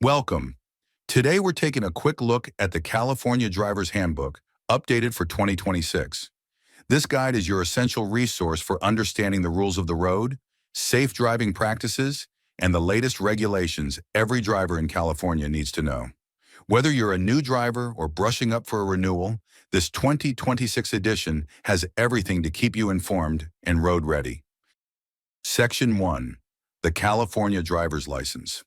Welcome. Today we're taking a quick look at the California Driver's Handbook, updated for 2026. This guide is your essential resource for understanding the rules of the road, safe driving practices, and the latest regulations every driver in California needs to know. Whether you're a new driver or brushing up for a renewal, this 2026 edition has everything to keep you informed and road ready. Section 1. The California Driver's License.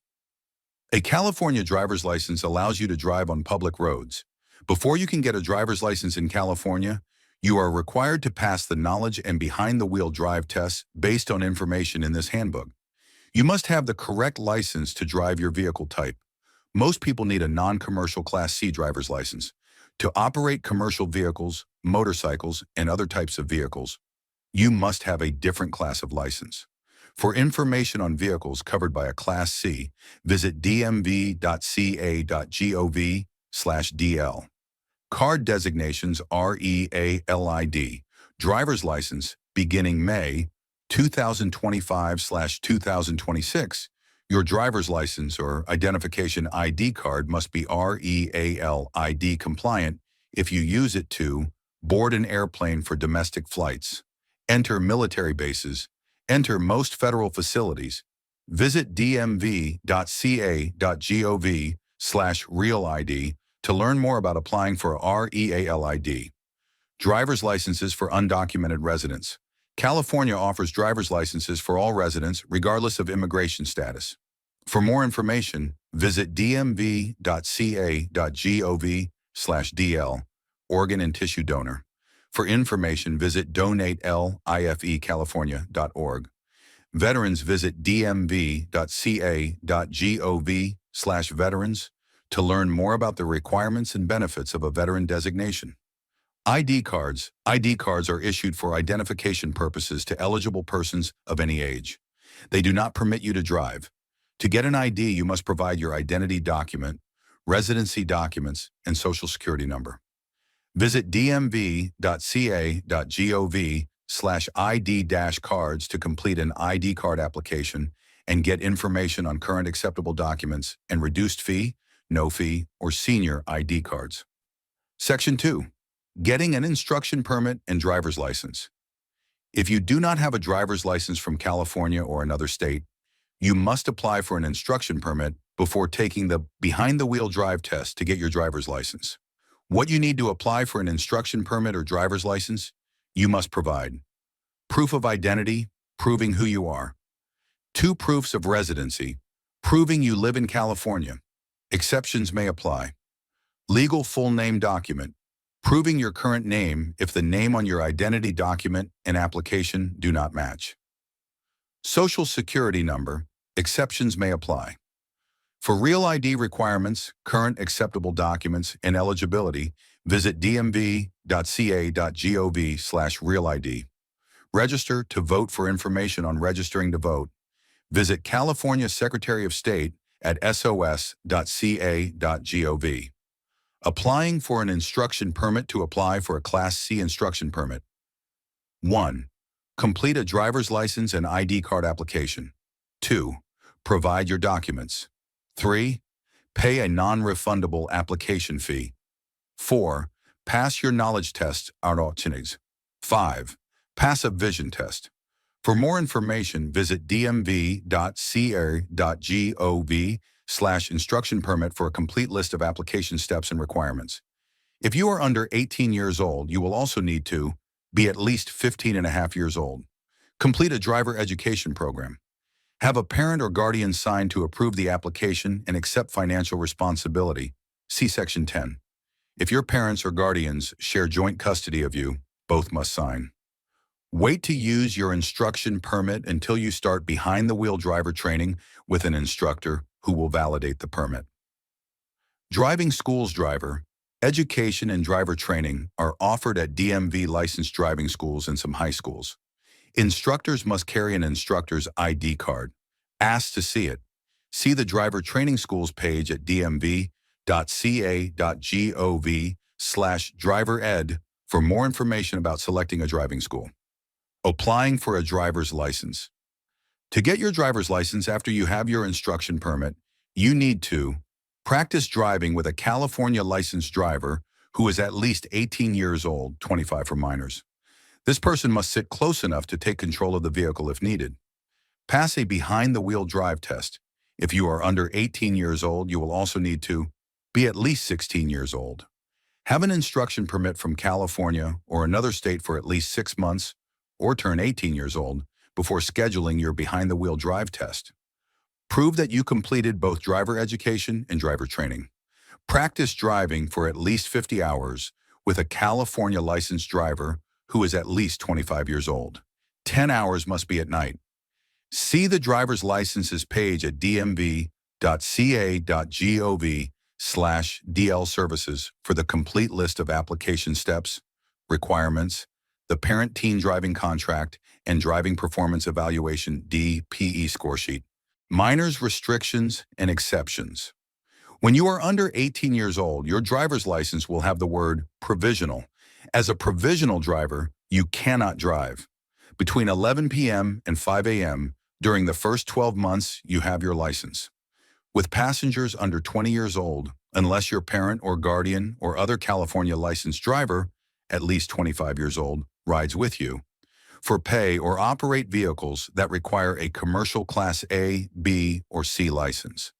A California driver's license allows you to drive on public roads. Before you can get a driver's license in California, you are required to pass the knowledge and behind-the-wheel drive tests based on information in this handbook. You must have the correct license to drive your vehicle type. Most people need a non-commercial Class C driver's license. To operate commercial vehicles, motorcycles, and other types of vehicles, you must have a different class of license. For information on vehicles covered by a Class C, visit dmv.ca.gov/DL. Card designations REALID. Driver's license beginning May 2025/2026. Your driver's license or identification ID card must be REALID compliant if you use it to board an airplane for domestic flights, enter military bases, enter most federal facilities. Visit dmv.ca.gov/RealID to learn more about applying for REALID. Driver's licenses for undocumented residents. California offers driver's licenses for all residents regardless of immigration status. For more information, visit dmv.ca.gov/DL, organ and tissue donor. For information, visit donatelifecalifornia.org. Veterans visit dmv.ca.gov/veterans to learn more about the requirements and benefits of a veteran designation. ID cards. ID cards are issued for identification purposes to eligible persons of any age. They do not permit you to drive. To get an ID, you must provide your identity document, residency documents, and social security number. Visit dmv.ca.gov/ID-cards to complete an ID card application and get information on current acceptable documents and reduced fee, no fee, or senior ID cards. Section 2. Getting an instruction permit and driver's license. If you do not have a driver's license from California or another state, you must apply for an instruction permit before taking the behind-the-wheel drive test to get your driver's license. What you need to apply for an instruction permit or driver's license, you must provide: proof of identity, proving who you are; 2 proofs of residency, proving you live in California. Exceptions may apply. Legal full name document, proving your current name if the name on your identity document and application do not match. Social security number, exceptions may apply. For Real ID requirements, current acceptable documents, and eligibility, visit dmv.ca.gov/RealID. Register to vote. For information on registering to vote, visit California Secretary of State at sos.ca.gov. Applying for an instruction permit. To apply for a Class C instruction permit: 1. Complete a driver's license and ID card application. 2. Provide your documents. 3. Pay a non-refundable application fee. 4. Pass your knowledge test on opportunities. 5. Pass a vision test. For more information, visit dmv.ca.gov/instruction permit for a complete list of application steps and requirements. If you are under 18 years old, you will also need to be at least 15 and a half years old. Complete a driver education program. Have a parent or guardian sign to approve the application and accept financial responsibility. See Section 10. If your parents or guardians share joint custody of you, both must sign. Wait to use your instruction permit until you start behind-the-wheel driver training with an instructor who will validate the permit. Driving schools. Driver education and driver training are offered at DMV licensed driving schools and some high schools. Instructors must carry an instructor's ID card. Ask to see it. See the driver training schools page at dmv.ca.gov/drivered for more information about selecting a driving school. Applying for a driver's license. To get your driver's license after you have your instruction permit, you need to Practice driving with a California licensed driver who is at least 18 years old, 25 for minors. This person must sit close enough to take control of the vehicle if needed. Pass a behind-the-wheel drive test. If you are under 18 years old, you will also need to be at least 16 years old. Have an instruction permit from California or another state for at least 6 months, or turn 18 years old before scheduling your behind-the-wheel drive test. Prove that you completed both driver education and driver training. Practice driving for at least 50 hours with a California licensed driver who is at least 25 years old. 10 hours must be at night. See the driver's licenses page at dmv.ca.gov/DL services for the complete list of application steps, requirements, the parent-teen driving contract, and driving performance evaluation DPE score sheet. Minors, restrictions, and exceptions. When you are under 18 years old, your driver's license will have the word provisional. As a provisional driver, you cannot drive. Between 11 p.m. and 5 a.m., during the first 12 months, you have your license. With passengers under 20 years old, unless your parent or guardian or other California licensed driver, at least 25 years old, rides with you. For pay or operate vehicles that require a commercial Class A, B, or C license.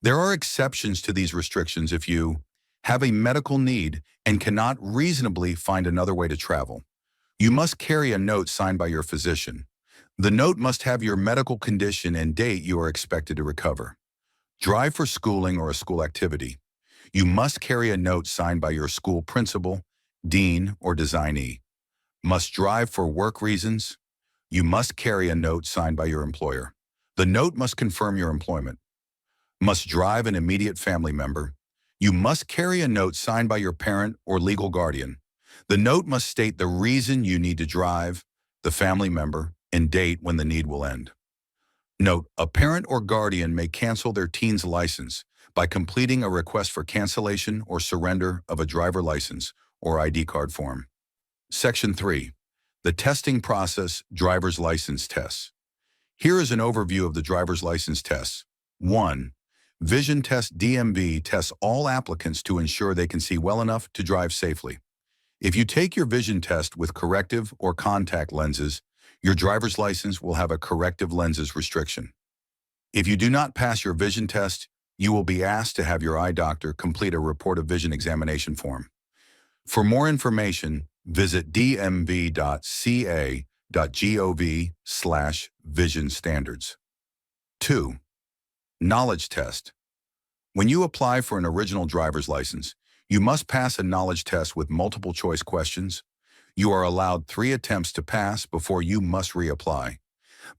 There are exceptions to these restrictions if you have a medical need and cannot reasonably find another way to travel. You must carry a note signed by your physician. The note must have your medical condition and date you are expected to recover. Drive for schooling or a school activity. You must carry a note signed by your school principal, dean, or designee. Must drive for work reasons. You must carry a note signed by your employer. The note must confirm your employment. Must drive an immediate family member. You must carry a note signed by your parent or legal guardian. The note must state the reason you need to drive, the family member, and date when the need will end. Note, a parent or guardian may cancel their teen's license by completing a request for cancellation or surrender of a driver license or ID card form. Section 3. The testing process, driver's license tests. Here is an overview of the driver's license tests. 1. Vision test. DMV tests all applicants to ensure they can see well enough to drive safely. If you take your vision test with corrective or contact lenses, your driver's license will have a corrective lenses restriction. If you do not pass your vision test, you will be asked to have your eye doctor complete a report of vision examination form. For more information, visit dmv.ca.gov/vision standards. 2. Knowledge test. When you apply for an original driver's license, you must pass a knowledge test with multiple choice questions. You are allowed 3 attempts to pass before you must reapply.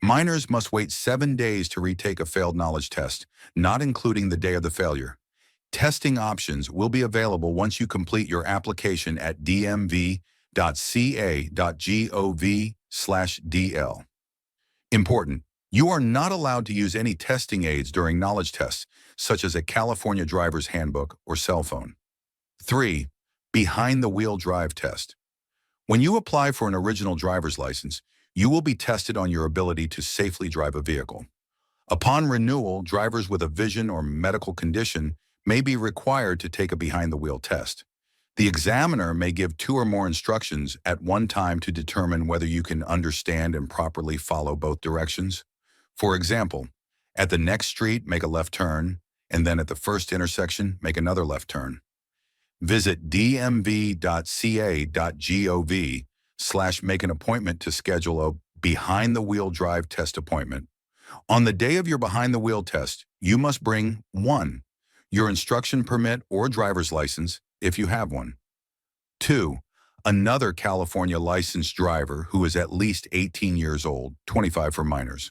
Minors must wait 7 days to retake a failed knowledge test, not including the day of the failure. Testing options will be available once you complete your application at dmv.ca.gov/DL. Important: you are not allowed to use any testing aids during knowledge tests, such as a California driver's handbook or cell phone. 3. Behind-the-wheel drive test. When you apply for an original driver's license, you will be tested on your ability to safely drive a vehicle. Upon renewal, drivers with a vision or medical condition may be required to take a behind-the-wheel test. The examiner may give 2 or more instructions at one time to determine whether you can understand and properly follow both directions. For example, at the next street, make a left turn, and then at the first intersection, make another left turn. Visit dmv.ca.gov/make an appointment to schedule a behind-the-wheel drive test appointment. On the day of your behind-the-wheel test, you must bring 1. Your instruction permit or driver's license, if you have one. 2. Another California licensed driver who is at least 18 years old, 25 for minors,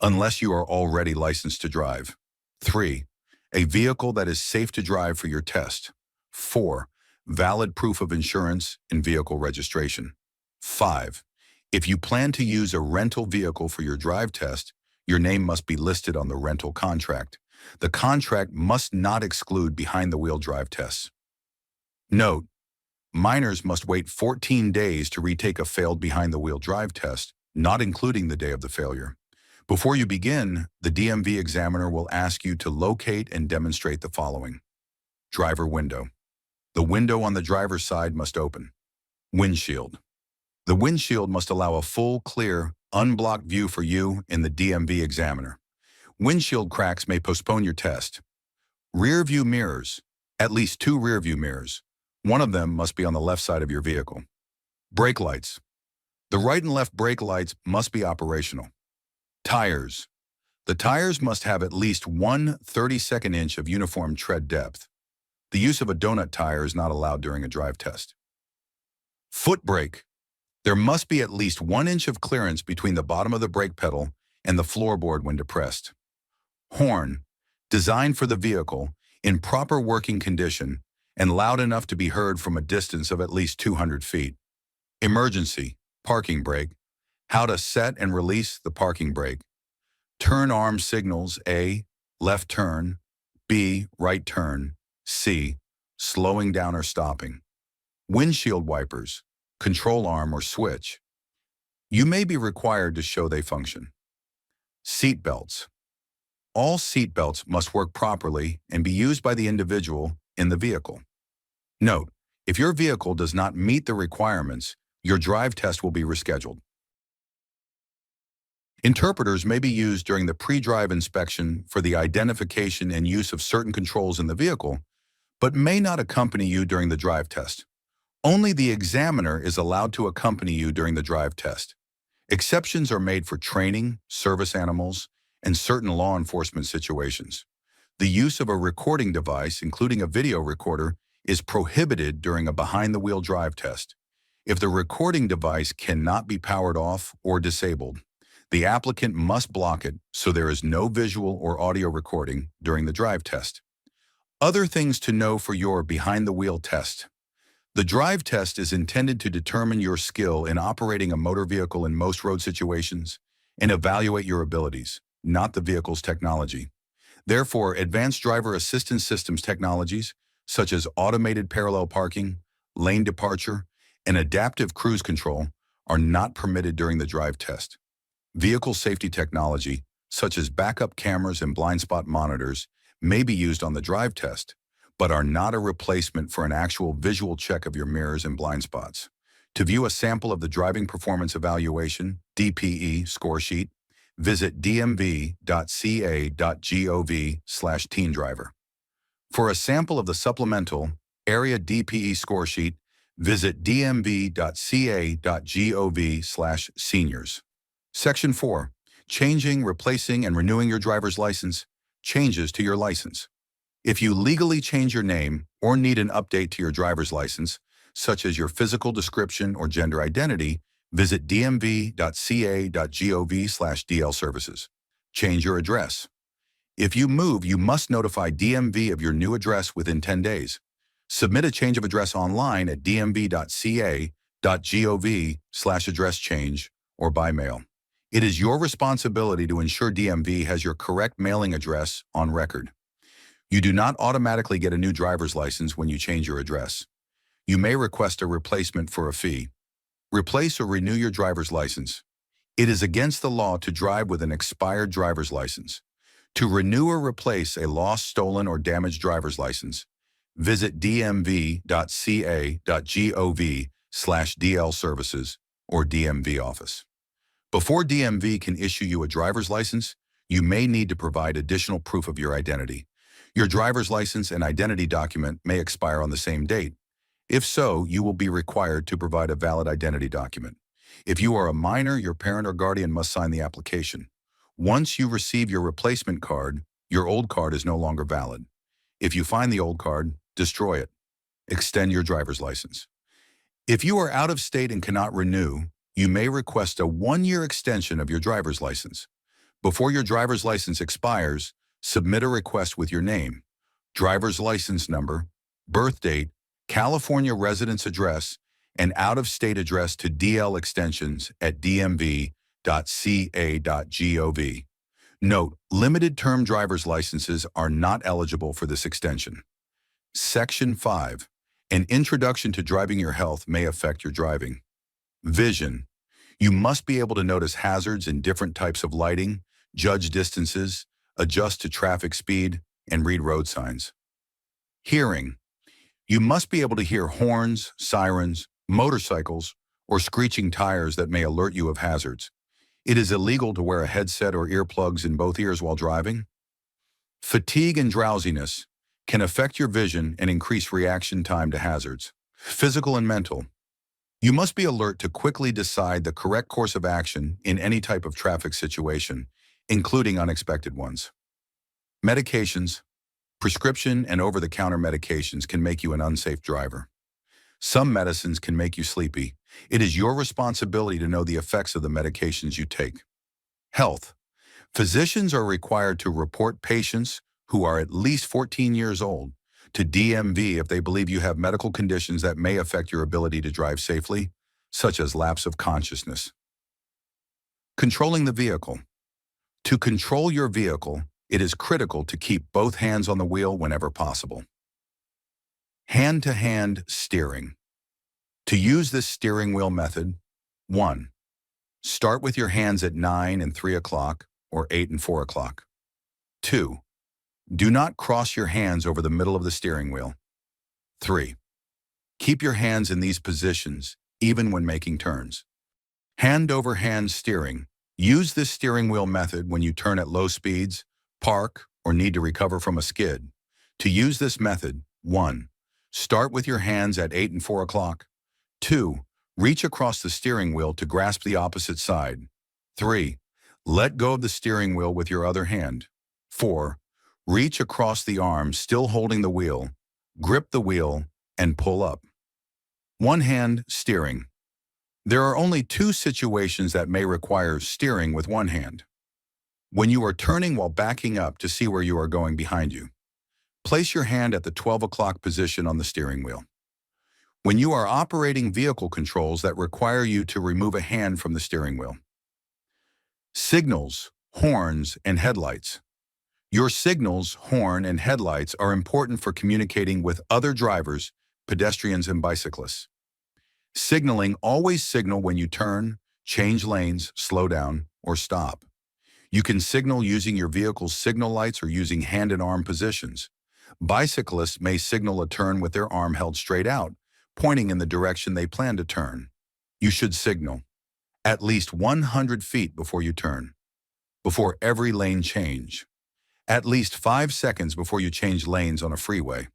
unless you are already licensed to drive. 3. A vehicle that is safe to drive for your test. 4. Valid proof of insurance and vehicle registration. 5. If you plan to use a rental vehicle for your drive test, your name must be listed on the rental contract. The contract must not exclude behind-the-wheel drive tests. Note: minors must wait 14 days to retake a failed behind-the-wheel drive test, not including the day of the failure. Before you begin, the DMV examiner will ask you to locate and demonstrate the following. Driver window. The window on the driver's side must open. Windshield. The windshield must allow a full, clear, unblocked view for you and the DMV examiner. Windshield cracks may postpone your test. Rear view mirrors. At least 2 rear view mirrors. One of them must be on the left side of your vehicle. Brake lights. The right and left brake lights must be operational. Tires. The tires must have at least 1 32nd inch of uniform tread depth. The use of a donut tire is not allowed during a drive test. Foot brake. There must be at least 1 inch of clearance between the bottom of the brake pedal and the floorboard when depressed. Horn. Designed for the vehicle, in proper working condition, and loud enough to be heard from a distance of at least 200 feet. Emergency. Parking brake. How to set and release the parking brake. Turn arm signals: A, left turn; B, right turn; C, slowing down or stopping. Windshield wipers, control arm or switch. You may be required to show they function. Seat belts. All seat belts must work properly and be used by the individual in the vehicle. Note, if your vehicle does not meet the requirements, your drive test will be rescheduled. Interpreters may be used during the pre-drive inspection for the identification and use of certain controls in the vehicle, but may not accompany you during the drive test. Only the examiner is allowed to accompany you during the drive test. Exceptions are made for training, service animals, and certain law enforcement situations. The use of a recording device, including a video recorder, is prohibited during a behind-the-wheel drive test. If the recording device cannot be powered off or disabled, the applicant must block it so there is no visual or audio recording during the drive test. Other things to know for your behind-the-wheel test. The drive test is intended to determine your skill in operating a motor vehicle in most road situations and evaluate your abilities, not the vehicle's technology. Therefore, advanced driver assistance systems technologies, such as automated parallel parking, lane departure, and adaptive cruise control, are not permitted during the drive test. Vehicle safety technology, such as backup cameras and blind spot monitors, may be used on the drive test, but are not a replacement for an actual visual check of your mirrors and blind spots. To view a sample of the Driving Performance Evaluation (DPE) score sheet, visit dmv.ca.gov/teendriver. For a sample of the supplemental Area DPE score sheet, visit dmv.ca.gov/seniors. Section 4. Changing, replacing, and renewing your driver's license. Changes to your license. If you legally change your name or need an update to your driver's license, such as your physical description or gender identity, visit dmv.ca.gov/DL services. Change your address. If you move, you must notify DMV of your new address within 10 days. Submit a change of address online at dmv.ca.gov/address change or by mail. It is your responsibility to ensure DMV has your correct mailing address on record. You do not automatically get a new driver's license when you change your address. You may request a replacement for a fee. Replace or renew your driver's license. It is against the law to drive with an expired driver's license. To renew or replace a lost, stolen, or damaged driver's license, visit dmv.ca.gov/DL services or DMV office. Before DMV can issue you a driver's license, you may need to provide additional proof of your identity. Your driver's license and identity document may expire on the same date. If so, you will be required to provide a valid identity document. If you are a minor, your parent or guardian must sign the application. Once you receive your replacement card, your old card is no longer valid. If you find the old card, destroy it. Extend your driver's license. If you are out of state and cannot renew, you may request a 1-year extension of your driver's license. Before your driver's license expires, submit a request with your name, driver's license number, birth date, California residence address, and out-of-state address to DL extensions at dmv.ca.gov. Note, limited-term driver's licenses are not eligible for this extension. Section 5. An introduction to driving. Your health may affect your driving. Vision. You must be able to notice hazards in different types of lighting, judge distances, adjust to traffic speed, and read road signs. Hearing. You must be able to hear horns, sirens, motorcycles, or screeching tires that may alert you of hazards. It is illegal to wear a headset or earplugs in both ears while driving. Fatigue and drowsiness can affect your vision and increase reaction time to hazards. Physical and mental. You must be alert to quickly decide the correct course of action in any type of traffic situation, including unexpected ones. Medications. Prescription and over-the-counter medications can make you an unsafe driver. Some medicines can make you sleepy. It is your responsibility to know the effects of the medications you take. Health. Physicians are required to report patients who are at least 14 years old to DMV if they believe you have medical conditions that may affect your ability to drive safely, such as lapse of consciousness. Controlling the vehicle. To control your vehicle, it is critical to keep both hands on the wheel whenever possible. Hand-to-hand steering. To use this steering wheel method, 1. Start with your hands at 9 and 3 o'clock or 8 and 4 o'clock. 2. Do not cross your hands over the middle of the steering wheel. 3. Keep your hands in these positions even when making turns. Hand-over-hand steering. Use this steering wheel method when you turn at low speeds, park, or need to recover from a skid. To use this method, 1. Start with your hands at 8 and 4 o'clock. 2. Reach across the steering wheel to grasp the opposite side. 3. Let go of the steering wheel with your other hand. 4. Reach across the arm still holding the wheel, grip the wheel, and pull up. One-hand steering. There are only 2 situations that may require steering with one hand. When you are turning while backing up to see where you are going behind you, place your hand at the 12 o'clock position on the steering wheel. When you are operating vehicle controls that require you to remove a hand from the steering wheel. Signals, horns, and headlights. Your signals, horn, and headlights are important for communicating with other drivers, pedestrians, and bicyclists. Signaling. Always signal when you turn, change lanes, slow down, or stop. You can signal using your vehicle's signal lights or using hand and arm positions. Bicyclists may signal a turn with their arm held straight out, pointing in the direction they plan to turn. You should signal at least 100 feet before you turn, before every lane change, at least 5 seconds before you change lanes on a freeway,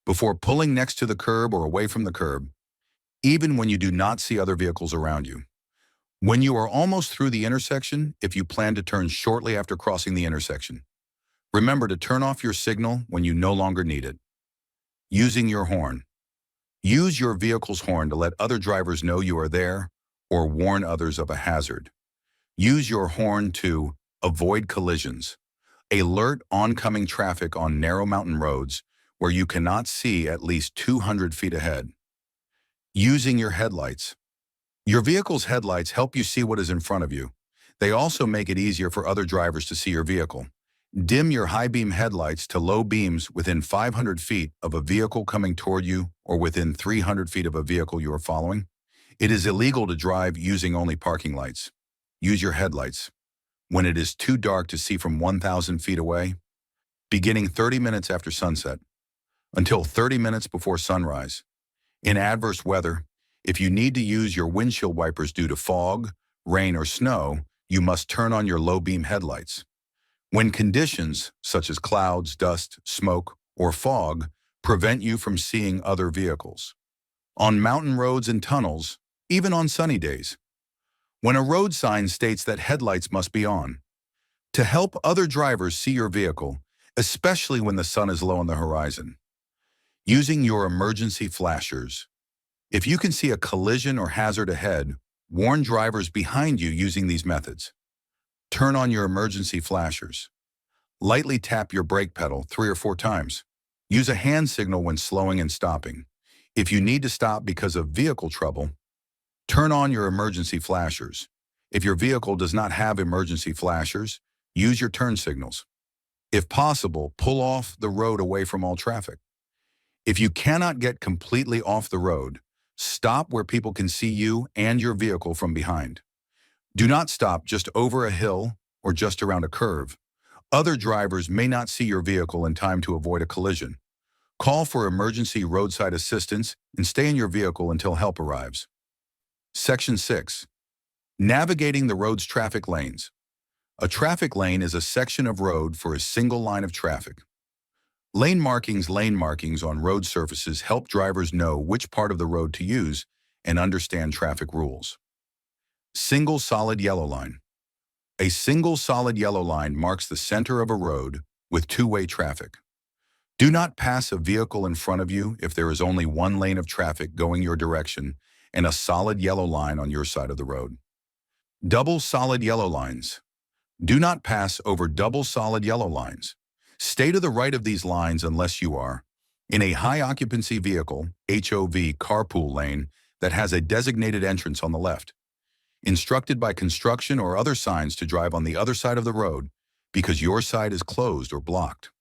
before pulling next to the curb or away from the curb, even when you do not see other vehicles around you. When you are almost through the intersection, if you plan to turn shortly after crossing the intersection. Remember to turn off your signal when you no longer need it. Using your horn. Use your vehicle's horn to let other drivers know you are there or warn others of a hazard. Use your horn to avoid collisions. Alert oncoming traffic on narrow mountain roads where you cannot see at least 200 feet ahead. Using your headlights. Your vehicle's headlights help you see what is in front of you. They also make it easier for other drivers to see your vehicle. Dim your high beam headlights to low beams within 500 feet of a vehicle coming toward you or within 300 feet of a vehicle you are following. It is illegal to drive using only parking lights. Use your headlights when it is too dark to see from 1,000 feet away, beginning 30 minutes after sunset, until 30 minutes before sunrise. In adverse weather, if you need to use your windshield wipers due to fog, rain, or snow, you must turn on your low-beam headlights. When conditions, such as clouds, dust, smoke, or fog, prevent you from seeing other vehicles. On mountain roads and tunnels, even on sunny days. When a road sign states that headlights must be on. To help other drivers see your vehicle, especially when the sun is low on the horizon. Using your emergency flashers. If you can see a collision or hazard ahead, warn drivers behind you using these methods. Turn on your emergency flashers. Lightly tap your brake pedal 3 or 4 times. Use a hand signal when slowing and stopping. If you need to stop because of vehicle trouble, turn on your emergency flashers. If your vehicle does not have emergency flashers, use your turn signals. If possible, pull off the road away from all traffic. If you cannot get completely off the road, stop where people can see you and your vehicle from behind. Do not stop just over a hill or just around a curve. Other drivers may not see your vehicle in time to avoid a collision. Call for emergency roadside assistance and stay in your vehicle until help arrives. Section 6. Navigating the road's traffic lanes. A traffic lane is a section of road for a single line of traffic. Lane markings on road surfaces help drivers know which part of the road to use and understand traffic rules. Single solid yellow line. A single solid yellow line marks the center of a road with two-way traffic. Do not pass a vehicle in front of you if there is only one lane of traffic going your direction and a solid yellow line on your side of the road. Double solid yellow lines. Do not pass over double solid yellow lines. Stay to the right of these lines unless you are in a high-occupancy vehicle, HOV, carpool lane that has a designated entrance on the left. Instructed by construction or other signs to drive on the other side of the road because your side is closed or blocked.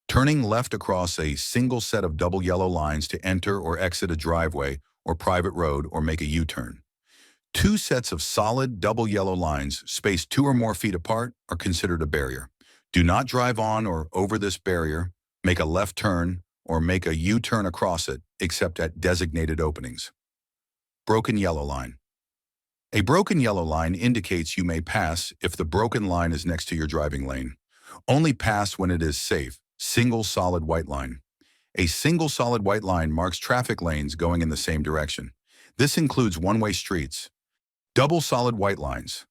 Turning left across a single set of double yellow lines to enter or exit a driveway or private road or make a U-turn. Two sets of solid double yellow lines spaced 2 or more feet apart are considered a barrier. Do not drive on or over this barrier, make a left turn, or make a U-turn across it except at designated openings. Broken yellow line. A broken yellow line indicates you may pass if the broken line is next to your driving lane. Only pass when it is safe. Single solid white line. A single solid white line marks traffic lanes going in the same direction. This includes one-way streets. Double solid white lines.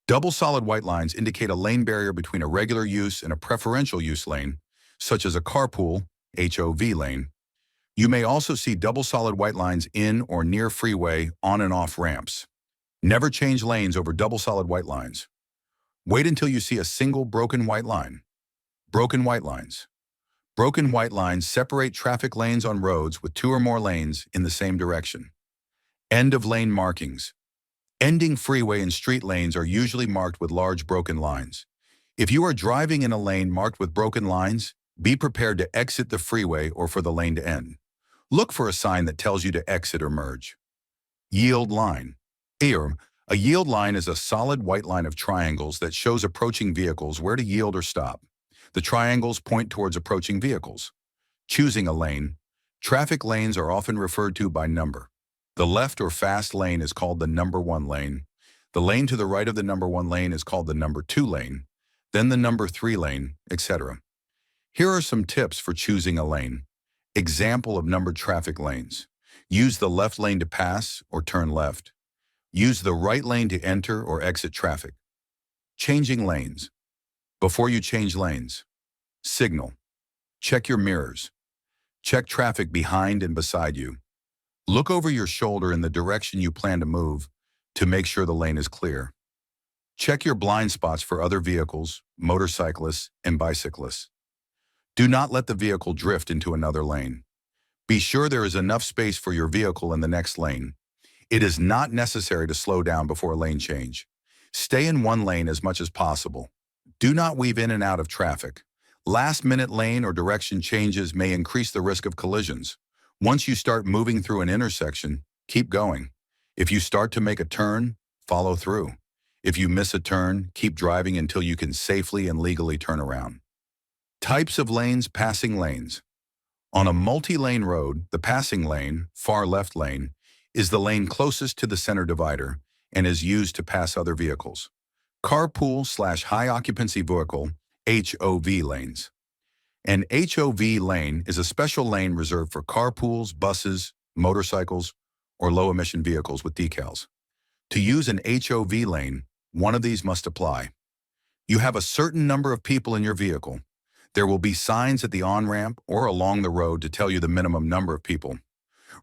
Double solid white lines indicate a lane barrier between a regular use and a preferential use lane, such as a carpool, HOV lane. You may also see double solid white lines in or near freeway on and off ramps. Never change lanes over double solid white lines. Wait until you see a single broken white line. Broken white lines. Broken white lines separate traffic lanes on roads with 2 or more lanes in the same direction. End of lane markings. Ending freeway and street lanes are usually marked with large broken lines. If you are driving in a lane marked with broken lines, be prepared to exit the freeway or for the lane to end. Look for a sign that tells you to exit or merge. Yield line. A yield line is a solid white line of triangles that shows approaching vehicles where to yield or stop. The triangles point towards approaching vehicles. Choosing a lane. Traffic lanes are often referred to by number. The left or fast lane is called the number 1 lane. The lane to the right of the number 1 lane is called the number 2 lane, then the number 3 lane, etc. Here are some tips for choosing a lane. Example of numbered traffic lanes. Use the left lane to pass or turn left. Use the right lane to enter or exit traffic. Changing lanes. Before you change lanes. Signal. Check your mirrors. Check traffic behind and beside you. Look over your shoulder in the direction you plan to move to make sure the lane is clear. Check your blind spots for other vehicles, motorcyclists, and bicyclists. Do not let the vehicle drift into another lane. Be sure there is enough space for your vehicle in the next lane. It is not necessary to slow down before a lane change. Stay in one lane as much as possible. Do not weave in and out of traffic. Last-minute lane or direction changes may increase the risk of collisions. Once you start moving through an intersection, keep going. If you start to make a turn, follow through. If you miss a turn, keep driving until you can safely and legally turn around. Types of lanes, passing lanes. On a multi-lane road, the passing lane, far left lane, is the lane closest to the center divider and is used to pass other vehicles. Carpool/high occupancy vehicle, HOV lanes. An HOV lane is a special lane reserved for carpools, buses, motorcycles, or low-emission vehicles with decals. To use an HOV lane, one of these must apply. You have a certain number of people in your vehicle. There will be signs at the on-ramp or along the road to tell you the minimum number of people.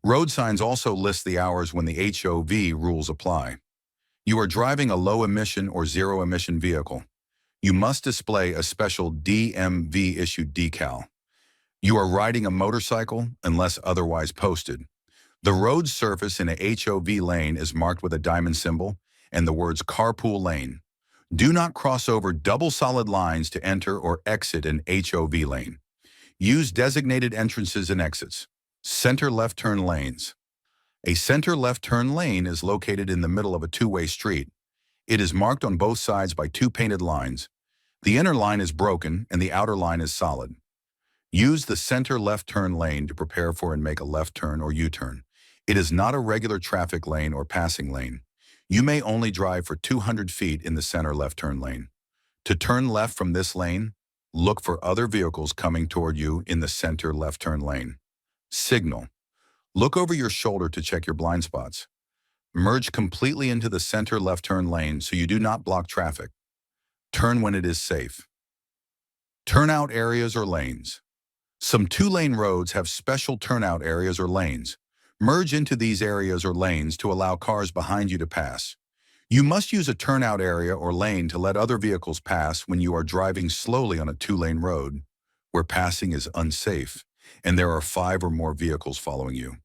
Road signs also list the hours when the HOV rules apply. You are driving a low-emission or zero-emission vehicle. You must display a special DMV-issued decal. You are riding a motorcycle unless otherwise posted. The road surface in a HOV lane is marked with a diamond symbol and the words carpool lane. Do not cross over double solid lines to enter or exit an HOV lane. Use designated entrances and exits. Center left turn lanes. A center left turn lane is located in the middle of a two-way street. It is marked on both sides by two painted lines. The inner line is broken and the outer line is solid. Use the center left turn lane to prepare for and make a left turn or U-turn. It is not a regular traffic lane or passing lane. You may only drive for 200 feet in the center left turn lane. To turn left from this lane, look for other vehicles coming toward you in the center left turn lane. Signal. Look over your shoulder to check your blind spots. Merge completely into the center left turn lane so you do not block traffic. Turn when it is safe. Turnout areas or lanes. Some two-lane roads have special turnout areas or lanes. Merge into these areas or lanes to allow cars behind you to pass. You must use a turnout area or lane to let other vehicles pass when you are driving slowly on a two-lane road, where passing is unsafe, and there are 5 or more vehicles following you.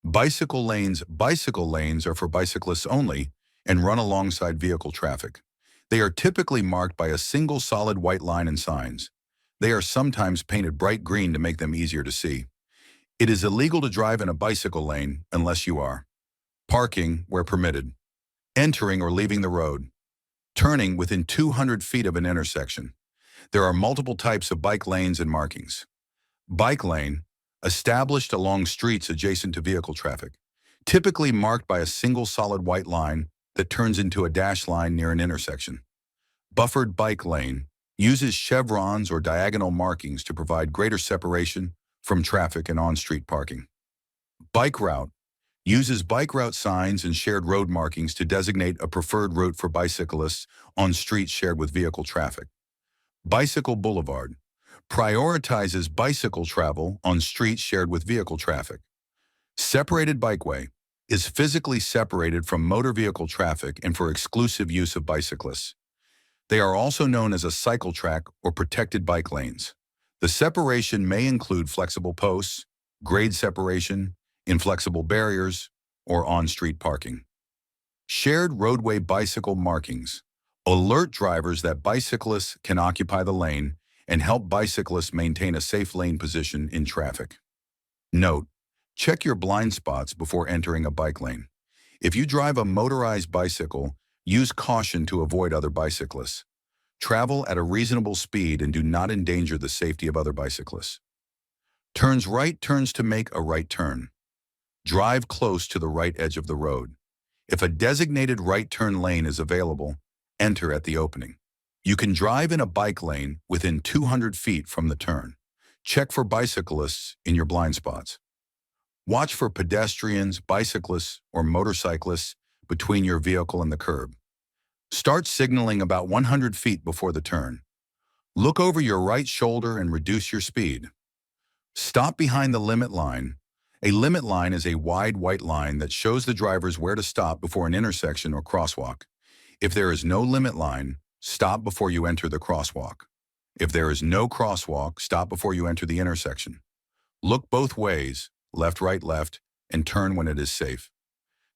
Bicycle lanes. Bicycle lanes are for bicyclists only and run alongside vehicle traffic. They are typically marked by a single solid white line and signs. They are sometimes painted bright green to make them easier to see. It is illegal to drive in a bicycle lane unless you are parking where permitted, entering or leaving the road, turning within 200 feet of an intersection. There are multiple types of bike lanes and markings. Bike lane, established along streets adjacent to vehicle traffic, typically marked by a single solid white line that turns into a dashed line near an intersection. Buffered bike lane uses chevrons or diagonal markings to provide greater separation from traffic and on-street parking. Bike route uses bike route signs and shared road markings to designate a preferred route for bicyclists on streets shared with vehicle traffic. Bicycle boulevard prioritizes bicycle travel on streets shared with vehicle traffic. Separated bikeway is physically separated from motor vehicle traffic and for exclusive use of bicyclists. They are also known as a cycle track or protected bike lanes. The separation may include flexible posts, grade separation, inflexible barriers, or on-street parking. Shared roadway bicycle markings alert drivers that bicyclists can occupy the lane and help bicyclists maintain a safe lane position in traffic. Note: check your blind spots before entering a bike lane. If you drive a motorized bicycle, use caution to avoid other bicyclists. Travel at a reasonable speed and do not endanger the safety of other bicyclists. Turns right. Turns to make a right turn. Drive close to the right edge of the road. If a designated right turn lane is available, enter at the opening. You can drive in a bike lane within 200 feet from the turn. Check for bicyclists in your blind spots. Watch for pedestrians, bicyclists, or motorcyclists between your vehicle and the curb. Start signaling about 100 feet before the turn. Look over your right shoulder and reduce your speed. Stop behind the limit line. A limit line is a wide white line that shows the drivers where to stop before an intersection or crosswalk. If there is no limit line, stop before you enter the crosswalk. If there is no crosswalk, stop before you enter the intersection. Look both ways, left, right, left, and turn when it is safe.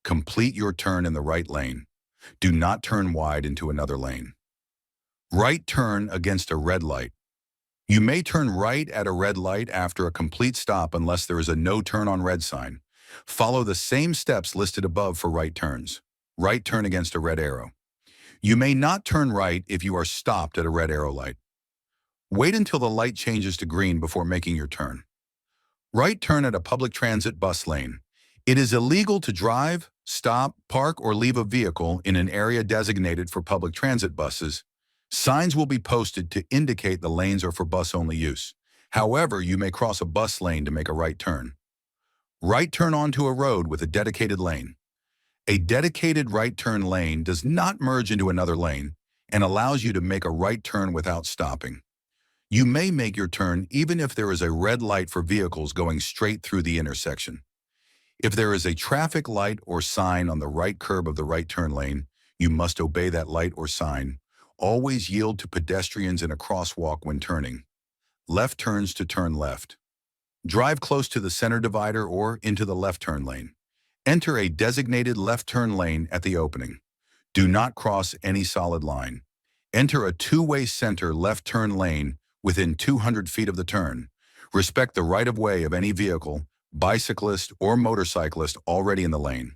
Complete your turn in the right lane. Do not turn wide into another lane. Right turn against a red light. You may turn right at a red light after a complete stop unless there is a no turn on red sign. Follow the same steps listed above for right turns. Right turn against a red arrow. You may not turn right if you are stopped at a red arrow light. Wait until the light changes to green before making your turn. Right turn at a public transit bus lane. It is illegal to drive, stop, park, or leave a vehicle in an area designated for public transit buses. Signs will be posted to indicate the lanes are for bus-only use. However, you may cross a bus lane to make a right turn. Right turn onto a road with a dedicated lane. A dedicated right turn lane does not merge into another lane and allows you to make a right turn without stopping. You may make your turn even if there is a red light for vehicles going straight through the intersection. If there is a traffic light or sign on the right curb of the right turn lane, you must obey that light or sign. Always yield to pedestrians in a crosswalk when turning. Left turns to turn left. Drive close to the center divider or into the left turn lane. Enter a designated left turn lane at the opening. Do not cross any solid line. Enter a two-way center left turn lane within 200 feet of the turn. Respect the right-of-way of any vehicle, bicyclist, or motorcyclist already in the lane.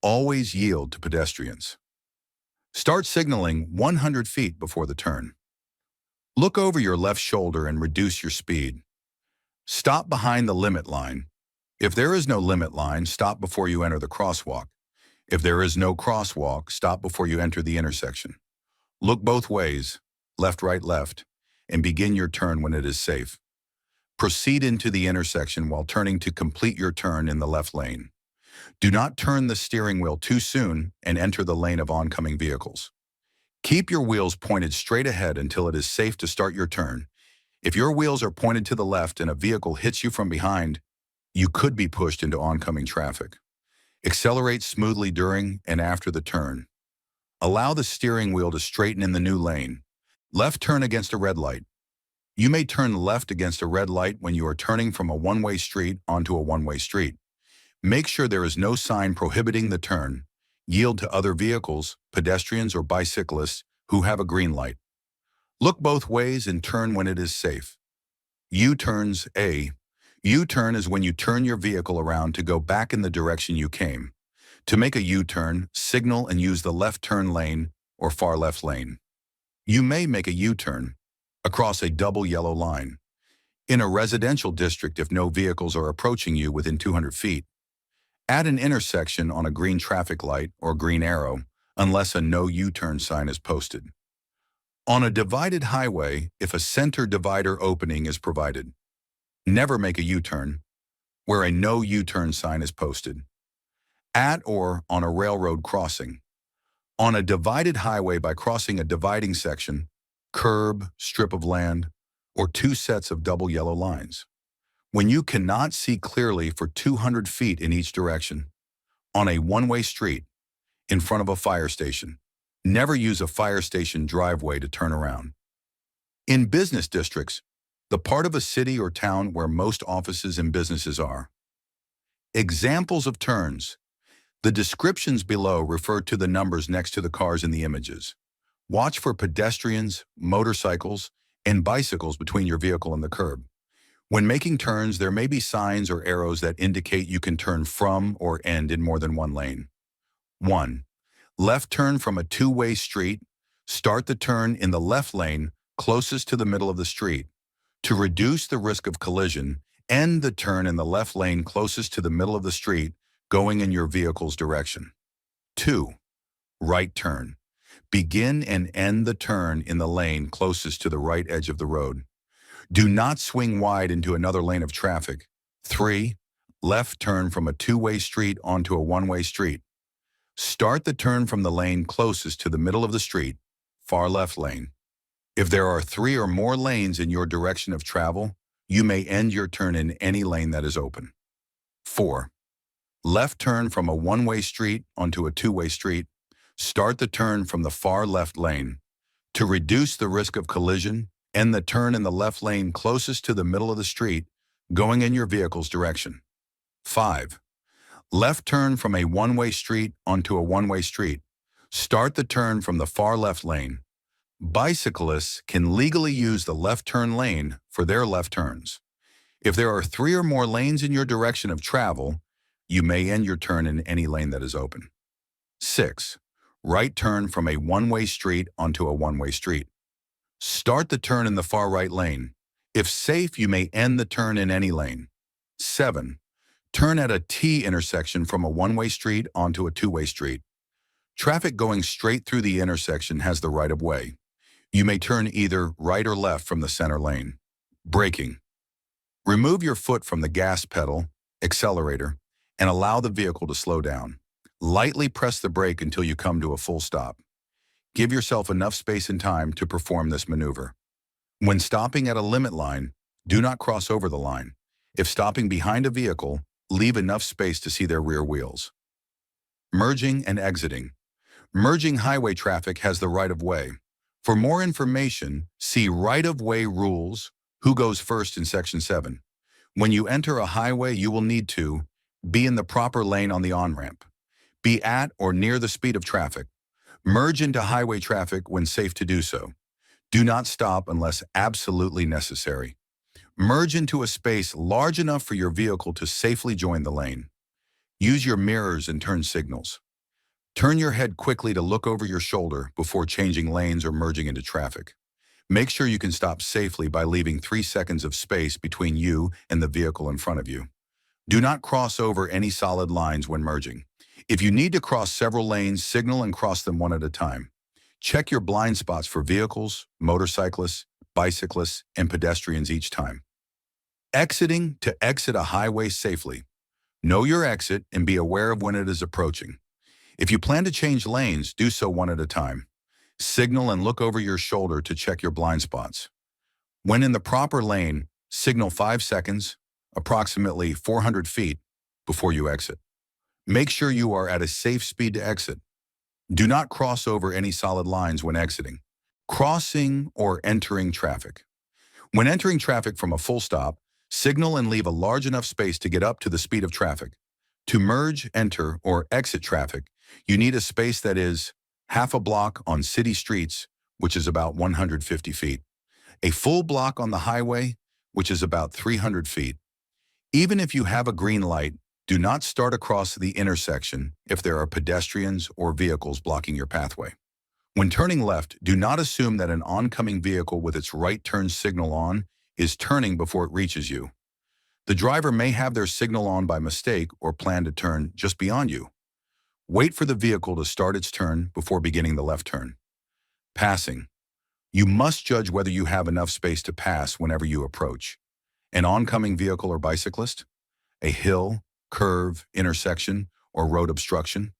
Always yield to pedestrians. Start signaling 100 feet before the turn. Look over your left shoulder and reduce your speed. Stop behind the limit line. If there is no limit line, stop before you enter the crosswalk. If there is no crosswalk, stop before you enter the intersection. Look both ways, left, and begin your turn when it is safe. Proceed into the intersection while turning to complete your turn in the left lane. Do not turn the steering wheel too soon and enter the lane of oncoming vehicles. Keep your wheels pointed straight ahead until it is safe to start your turn. If your wheels are pointed to the left and a vehicle hits you from behind, you could be pushed into oncoming traffic. Accelerate smoothly during and after the turn. Allow the steering wheel to straighten in the new lane. Left turn against a red light. You may turn left against a red light when you are turning from a one-way street onto a one-way street. Make sure there is no sign prohibiting the turn. Yield to other vehicles, pedestrians or bicyclists who have a green light. Look both ways and turn when it is safe. U-turns. A U-turn is when you turn your vehicle around to go back in the direction you came. To make a U-turn, signal and use the left turn lane or far left lane. You may make a U-turn across a double yellow line in a residential district if no vehicles are approaching you within 200 feet. At an intersection on a green traffic light or green arrow, unless a no U-turn sign is posted. On a divided highway, if a center divider opening is provided. Never make a U-turn where a no U-turn sign is posted. At or on a railroad crossing. On a divided highway by crossing a dividing section, curb, strip of land, or two sets of double yellow lines. When you cannot see clearly for 200 feet in each direction. On a one-way street, in front of a fire station. Never use a fire station driveway to turn around. In business districts, the part of a city or town where most offices and businesses are. Examples of turns. The descriptions below refer to the numbers next to the cars in the images. Watch for pedestrians, motorcycles, and bicycles between your vehicle and the curb. When making turns, there may be signs or arrows that indicate you can turn from or end in more than one lane. 1. Left turn from a two-way street. Start the turn in the left lane closest to the middle of the street. To reduce the risk of collision, end the turn in the left lane closest to the middle of the street, going in your vehicle's direction. 2. Right turn. Begin and end the turn in the lane closest to the right edge of the road. Do not swing wide into another lane of traffic. 3. Left turn from a two-way street onto a one-way street. Start the turn from the lane closest to the middle of the street, far left lane. If there are 3 or more lanes in your direction of travel, you may end your turn in any lane that is open. 4. Left turn from a one-way street onto a two-way street. Start the turn from the far left lane. To reduce the risk of collision, end the turn in the left lane closest to the middle of the street, going in your vehicle's direction. 5. Left turn from a one-way street onto a one-way street. Start the turn from the far left lane. Bicyclists can legally use the left turn lane for their left turns. If there are 3 or more lanes in your direction of travel, you may end your turn in any lane that is open. 6. Right turn from a one-way street onto a one-way street. Start the turn in the far right lane. If safe, you may end the turn in any lane. 7. Turn at a T intersection from a one-way street onto a two-way street. Traffic going straight through the intersection has the right of way. You may turn either right or left from the center lane. Braking. Remove your foot from the gas pedal, accelerator, and allow the vehicle to slow down. Lightly press the brake until you come to a full stop. Give yourself enough space and time to perform this maneuver. When stopping at a limit line, do not cross over the line. If stopping behind a vehicle, leave enough space to see their rear wheels. Merging and exiting. Merging highway traffic has the right of way. For more information, see Right of Way Rules, Who Goes First in Section 7. When you enter a highway, you will need to be in the proper lane on the on-ramp, be at or near the speed of traffic, merge into highway traffic when safe to do so. Do not stop unless absolutely necessary. Merge into a space large enough for your vehicle to safely join the lane. Use your mirrors and turn signals. Turn your head quickly to look over your shoulder before changing lanes or merging into traffic. Make sure you can stop safely by leaving 3 seconds of space between you and the vehicle in front of you. Do not cross over any solid lines when merging. If you need to cross several lanes, signal and cross them one at a time. Check your blind spots for vehicles, motorcyclists, bicyclists, and pedestrians each time. Exiting to exit a highway safely. Know your exit and be aware of when it is approaching. If you plan to change lanes, do so one at a time. Signal and look over your shoulder to check your blind spots. When in the proper lane, signal 5 seconds, approximately 400 feet, before you exit. Make sure you are at a safe speed to exit. Do not cross over any solid lines when exiting. Crossing or entering traffic. When entering traffic from a full stop, signal and leave a large enough space to get up to the speed of traffic. To merge, enter, or exit traffic, you need a space that is half a block on city streets, which is about 150 feet. A full block on the highway, which is about 300 feet. Even if you have a green light, do not start across the intersection if there are pedestrians or vehicles blocking your pathway. When turning left, do not assume that an oncoming vehicle with its right turn signal on is turning before it reaches you. The driver may have their signal on by mistake or plan to turn just beyond you. Wait for the vehicle to start its turn before beginning the left turn. Passing. You must judge whether you have enough space to pass whenever you approach. An oncoming vehicle or bicyclist, a hill, curve, intersection, or road obstruction.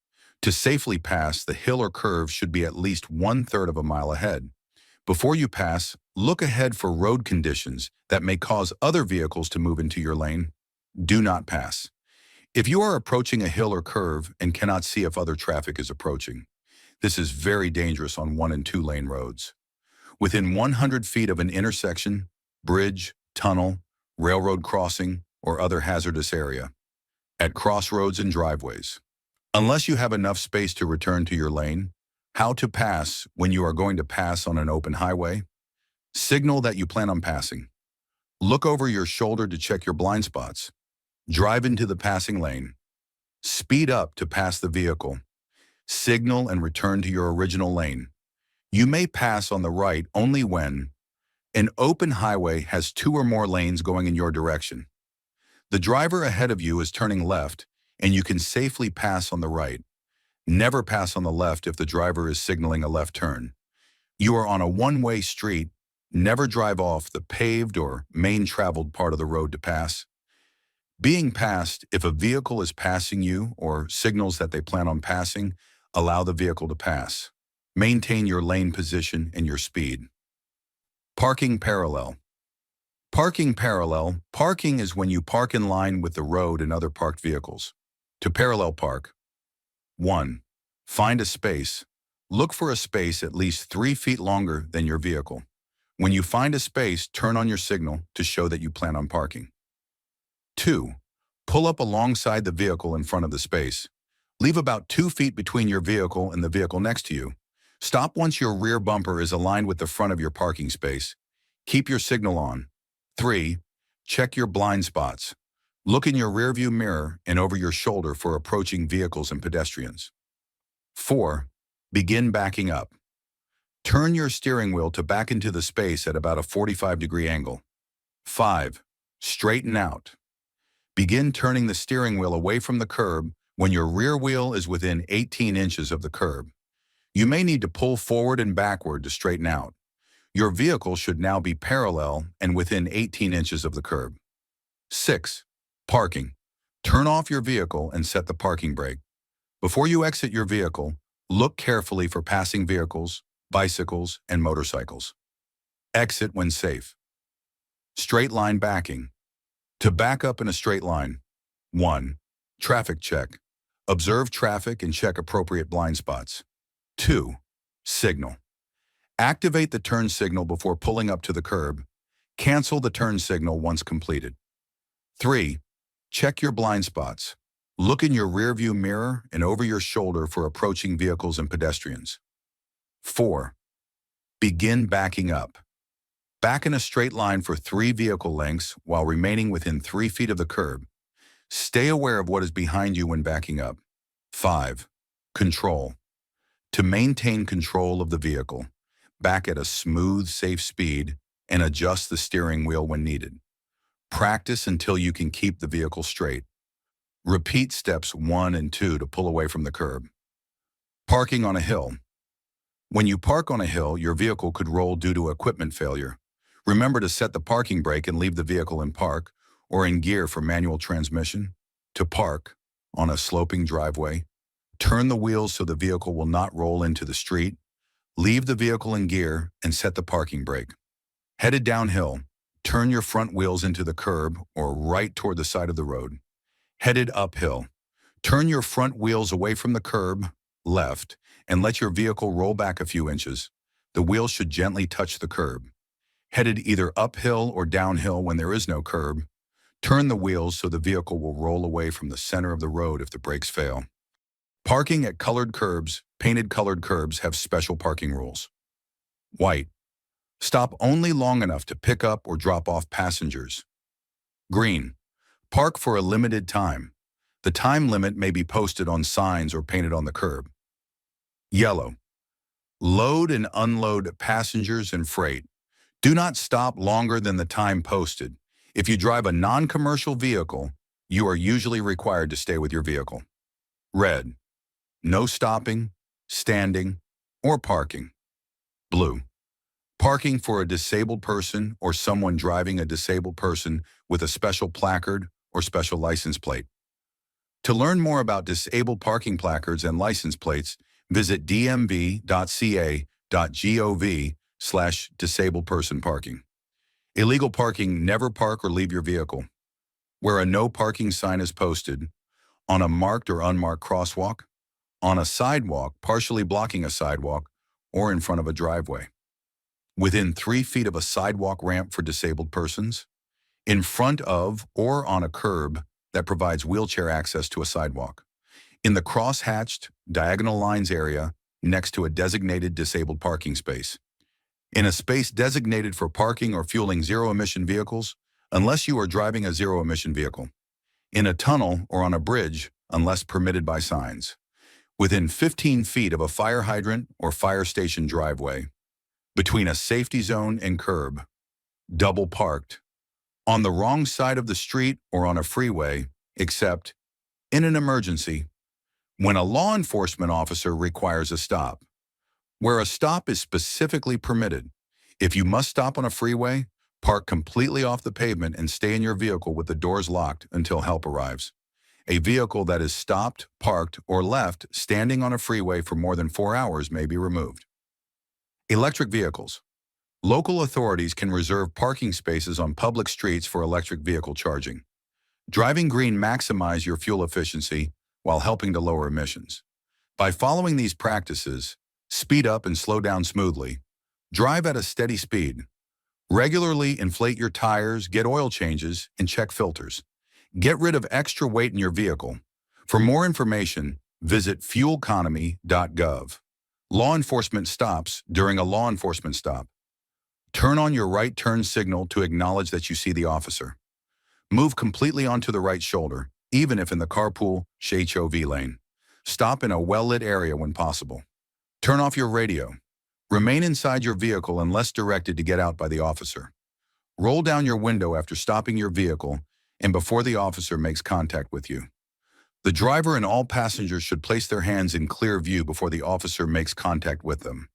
To safely pass, the hill or curve should be at least 1/3 of a mile ahead. Before you pass, look ahead for road conditions that may cause other vehicles to move into your lane. Do not pass. If you are approaching a hill or curve and cannot see if other traffic is approaching, this is very dangerous on 1- and 2-lane roads. Within 100 feet of an intersection, bridge, tunnel, railroad crossing, or other hazardous area. At crossroads and driveways. Unless you have enough space to return to your lane, how to pass when you are going to pass on an open highway. Signal that you plan on passing. Look over your shoulder to check your blind spots. Drive into the passing lane. Speed up to pass the vehicle. Signal and return to your original lane. You may pass on the right only when an open highway has 2 or more lanes going in your direction. The driver ahead of you is turning left, and you can safely pass on the right. Never pass on the left if the driver is signaling a left turn. You are on a one-way street. Never drive off the paved or main traveled part of the road to pass. Being passed, if a vehicle is passing you or signals that they plan on passing, allow the vehicle to pass. Maintain your lane position and your speed. Parking parallel. Parking parallel. Parking is when you park in line with the road and other parked vehicles. To parallel park. 1. Find a space. Look for a space at least 3 feet longer than your vehicle. When you find a space, turn on your signal to show that you plan on parking. 2. Pull up alongside the vehicle in front of the space. Leave about 2 feet between your vehicle and the vehicle next to you. Stop once your rear bumper is aligned with the front of your parking space. Keep your signal on. 3. Check your blind spots. Look in your rearview mirror and over your shoulder for approaching vehicles and pedestrians. 4. Begin backing up. Turn your steering wheel to back into the space at about a 45-degree angle. 5. Straighten out. Begin turning the steering wheel away from the curb when your rear wheel is within 18 inches of the curb. You may need to pull forward and backward to straighten out. Your vehicle should now be parallel and within 18 inches of the curb. 6. Parking. Turn off your vehicle and set the parking brake. Before you exit your vehicle, look carefully for passing vehicles, bicycles, and motorcycles. Exit when safe. Straight line backing. To back up in a straight line. 1. Traffic check. Observe traffic and check appropriate blind spots. 2. Signal. Activate the turn signal before pulling up to the curb. Cancel the turn signal once completed. 3. Check your blind spots. Look in your rearview mirror and over your shoulder for approaching vehicles and pedestrians. 4. Begin backing up. Back in a straight line for 3 vehicle lengths while remaining within 3 feet of the curb. Stay aware of what is behind you when backing up. 5. Control. To maintain control of the vehicle, back at a smooth, safe speed and adjust the steering wheel when needed. Practice until you can keep the vehicle straight. Repeat steps 1 and 2 to pull away from the curb. Parking on a hill. When you park on a hill, your vehicle could roll due to equipment failure. Remember to set the parking brake and leave the vehicle in park or in gear for manual transmission. To park on a sloping driveway, turn the wheels so the vehicle will not roll into the street. Leave the vehicle in gear and set the parking brake. Headed downhill, turn your front wheels into the curb or right toward the side of the road. Headed uphill, turn your front wheels away from the curb, left, and let your vehicle roll back a few inches. The wheels should gently touch the curb. Headed either uphill or downhill when there is no curb, turn the wheels so the vehicle will roll away from the center of the road if the brakes fail. Parking at colored curbs, painted colored curbs have special parking rules. White. Stop only long enough to pick up or drop off passengers. Green. Park for a limited time. The time limit may be posted on signs or painted on the curb. Yellow. Load and unload passengers and freight. Do not stop longer than the time posted. If you drive a non-commercial vehicle, you are usually required to stay with your vehicle. Red. No stopping, standing, or parking. Blue. Parking for a disabled person or someone driving a disabled person with a special placard or special license plate. To learn more about disabled parking placards and license plates, visit dmv.ca.gov/disabled person parking. Illegal parking: never park or leave your vehicle. Where a no parking sign is posted, on a marked or unmarked crosswalk, on a sidewalk partially blocking a sidewalk, or in front of a driveway. Within 3 feet of a sidewalk ramp for disabled persons, in front of or on a curb that provides wheelchair access to a sidewalk, in the cross-hatched diagonal lines area next to a designated disabled parking space, in a space designated for parking or fueling zero-emission vehicles, unless you are driving a zero-emission vehicle, in a tunnel or on a bridge, unless permitted by signs, within 15 feet of a fire hydrant or fire station driveway, between a safety zone and curb, double parked, on the wrong side of the street or on a freeway, except in an emergency, when a law enforcement officer requires a stop, where a stop is specifically permitted. If you must stop on a freeway, park completely off the pavement and stay in your vehicle with the doors locked until help arrives. A vehicle that is stopped, parked, or left standing on a freeway for more than 4 hours may be removed. Electric vehicles. Local authorities can reserve parking spaces on public streets for electric vehicle charging. Driving green maximize your fuel efficiency while helping to lower emissions. By following these practices, speed up and slow down smoothly. Drive at a steady speed. Regularly inflate your tires, get oil changes, and check filters. Get rid of extra weight in your vehicle. For more information, visit fueleconomy.gov. Law enforcement stops during a law enforcement stop. Turn on your right turn signal to acknowledge that you see the officer. Move completely onto the right shoulder, even if in the carpool HOV lane. Stop in a well-lit area when possible. Turn off your radio. Remain inside your vehicle unless directed to get out by the officer. Roll down your window after stopping your vehicle and before the officer makes contact with you. The driver and all passengers should place their hands in clear view before the officer makes contact with them.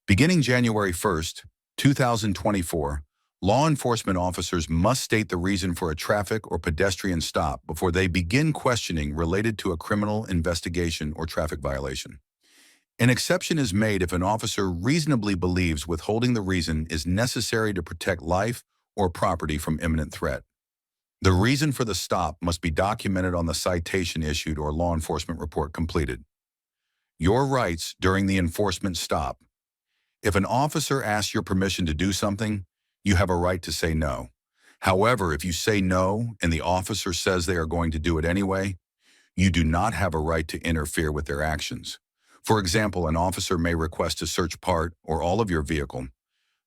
Beginning January 1st, 2024, law enforcement officers must state the reason for a traffic or pedestrian stop before they begin questioning related to a criminal investigation or traffic violation. An exception is made if an officer reasonably believes withholding the reason is necessary to protect life or property from imminent threat. The reason for the stop must be documented on the citation issued or law enforcement report completed. Your rights during the enforcement stop. If an officer asks your permission to do something, you have a right to say no. However, if you say no and the officer says they are going to do it anyway, you do not have a right to interfere with their actions. For example, an officer may request to search part or all of your vehicle.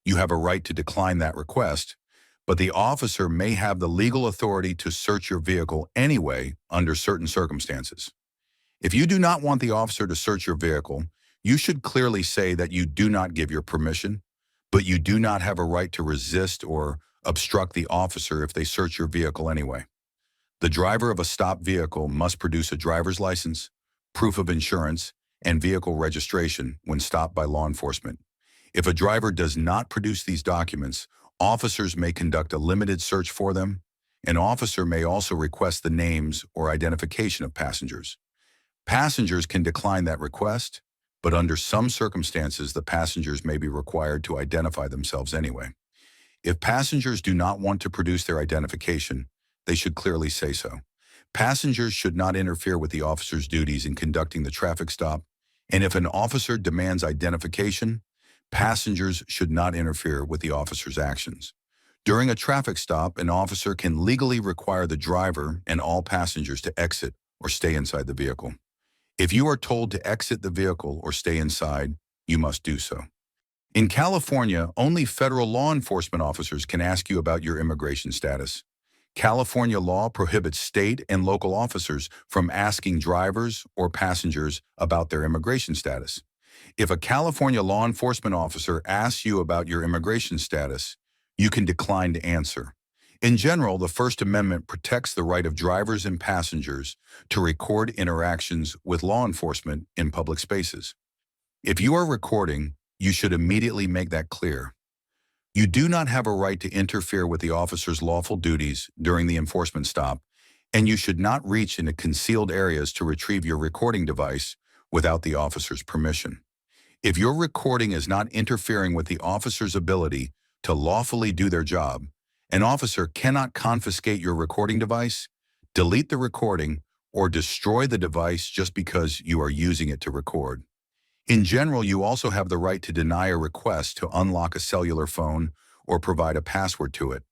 You have a right to decline that request, but the officer may have the legal authority to search your vehicle anyway under certain circumstances. If you do not want the officer to search your vehicle, you should clearly say that you do not give your permission, but you do not have a right to resist or obstruct the officer if they search your vehicle anyway. The driver of a stopped vehicle must produce a driver's license, proof of insurance, and vehicle registration when stopped by law enforcement. If a driver does not produce these documents, officers may conduct a limited search for them. An officer may also request the names or identification of passengers. Passengers can decline that request, but under some circumstances, the passengers may be required to identify themselves anyway. If passengers do not want to produce their identification, they should clearly say so. Passengers should not interfere with the officer's duties in conducting the traffic stop, and if an officer demands identification, passengers should not interfere with the officer's actions. During a traffic stop, an officer can legally require the driver and all passengers to exit or stay inside the vehicle. If you are told to exit the vehicle or stay inside, you must do so. In California, only federal law enforcement officers can ask you about your immigration status. California law prohibits state and local officers from asking drivers or passengers about their immigration status. If a California law enforcement officer asks you about your immigration status, you can decline to answer. In general, the First Amendment protects the right of drivers and passengers to record interactions with law enforcement in public spaces. If you are recording, you should immediately make that clear. You do not have a right to interfere with the officer's lawful duties during the enforcement stop, and you should not reach into concealed areas to retrieve your recording device without the officer's permission. If your recording is not interfering with the officer's ability to lawfully do their job, an officer cannot confiscate your recording device, delete the recording, or destroy the device just because you are using it to record. In general, you also have the right to deny a request to unlock a cellular phone or provide a password to it,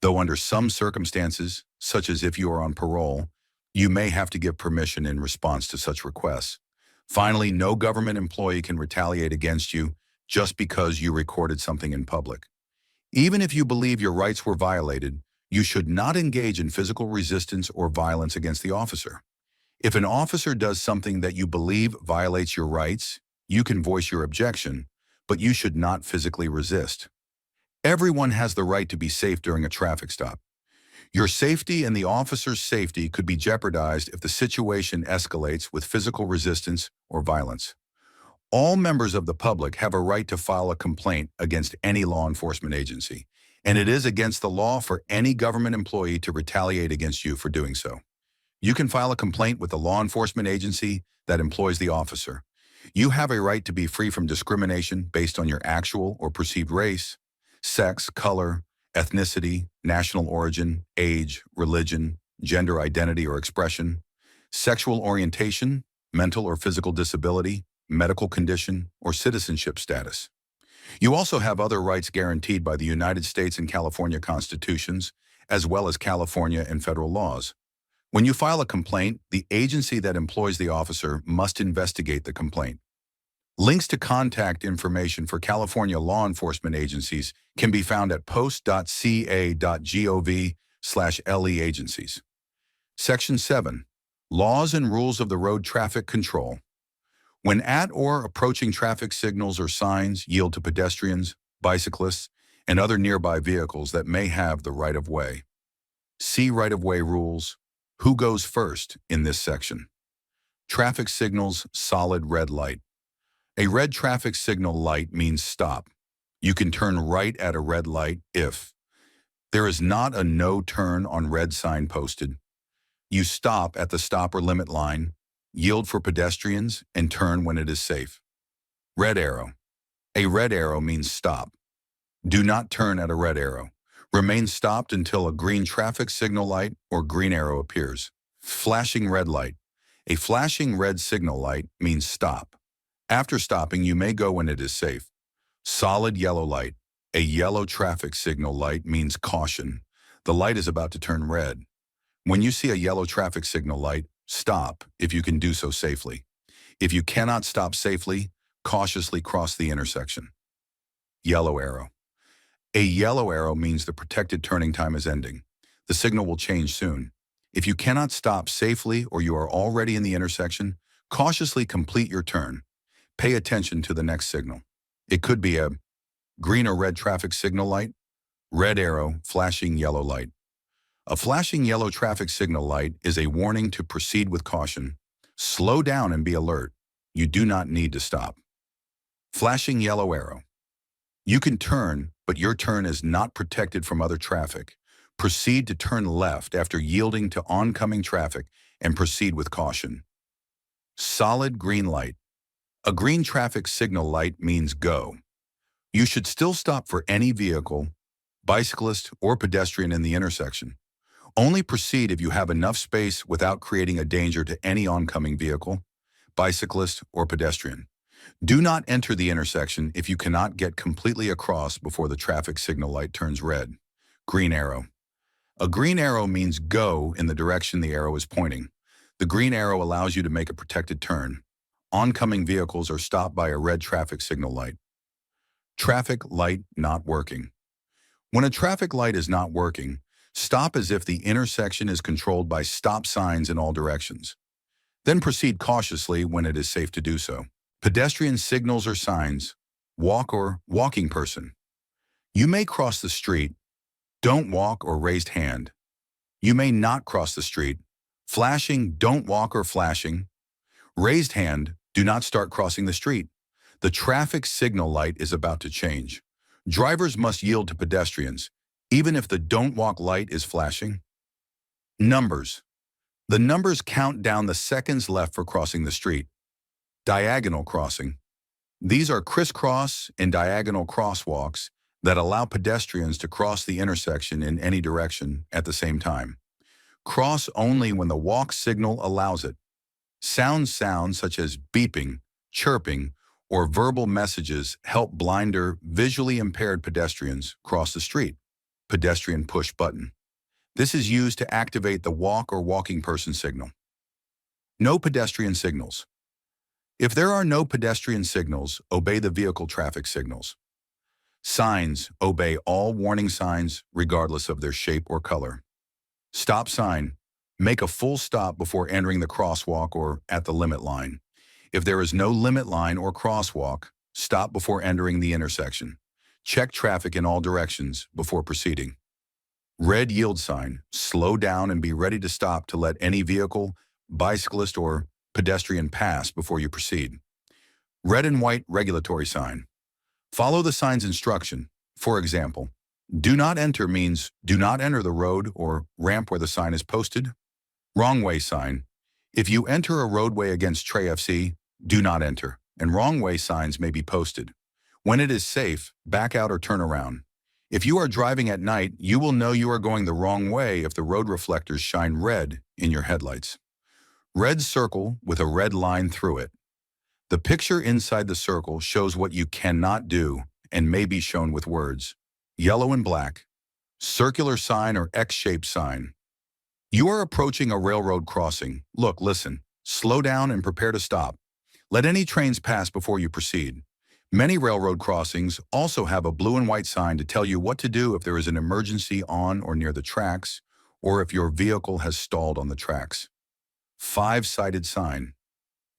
though under some circumstances, such as if you are on parole, you may have to give permission in response to such requests. Finally, no government employee can retaliate against you just because you recorded something in public. Even if you believe your rights were violated, you should not engage in physical resistance or violence against the officer. If an officer does something that you believe violates your rights, you can voice your objection, but you should not physically resist. Everyone has the right to be safe during a traffic stop. Your safety and the officer's safety could be jeopardized if the situation escalates with physical resistance or violence. All members of the public have a right to file a complaint against any law enforcement agency, and it is against the law for any government employee to retaliate against you for doing so. You can file a complaint with the law enforcement agency that employs the officer. You have a right to be free from discrimination based on your actual or perceived race, sex, color, ethnicity, national origin, age, religion, gender identity or expression, sexual orientation, mental or physical disability, medical condition, or citizenship status. You also have other rights guaranteed by the United States and California constitutions, as well as California and federal laws. When you file a complaint, the agency that employs the officer must investigate the complaint. Links to contact information for California law enforcement agencies can be found at post.ca.gov/LE agencies. Section 7. Laws and Rules of the Road Traffic Control. When at or approaching traffic signals or signs, yield to pedestrians, bicyclists, and other nearby vehicles that may have the right-of-way. See right-of-way rules. Who goes first in this section? Traffic signals, solid red light. A red traffic signal light means stop. You can turn right at a red light if there is not a no turn on red sign posted. You stop at the stop or limit line, yield for pedestrians, and turn when it is safe. Red arrow. A red arrow means stop. Do not turn at a red arrow. Remain stopped until a green traffic signal light or green arrow appears. Flashing red light. A flashing red signal light means stop. After stopping, you may go when it is safe. Solid yellow light. A yellow traffic signal light means caution. The light is about to turn red. When you see a yellow traffic signal light, stop if you can do so safely. If you cannot stop safely, cautiously cross the intersection. Yellow arrow. A yellow arrow means the protected turning time is ending. The signal will change soon. If you cannot stop safely or you are already in the intersection, Cautiously complete your turn. Pay attention to the next signal. It could be a green or red traffic signal light, red arrow, flashing yellow light. A flashing yellow traffic signal light is a warning to proceed with caution. Slow down and be alert. You do not need to stop. Flashing yellow arrow. You can turn, but your turn is not protected from other traffic. Proceed to turn left after yielding to oncoming traffic and proceed with caution. Solid green light. A green traffic signal light means go. You should still stop for any vehicle, bicyclist, or pedestrian in the intersection. Only proceed if you have enough space without creating a danger to any oncoming vehicle, bicyclist, or pedestrian. Do not enter the intersection if you cannot get completely across before the traffic signal light turns red. Green arrow. A green arrow means go in the direction the arrow is pointing. The green arrow allows you to make a protected turn. Oncoming vehicles are stopped by a red traffic signal light. Traffic light not working. When a traffic light is not working, stop as if the intersection is controlled by stop signs in all directions. Then proceed cautiously when it is safe to do so. Pedestrian signals or signs, walk or walking person. You may cross the street, don't walk or raised hand. You may not cross the street, flashing, don't walk or flashing. Raised hand, do not start crossing the street. The traffic signal light is about to change. Drivers must yield to pedestrians, even if the don't walk light is flashing. Numbers. The numbers count down the seconds left for crossing the street. Diagonal crossing. These are crisscross and diagonal crosswalks that allow pedestrians to cross the intersection in any direction at the same time. Cross only when the walk signal allows it. Sounds such as beeping, chirping, or verbal messages help blind or visually impaired pedestrians cross the street. Pedestrian push button. This is used to activate the walk or walking person signal. No pedestrian signals. If there are no pedestrian signals, obey the vehicle traffic signals. Signs. Obey all warning signs regardless of their shape or color. Stop sign. Make a full stop before entering the crosswalk or at the limit line. If there is no limit line or crosswalk, stop before entering the intersection. Check traffic in all directions before proceeding. Red yield sign. Slow down and be ready to stop to let any vehicle, bicyclist, or pedestrian pass before you proceed. Red and white regulatory sign. Follow the sign's instruction. For example, do not enter means do not enter the road or ramp where the sign is posted. Wrong way sign. If you enter a roadway against TRAFC, do not enter, and wrong way signs may be posted. When it is safe, back out or turn around. If you are driving at night, you will know you are going the wrong way if the road reflectors shine red in your headlights. Red circle with a red line through it. The picture inside the circle shows what you cannot do and may be shown with words. Yellow and black. Circular sign or X-shaped sign. You are approaching a railroad crossing. Look, listen, slow down and prepare to stop. Let any trains pass before you proceed. Many railroad crossings also have a blue and white sign to tell you what to do if there is an emergency on or near the tracks, or if your vehicle has stalled on the tracks. 5-sided sign.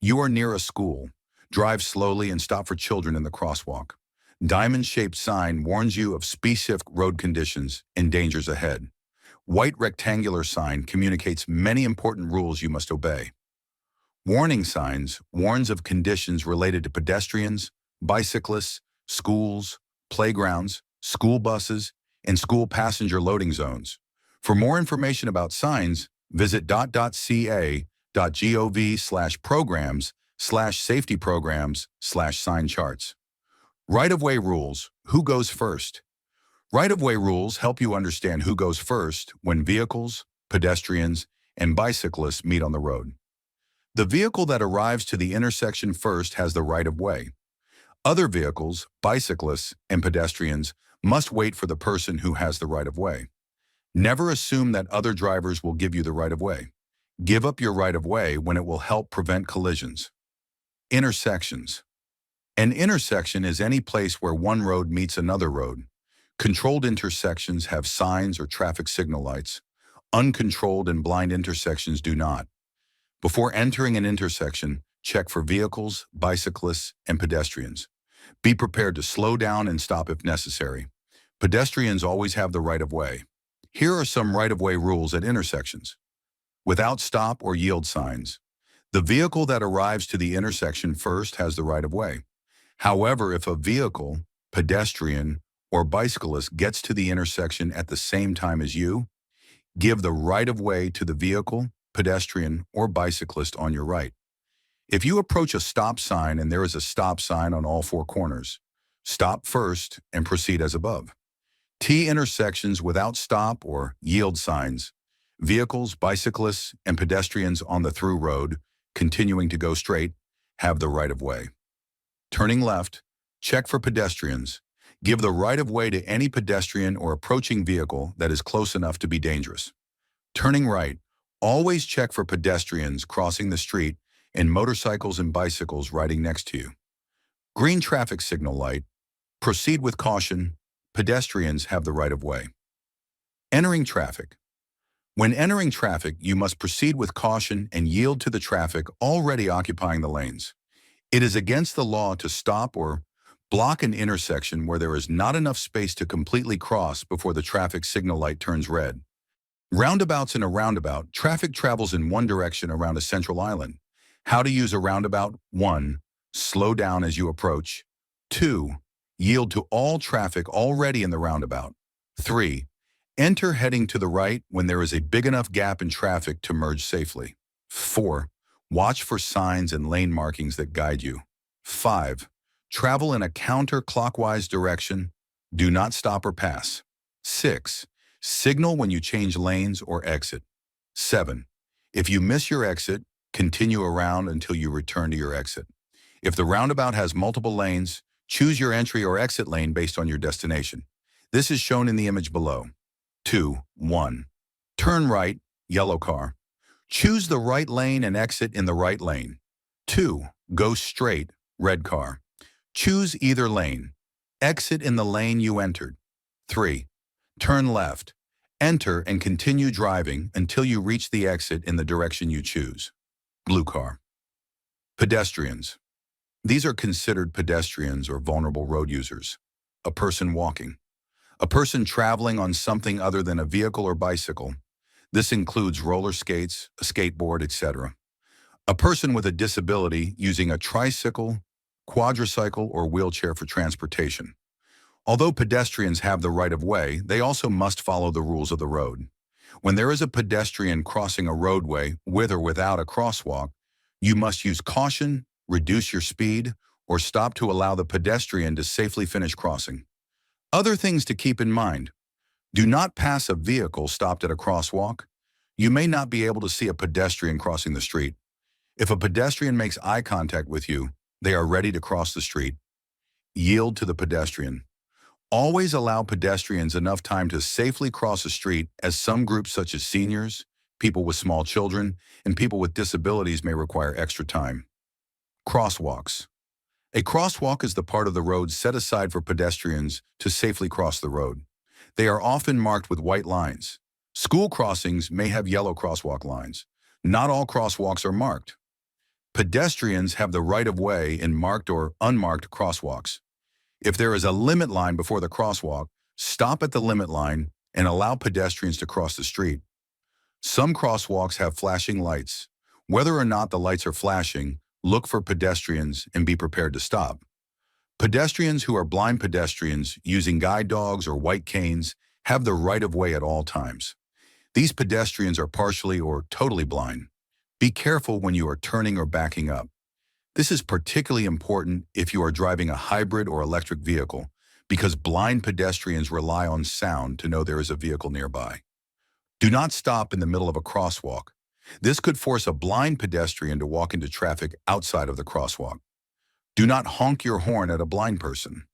You are near a school. Drive slowly and stop for children in the crosswalk. Diamond-shaped sign warns you of specific road conditions and dangers ahead. White rectangular sign communicates many important rules you must obey. Warning signs warns of conditions related to pedestrians, bicyclists, schools, playgrounds, school buses, and school passenger loading zones. For more information about signs, visit .ca.gov/programs/safety programs/sign charts. Right-of-way rules. Who goes first? Right-of-way rules help you understand who goes first when vehicles, pedestrians, and bicyclists meet on the road. The vehicle that arrives to the intersection first has the right-of-way. Other vehicles, bicyclists, and pedestrians must wait for the person who has the right-of-way. Never assume that other drivers will give you the right-of-way. Give up your right-of-way when it will help prevent collisions. Intersections. An intersection is any place where one road meets another road. Controlled intersections have signs or traffic signal lights. Uncontrolled and blind intersections do not. Before entering an intersection, check for vehicles, bicyclists, and pedestrians. Be prepared to slow down and stop if necessary. Pedestrians always have the right of way. Here are some right-of-way rules at intersections. Without stop or yield signs. The vehicle that arrives to the intersection first has the right of way. However, if a vehicle, pedestrian, or bicyclist gets to the intersection at the same time as you, give the right of way to the vehicle, pedestrian, or bicyclist on your right. If you approach a stop sign and there is a stop sign on all four corners, stop first and proceed as above. T intersections without stop or yield signs. Vehicles, bicyclists, and pedestrians on the through road, continuing to go straight, have the right of way. Turning left, check for pedestrians. Give the right of way to any pedestrian or approaching vehicle that is close enough to be dangerous. Turning right, always check for pedestrians crossing the street and motorcycles and bicycles riding next to you. Green traffic signal light. Proceed with caution. Pedestrians have the right of way. Entering traffic. When entering traffic, you must proceed with caution and yield to the traffic already occupying the lanes. It is against the law to stop or block an intersection where there is not enough space to completely cross before the traffic signal light turns red. Roundabouts. In a roundabout, traffic travels in one direction around a central island. How to use a roundabout? 1. Slow down as you approach. 2. Yield to all traffic already in the roundabout. 3. Enter heading to the right when there is a big enough gap in traffic to merge safely. 4. Watch for signs and lane markings that guide you. 5. Travel in a counterclockwise direction. Do not stop or pass. 6. Signal when you change lanes or exit. 7. If you miss your exit, continue around until you return to your exit. If the roundabout has multiple lanes, choose your entry or exit lane based on your destination. This is shown in the image below. 2. 1. Turn right, yellow car. Choose the right lane and exit in the right lane. 2. Go straight, red car. Choose either lane. Exit in the lane you entered. 3. Turn left. Enter and continue driving until you reach the exit in the direction you choose. Blue car. Pedestrians. These are considered pedestrians or vulnerable road users. A person walking. A person traveling on something other than a vehicle or bicycle. This includes roller skates, a skateboard, etc. A person with a disability using a tricycle, quadricycle, or wheelchair for transportation. Although pedestrians have the right of way, they also must follow the rules of the road. When there is a pedestrian crossing a roadway with or without a crosswalk, you must use caution, reduce your speed, or stop to allow the pedestrian to safely finish crossing. Other things to keep in mind. Do not pass a vehicle stopped at a crosswalk. You may not be able to see a pedestrian crossing the street. If a pedestrian makes eye contact with you, they are ready to cross the street. Yield to the pedestrian. Always allow pedestrians enough time to safely cross a street, as some groups such as seniors, people with small children, and people with disabilities may require extra time. Crosswalks. A crosswalk is the part of the road set aside for pedestrians to safely cross the road. They are often marked with white lines. School crossings may have yellow crosswalk lines. Not all crosswalks are marked. Pedestrians have the right of way in marked or unmarked crosswalks. If there is a limit line before the crosswalk, stop at the limit line and allow pedestrians to cross the street. Some crosswalks have flashing lights. Whether or not the lights are flashing, look for pedestrians and be prepared to stop. Pedestrians who are blind pedestrians using guide dogs or white canes have the right of way at all times. These pedestrians are partially or totally blind. Be careful when you are turning or backing up. This is particularly important if you are driving a hybrid or electric vehicle, because blind pedestrians rely on sound to know there is a vehicle nearby. Do not stop in the middle of a crosswalk. This could force a blind pedestrian to walk into traffic outside of the crosswalk. Do not honk your horn at a blind person.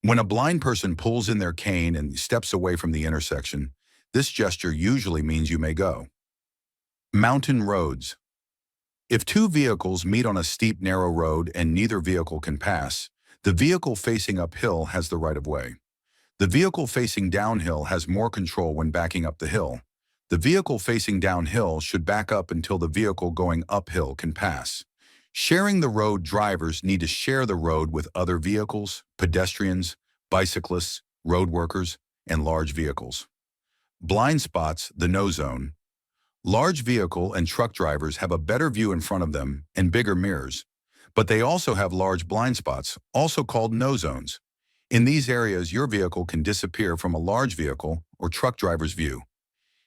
When a blind person pulls in their cane and steps away from the intersection, this gesture usually means you may go. Mountain roads. If two vehicles meet on a steep, narrow road and neither vehicle can pass, the vehicle facing uphill has the right of way. The vehicle facing downhill has more control when backing up the hill. The vehicle facing downhill should back up until the vehicle going uphill can pass. Sharing the road, drivers need to share the road with other vehicles, pedestrians, bicyclists, road workers, and large vehicles. Blind spots, the no zone. Large vehicle and truck drivers have a better view in front of them and bigger mirrors, but they also have large blind spots, also called no zones. In these areas, your vehicle can disappear from a large vehicle or truck driver's view.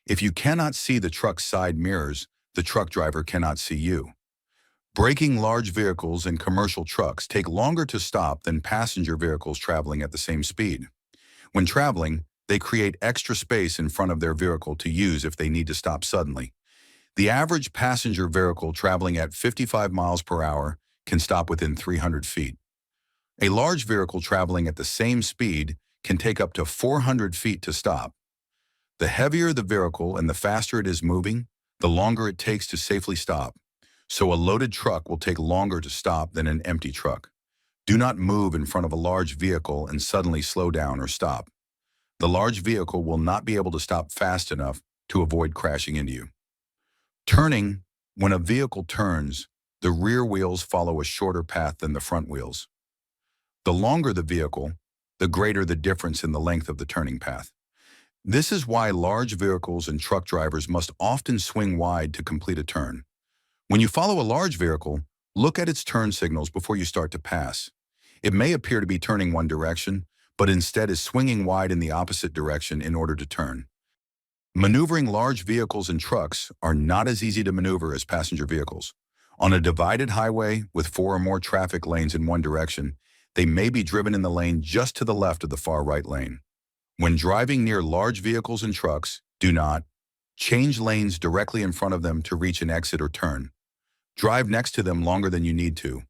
If you cannot see the truck's side mirrors, the truck driver cannot see you. Braking, large vehicles and commercial trucks take longer to stop than passenger vehicles traveling at the same speed. When traveling, they create extra space in front of their vehicle to use if they need to stop suddenly. The average passenger vehicle traveling at 55 miles per hour can stop within 300 feet. A large vehicle traveling at the same speed can take up to 400 feet to stop. The heavier the vehicle and the faster it is moving, the longer it takes to safely stop. So a loaded truck will take longer to stop than an empty truck. Do not move in front of a large vehicle and suddenly slow down or stop. The large vehicle will not be able to stop fast enough to avoid crashing into you. Turning. When a vehicle turns, the rear wheels follow a shorter path than the front wheels. The longer the vehicle, the greater the difference in the length of the turning path. This is why large vehicles and truck drivers must often swing wide to complete a turn. When you follow a large vehicle, look at its turn signals before you start to pass. It may appear to be turning one direction, but instead is swinging wide in the opposite direction in order to turn. Maneuvering large vehicles and trucks are not as easy to maneuver as passenger vehicles. On a divided highway with 4 or more traffic lanes in one direction, they may be driven in the lane just to the left of the far right lane. When driving near large vehicles and trucks, do not change lanes directly in front of them to reach an exit or turn. Drive next to them longer than you need to.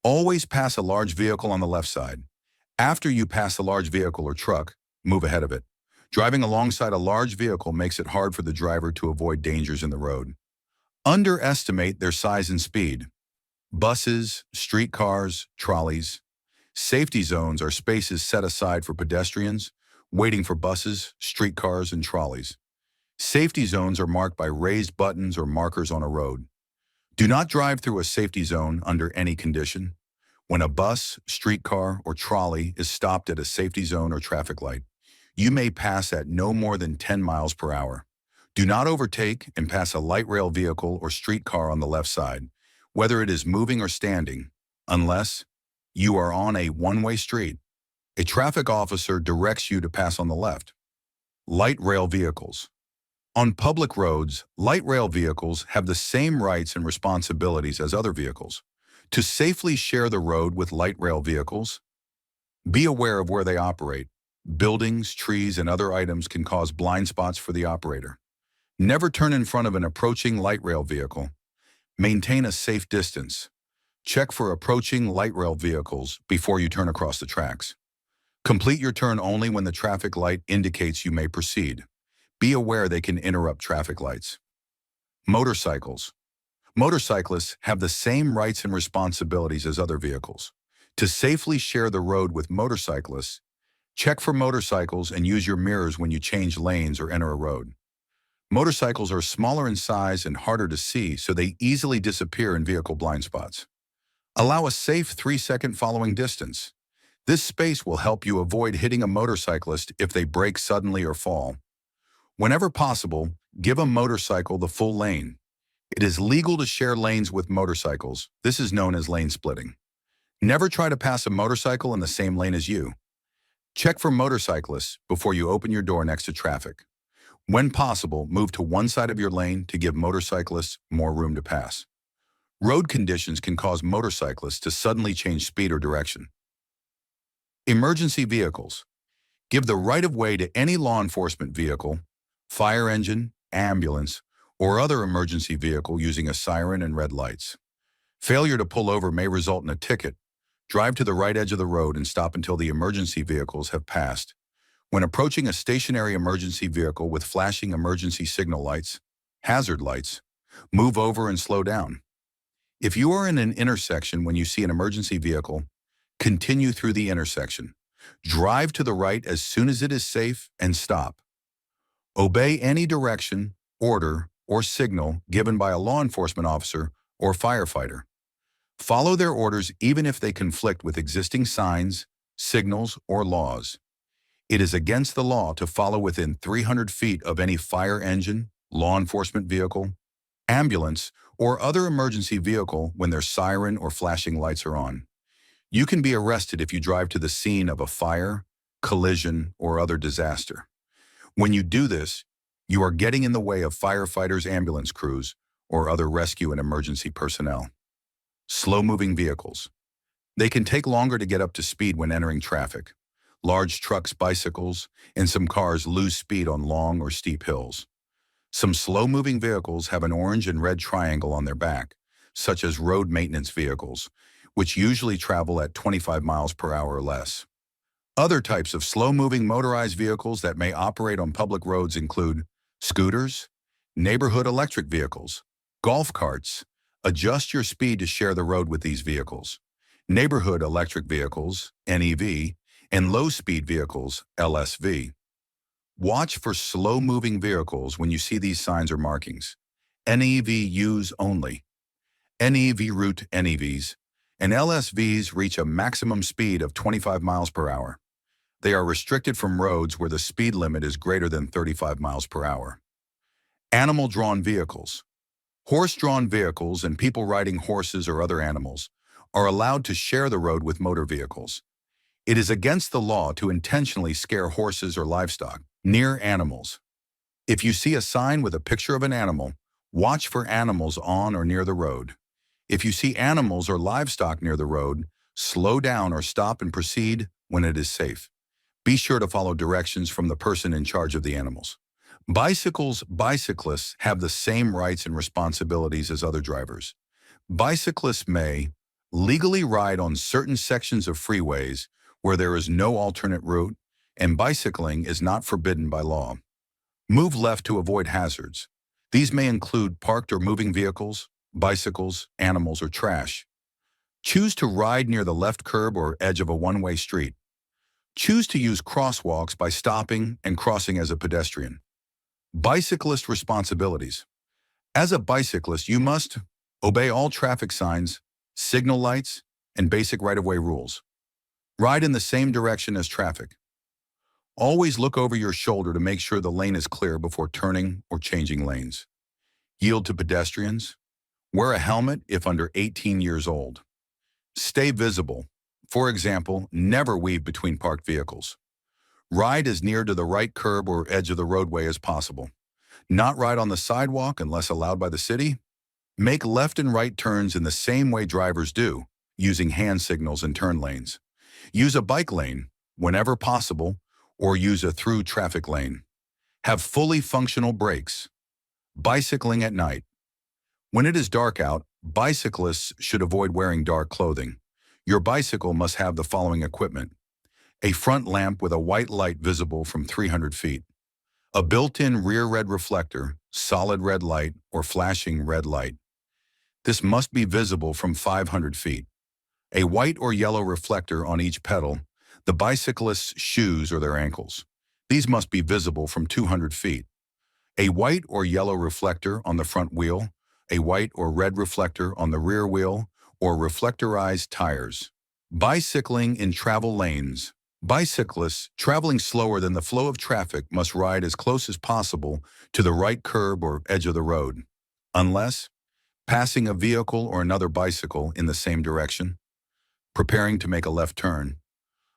Always pass a large vehicle on the left side. After you pass a large vehicle or truck, move ahead of it. Driving alongside a large vehicle makes it hard for the driver to avoid dangers in the road. Underestimate their size and speed. Buses, streetcars, trolleys. Safety zones are spaces set aside for pedestrians, waiting for buses, streetcars, and trolleys. Safety zones are marked by raised buttons or markers on a road. Do not drive through a safety zone under any condition. When a bus, streetcar, or trolley is stopped at a safety zone or traffic light, you may pass at no more than 10 miles per hour. Do not overtake and pass a light rail vehicle or streetcar on the left side, whether it is moving or standing, unless you are on a one-way street. A traffic officer directs you to pass on the left. Light rail vehicles. On public roads, light rail vehicles have the same rights and responsibilities as other vehicles. To safely share the road with light rail vehicles, be aware of where they operate. Buildings, trees, and other items can cause blind spots for the operator. Never turn in front of an approaching light rail vehicle. Maintain a safe distance. Check for approaching light rail vehicles before you turn across the tracks. Complete your turn only when the traffic light indicates you may proceed. Be aware they can interrupt traffic lights. Motorcycles. Motorcyclists have the same rights and responsibilities as other vehicles. To safely share the road with motorcyclists, check for motorcycles and use your mirrors when you change lanes or enter a road. Motorcycles are smaller in size and harder to see, so they easily disappear in vehicle blind spots. Allow a safe 3-second following distance. This space will help you avoid hitting a motorcyclist if they brake suddenly or fall. Whenever possible, give a motorcycle the full lane. It is legal to share lanes with motorcycles. This is known as lane splitting. Never try to pass a motorcycle in the same lane as you. Check for motorcyclists before you open your door next to traffic. When possible, move to one side of your lane to give motorcyclists more room to pass. Road conditions can cause motorcyclists to suddenly change speed or direction. Emergency vehicles. Give the right-of-way to any law enforcement vehicle, fire engine, ambulance, or other emergency vehicle using a siren and red lights. Failure to pull over may result in a ticket. Drive to the right edge of the road and stop until the emergency vehicles have passed. When approaching a stationary emergency vehicle with flashing emergency signal lights, hazard lights, move over and slow down. If you are in an intersection when you see an emergency vehicle, continue through the intersection. Drive to the right as soon as it is safe and stop. Obey any direction, order, or signal given by a law enforcement officer or firefighter. Follow their orders even if they conflict with existing signs, signals, or laws. It is against the law to follow within 300 feet of any fire engine, law enforcement vehicle, ambulance, or other emergency vehicle when their siren or flashing lights are on. You can be arrested if you drive to the scene of a fire, collision, or other disaster. When you do this, you are getting in the way of firefighters, ambulance crews, or other rescue and emergency personnel. Slow-moving vehicles. They can take longer to get up to speed when entering traffic. Large trucks, bicycles, and some cars lose speed on long or steep hills. Some slow-moving vehicles have an orange and red triangle on their back, such as road maintenance vehicles, which usually travel at 25 miles per hour or less. Other types of slow-moving motorized vehicles that may operate on public roads include scooters, neighborhood electric vehicles, golf carts. Adjust your speed to share the road with these vehicles. Neighborhood electric vehicles, NEV, and low-speed vehicles, LSV. Watch for slow-moving vehicles when you see these signs or markings. NEV use only. NEV route NEVs, and LSVs reach a maximum speed of 25 miles per hour. They are restricted from roads where the speed limit is greater than 35 miles per hour. Animal-drawn vehicles. Horse-drawn vehicles and people riding horses or other animals are allowed to share the road with motor vehicles. It is against the law to intentionally scare horses or livestock near animals. If you see a sign with a picture of an animal, watch for animals on or near the road. If you see animals or livestock near the road, slow down or stop and proceed when it is safe. Be sure to follow directions from the person in charge of the animals. Bicyclists have the same rights and responsibilities as other drivers. Bicyclists may legally ride on certain sections of freeways where there is no alternate route, and bicycling is not forbidden by law. Move left to avoid hazards. These may include parked or moving vehicles, bicycles, animals, or trash. Choose to ride near the left curb or edge of a one-way street. Choose to use crosswalks by stopping and crossing as a pedestrian. Bicyclist responsibilities. As a bicyclist, you must obey all traffic signs, signal lights, and basic right-of-way rules. Ride in the same direction as traffic. Always look over your shoulder to make sure the lane is clear before turning or changing lanes. Yield to pedestrians. Wear a helmet if under 18 years old. Stay visible. For example, never weave between parked vehicles. Ride as near to the right curb or edge of the roadway as possible. Not ride on the sidewalk unless allowed by the city. Make left and right turns in the same way drivers do, using hand signals and turn lanes. Use a bike lane whenever possible, or use a through traffic lane. Have fully functional brakes. Bicycling at night. When it is dark out, bicyclists should avoid wearing dark clothing. Your bicycle must have the following equipment: a front lamp with a white light visible from 300 feet, a built-in rear red reflector, solid red light, or flashing red light. This must be visible from 500 feet. A white or yellow reflector on each pedal, the bicyclist's shoes or their ankles. These must be visible from 200 feet. A white or yellow reflector on the front wheel, a white or red reflector on the rear wheel, or reflectorized tires. Bicycling in travel lanes. Bicyclists traveling slower than the flow of traffic must ride as close as possible to the right curb or edge of the road, unless passing a vehicle or another bicycle in the same direction, preparing to make a left turn,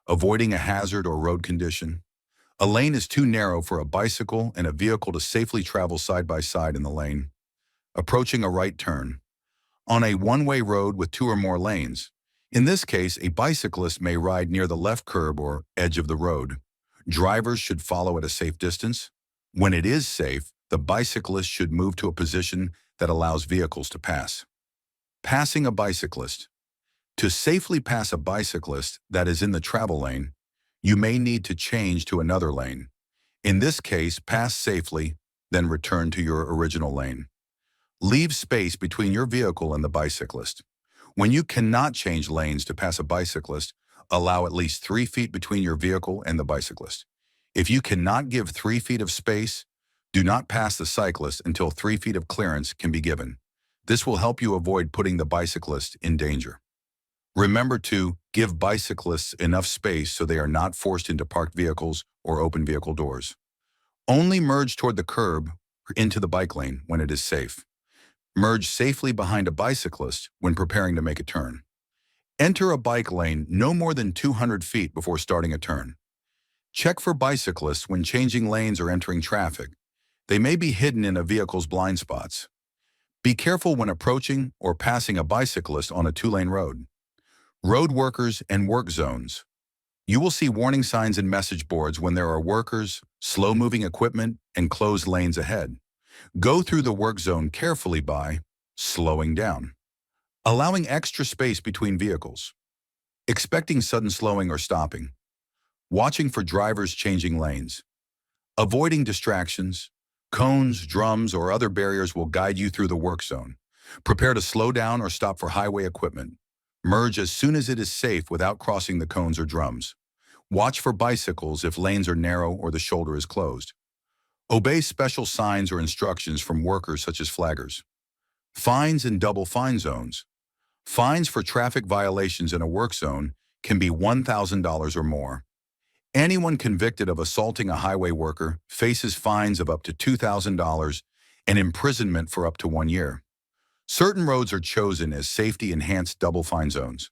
avoiding a hazard or road condition. A lane is too narrow for a bicycle and a vehicle to safely travel side by side in the lane. Approaching a right turn. On a one-way road with two or more lanes. In this case, a bicyclist may ride near the left curb or edge of the road. Drivers should follow at a safe distance. When it is safe, the bicyclist should move to a position that allows vehicles to pass. Passing a bicyclist. To safely pass a bicyclist that is in the travel lane, you may need to change to another lane. In this case, pass safely, then return to your original lane. Leave space between your vehicle and the bicyclist. When you cannot change lanes to pass a bicyclist, allow at least 3 feet between your vehicle and the bicyclist. If you cannot give 3 feet of space, do not pass the cyclist until 3 feet of clearance can be given. This will help you avoid putting the bicyclist in danger. Remember to give bicyclists enough space so they are not forced into parked vehicles or open vehicle doors. Only merge toward the curb or into the bike lane when it is safe. Merge safely behind a bicyclist when preparing to make a turn. Enter a bike lane no more than 200 feet before starting a turn. Check for bicyclists when changing lanes or entering traffic. They may be hidden in a vehicle's blind spots. Be careful when approaching or passing a bicyclist on a two-lane road. Road workers and work zones. You will see warning signs and message boards when there are workers, slow-moving equipment, and closed lanes ahead. Go through the work zone carefully by slowing down, allowing extra space between vehicles, expecting sudden slowing or stopping, watching for drivers changing lanes, avoiding distractions. Cones, drums, or other barriers will guide you through the work zone. Prepare to slow down or stop for highway equipment. Merge as soon as it is safe without crossing the cones or drums. Watch for bicycles if lanes are narrow or the shoulder is closed. Obey special signs or instructions from workers such as flaggers. Fines and double fine zones. Fines for traffic violations in a work zone can be $1,000 or more. Anyone convicted of assaulting a highway worker faces fines of up to $2,000 and imprisonment for up to 1 year. Certain roads are chosen as safety-enhanced double fine zones.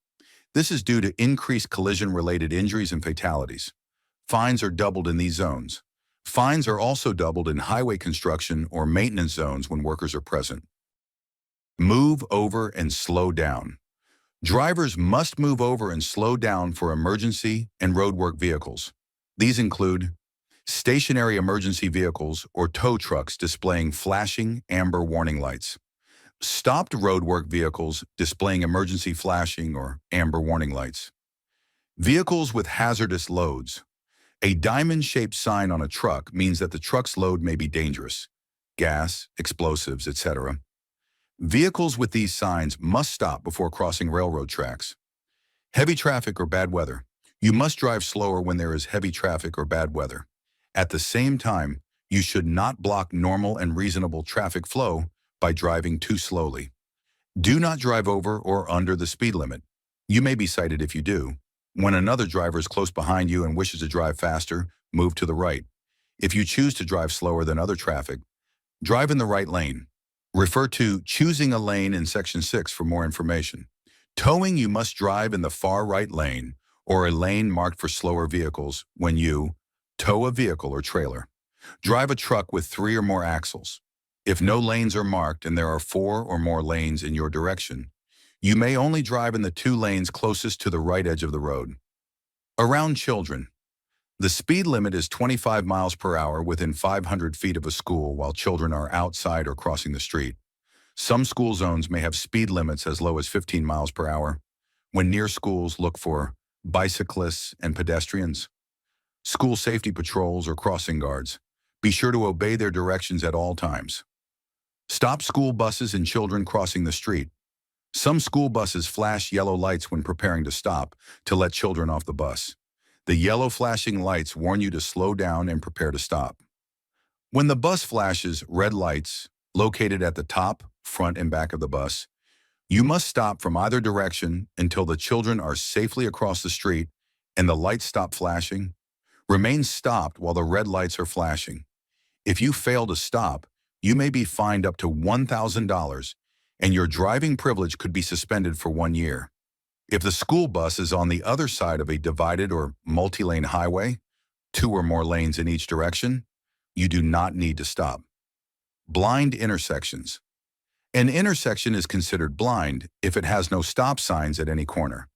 This is due to increased collision-related injuries and fatalities. Fines are doubled in these zones. Fines are also doubled in highway construction or maintenance zones when workers are present. Move over and slow down. Drivers must move over and slow down for emergency and roadwork vehicles. These include stationary emergency vehicles or tow trucks displaying flashing amber warning lights, stopped roadwork vehicles displaying emergency flashing or amber warning lights, vehicles with hazardous loads. A diamond-shaped sign on a truck means that the truck's load may be dangerous, gas, explosives, etc. Vehicles with these signs must stop before crossing railroad tracks. Heavy traffic or bad weather. You must drive slower when there is heavy traffic or bad weather. At the same time, you should not block normal and reasonable traffic flow by driving too slowly. Do not drive over or under the speed limit. You may be cited if you do. When another driver is close behind you and wishes to drive faster, move to the right. If you choose to drive slower than other traffic, drive in the right lane. Refer to Choosing a Lane in Section 6 for more information. Towing, you must drive in the far right lane or a lane marked for slower vehicles when you tow a vehicle or trailer. Drive a truck with 3 or more axles. If no lanes are marked and there are 4 or more lanes in your direction, you may only drive in the 2 lanes closest to the right edge of the road. Around children. The speed limit is 25 miles per hour within 500 feet of a school while children are outside or crossing the street. Some school zones may have speed limits as low as 15 miles per hour. When near schools, look for bicyclists and pedestrians, school safety patrols or crossing guards. Be sure to obey their directions at all times. Stop school buses and children crossing the street. Some school buses flash yellow lights when preparing to stop to let children off the bus. The yellow flashing lights warn you to slow down and prepare to stop. When the bus flashes red lights located at the top, front, and back of the bus, you must stop from either direction until the children are safely across the street and the lights stop flashing. Remain stopped while the red lights are flashing. If you fail to stop, you may be fined up to $1,000 and your driving privilege could be suspended for 1 year. If the school bus is on the other side of a divided or multi-lane highway, 2 or more lanes in each direction, you do not need to stop. Blind intersections. An intersection is considered blind if it has no stop signs at any corner.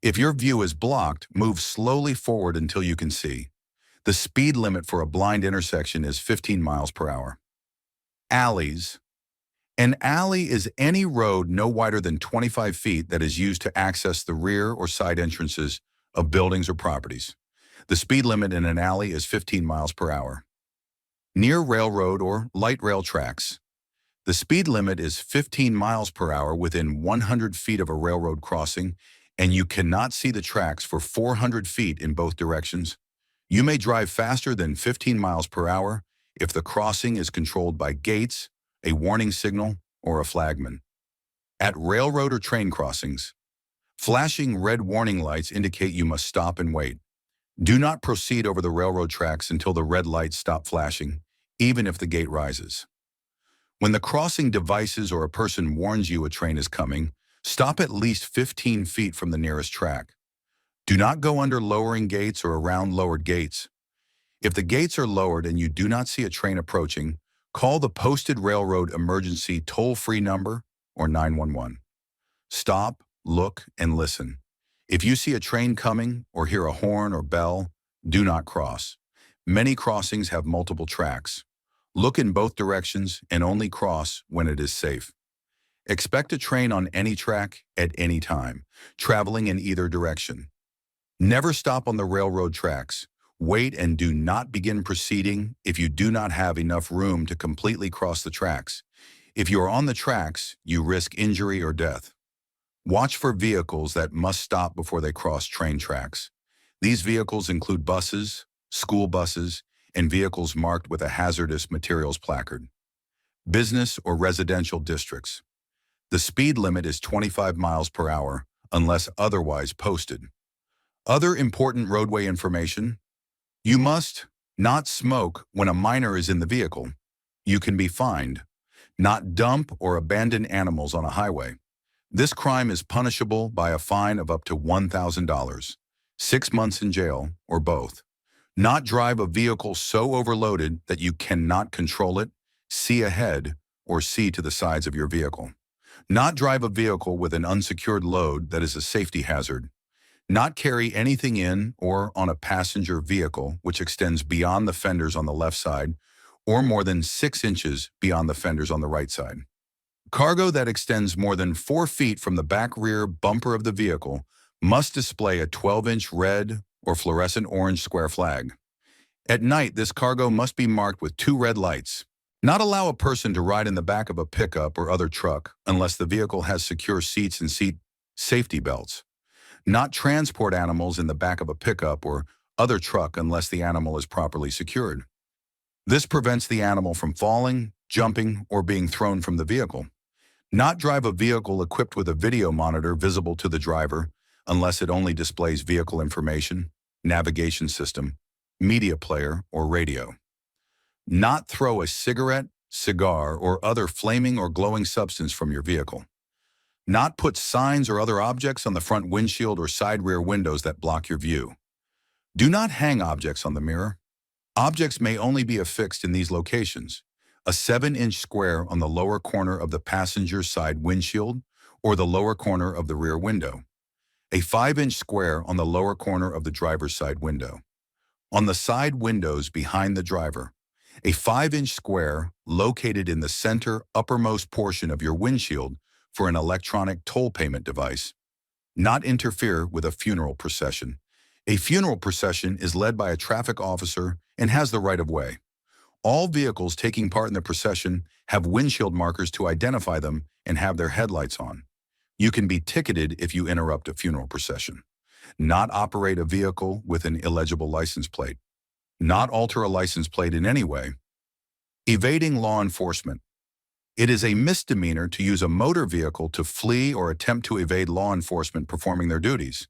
If your view is blocked, move slowly forward until you can see. The speed limit for a blind intersection is 15 miles per hour. Alleys. An alley is any road no wider than 25 feet that is used to access the rear or side entrances of buildings or properties. The speed limit in an alley is 15 miles per hour. Near railroad or light rail tracks. The speed limit is 15 miles per hour within 100 feet of a railroad crossing, and you cannot see the tracks for 400 feet in both directions. You may drive faster than 15 miles per hour if the crossing is controlled by gates, a warning signal, or a flagman. At railroad or train crossings, flashing red warning lights indicate you must stop and wait. Do not proceed over the railroad tracks until the red lights stop flashing, even if the gate rises. When the crossing devices or a person warns you a train is coming, stop at least 15 feet from the nearest track. Do not go under lowering gates or around lowered gates. If the gates are lowered and you do not see a train approaching, call the posted railroad emergency toll-free number or 911. Stop, look, and listen. If you see a train coming or hear a horn or bell, do not cross. Many crossings have multiple tracks. Look in both directions and only cross when it is safe. Expect a train on any track at any time, traveling in either direction. Never stop on the railroad tracks. Wait and do not begin proceeding if you do not have enough room to completely cross the tracks. If you are on the tracks, you risk injury or death. Watch for vehicles that must stop before they cross train tracks. These vehicles include buses, school buses, and vehicles marked with a hazardous materials placard. Business or residential districts. The speed limit is 25 miles per hour unless otherwise posted. Other important roadway information. You must not smoke when a minor is in the vehicle. You can be fined. Not dump or abandon animals on a highway. This crime is punishable by a fine of up to $1,000, 6 months in jail, or both. Not drive a vehicle so overloaded that you cannot control it, see ahead, or see to the sides of your vehicle. Not drive a vehicle with an unsecured load that is a safety hazard. Not carry anything in or on a passenger vehicle which extends beyond the fenders on the left side or more than 6 inches beyond the fenders on the right side. Cargo that extends more than 4 feet from the back rear bumper of the vehicle must display a 12-inch red or fluorescent orange square flag. At night, this cargo must be marked with 2 red lights. Not allow a person to ride in the back of a pickup or other truck unless the vehicle has secure seats and seat safety belts. Not transport animals in the back of a pickup or other truck unless the animal is properly secured. This prevents the animal from falling, jumping, or being thrown from the vehicle. Not drive a vehicle equipped with a video monitor visible to the driver unless it only displays vehicle information, navigation system, media player, or radio. Not throw a cigarette, cigar, or other flaming or glowing substance from your vehicle. Not put signs or other objects on the front windshield or side rear windows that block your view. Do not hang objects on the mirror. Objects may only be affixed in these locations: a 7-inch square on the lower corner of the passenger side windshield or the lower corner of the rear window, a 5-inch square on the lower corner of the driver's side window. On the side windows behind the driver, a 5-inch square located in the center uppermost portion of your windshield for an electronic toll payment device. Not interfere with a funeral procession. A funeral procession is led by a traffic officer and has the right of way. All vehicles taking part in the procession have windshield markers to identify them and have their headlights on. You can be ticketed if you interrupt a funeral procession. Not operate a vehicle with an illegible license plate. Not alter a license plate in any way. Evading law enforcement. It is a misdemeanor to use a motor vehicle to flee or attempt to evade law enforcement performing their duties.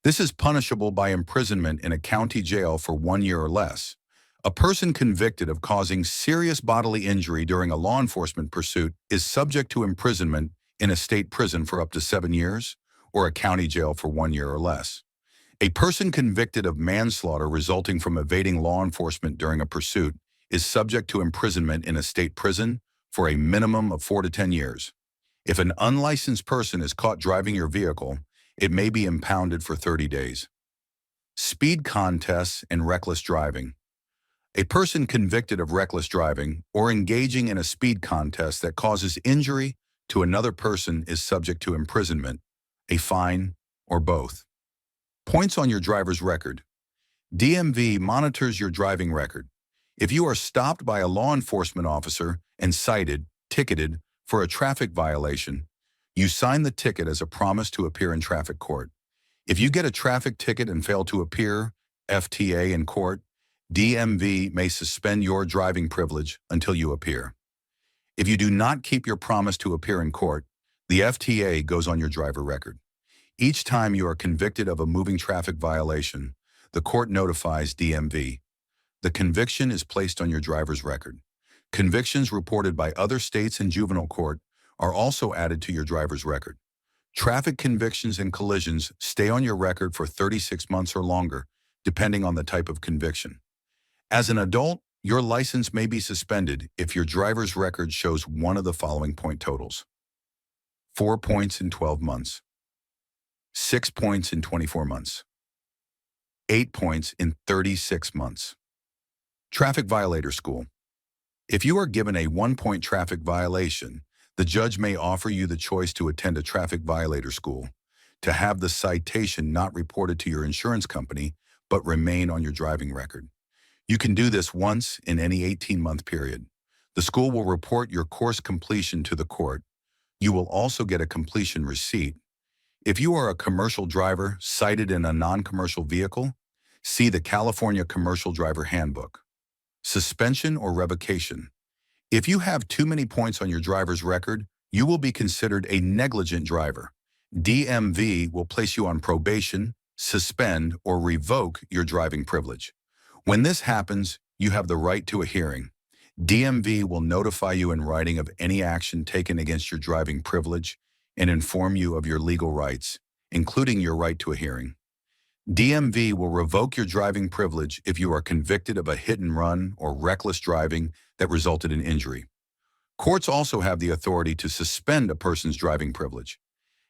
This is punishable by imprisonment in a county jail for 1 year or less. A person convicted of causing serious bodily injury during a law enforcement pursuit is subject to imprisonment in a state prison for up to 7 years or a county jail for 1 year or less. A person convicted of manslaughter resulting from evading law enforcement during a pursuit is subject to imprisonment in a state prison for a minimum of 4 to 10 years. If an unlicensed person is caught driving your vehicle, it may be impounded for 30 days. Speed contests and reckless driving. A person convicted of reckless driving or engaging in a speed contest that causes injury to another person is subject to imprisonment, a fine, or both. Points on your driver's record. DMV monitors your driving record. If you are stopped by a law enforcement officer and cited, ticketed, for a traffic violation, you sign the ticket as a promise to appear in traffic court. If you get a traffic ticket and fail to appear, FTA, in court, DMV may suspend your driving privilege until you appear. If you do not keep your promise to appear in court, The FTA goes on your driver record. Each time you are convicted of a moving traffic violation, the court notifies DMV. The conviction is placed on your driver's record. Convictions reported by other states and juvenile court are also added to your driver's record. Traffic convictions and collisions stay on your record for 36 months or longer, depending on the type of conviction. As an adult, your license may be suspended if your driver's record shows one of the following point totals: 4 points in 12 months, 6 points in 24 months, 8 points in 36 months. Traffic Violator School. If you are given a 1-point traffic violation, the judge may offer you the choice to attend a traffic violator school, to have the citation not reported to your insurance company, but remain on your driving record. You can do this once in any 18-month period. The school will report your course completion to the court. You will also get a completion receipt. If you are a commercial driver cited in a non-commercial vehicle, see the California Commercial Driver Handbook. Suspension or revocation. If you have too many points on your driver's record, you will be considered a negligent driver. DMV will place you on probation, suspend, or revoke your driving privilege. When this happens, you have the right to a hearing. DMV will notify you in writing of any action taken against your driving privilege and inform you of your legal rights, including your right to a hearing. DMV will revoke your driving privilege if you are convicted of a hit-and-run or reckless driving that resulted in injury. Courts also have the authority to suspend a person's driving privilege.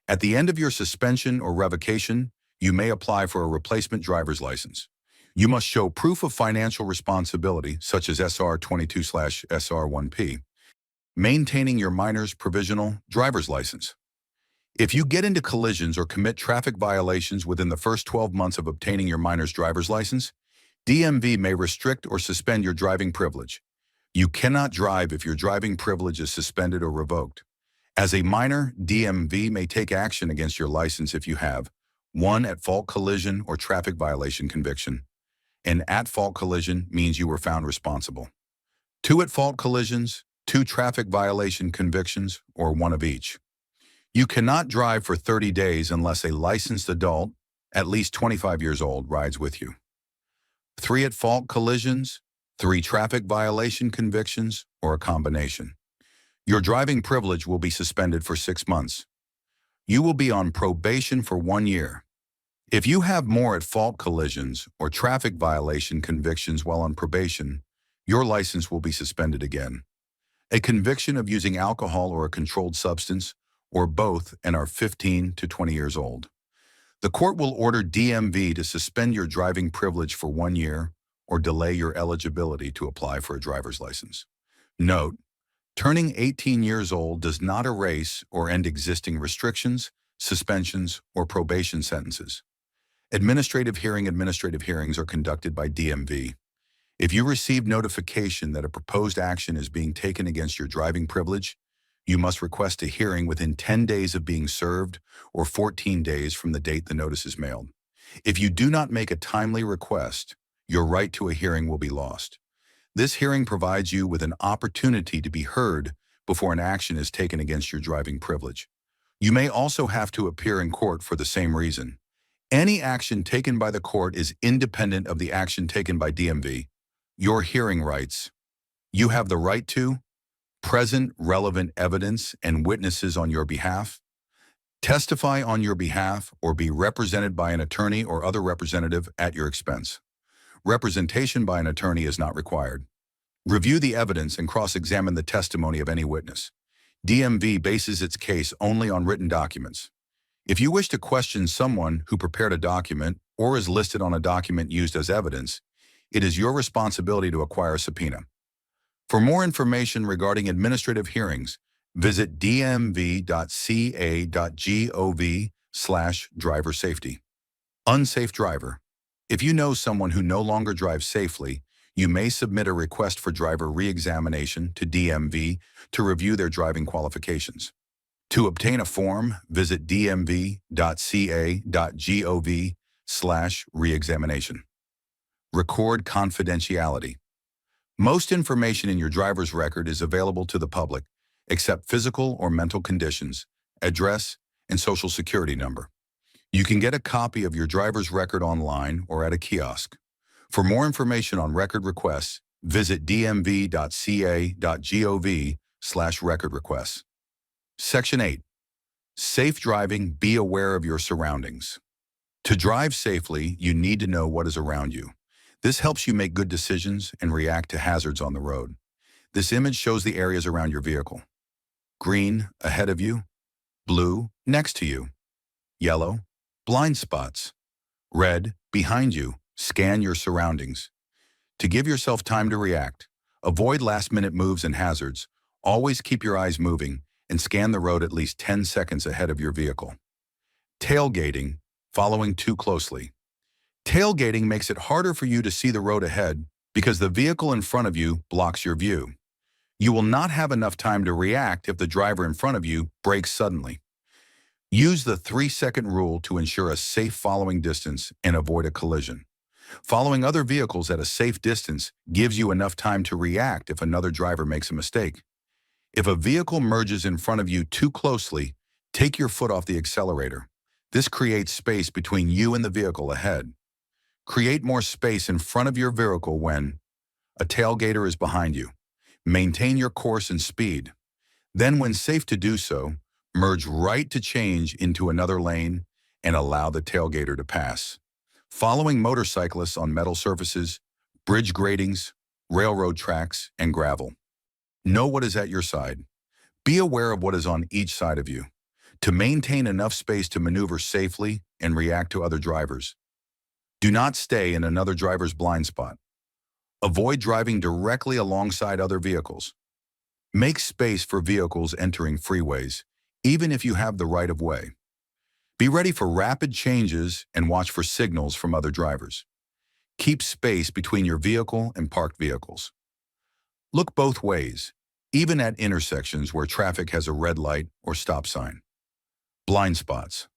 At the end of your suspension or revocation, you may apply for a replacement driver's license. You must show proof of financial responsibility, such as SR 22/SR 1P, maintaining your minor's provisional driver's license. If you get into collisions or commit traffic violations within the first 12 months of obtaining your minor's driver's license, DMV may restrict or suspend your driving privilege. You cannot drive if your driving privilege is suspended or revoked. As a minor, DMV may take action against your license if you have 1 at-fault collision or traffic violation conviction. An at-fault collision means you were found responsible. 2 at-fault collisions, 2 traffic violation convictions, or 1 of each. You cannot drive for 30 days unless a licensed adult, at least 25 years old, rides with you. 3 at-fault collisions, 3 traffic violation convictions, or a combination. Your driving privilege will be suspended for 6 months. You will be on probation for 1 year. If you have more at-fault collisions or traffic violation convictions while on probation, your license will be suspended again. A conviction of using alcohol or a controlled substance, or both, and are 15 to 20 years old. The court will order DMV to suspend your driving privilege for 1 year or delay your eligibility to apply for a driver's license. Note, turning 18 years old does not erase or end existing restrictions, suspensions, or probation sentences. Administrative hearings are conducted by DMV. If you receive notification that a proposed action is being taken against your driving privilege, you must request a hearing within 10 days of being served or 14 days from the date the notice is mailed. If you do not make a timely request, your right to a hearing will be lost. This hearing provides you with an opportunity to be heard before an action is taken against your driving privilege. You may also have to appear in court for the same reason. Any action taken by the court is independent of the action taken by DMV. Your hearing rights. You have the right to present relevant evidence and witnesses on your behalf, testify on your behalf, or be represented by an attorney or other representative at your expense. Representation by an attorney is not required. Review the evidence and cross-examine the testimony of any witness. DMV bases its case only on written documents. If you wish to question someone who prepared a document or is listed on a document used as evidence, it is your responsibility to acquire a subpoena. For more information regarding administrative hearings, visit dmv.ca.gov/driver safety. Unsafe driver. If you know someone who no longer drives safely, you may submit a request for driver re-examination to DMV to review their driving qualifications. To obtain a form, visit dmv.ca.gov/re-examination. Record confidentiality. Most information in your driver's record is available to the public, except physical or mental conditions, address, and social security number. You can get a copy of your driver's record online or at a kiosk. For more information on record requests, visit dmv.ca.gov/record requests. Section 8. Safe driving. Be aware of your surroundings. To drive safely, you need to know what is around you. This helps you make good decisions and react to hazards on the road. This image shows the areas around your vehicle. Green, ahead of you. Blue, next to you. Yellow, blind spots. Red, behind you. Scan your surroundings. To give yourself time to react, avoid last-minute moves and hazards. Always keep your eyes moving and scan the road at least 10 seconds ahead of your vehicle. Tailgating, following too closely. Tailgating makes it harder for you to see the road ahead because the vehicle in front of you blocks your view. You will not have enough time to react if the driver in front of you brakes suddenly. Use the 3-second rule to ensure a safe following distance and avoid a collision. Following other vehicles at a safe distance gives you enough time to react if another driver makes a mistake. If a vehicle merges in front of you too closely, take your foot off the accelerator. This creates space between you and the vehicle ahead. Create more space in front of your vehicle when a tailgater is behind you. Maintain your course and speed. Then, when safe to do so, merge right to change into another lane and allow the tailgater to pass. Following motorcyclists on metal surfaces, bridge gratings, railroad tracks, and gravel. Know what is at your side. Be aware of what is on each side of you to maintain enough space to maneuver safely and react to other drivers. Do not stay in another driver's blind spot. Avoid driving directly alongside other vehicles. Make space for vehicles entering freeways, even if you have the right of way. Be ready for rapid changes and watch for signals from other drivers. Keep space between your vehicle and parked vehicles. Look both ways, even at intersections where traffic has a red light or stop sign. Blind spots.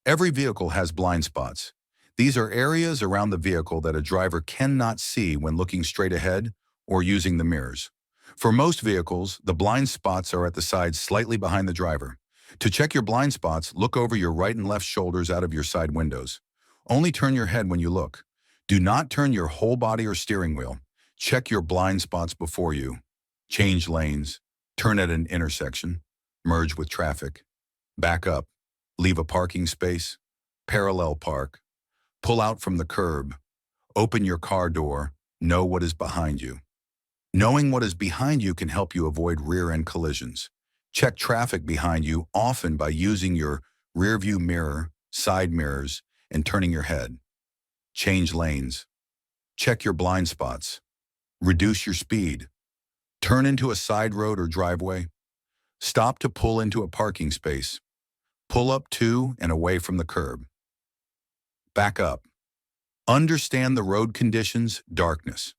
Every vehicle has blind spots. These are areas around the vehicle that a driver cannot see when looking straight ahead or using the mirrors. For most vehicles, the blind spots are at the sides slightly behind the driver. To check your blind spots, look over your right and left shoulders out of your side windows. Only turn your head when you look. Do not turn your whole body or steering wheel. Check your blind spots before you. Change lanes. Turn at an intersection. Merge with traffic. Back up. Leave a parking space. Parallel park. Pull out from the curb. Open your car door. Know what is behind you. Knowing what is behind you can help you avoid rear-end collisions. Check traffic behind you often by using your rear-view mirror, side mirrors, and turning your head. Change lanes. Check your blind spots. Reduce your speed. Turn into a side road or driveway. Stop to pull into a parking space. Pull up to and away from the curb. Back up. Understand the road conditions, darkness.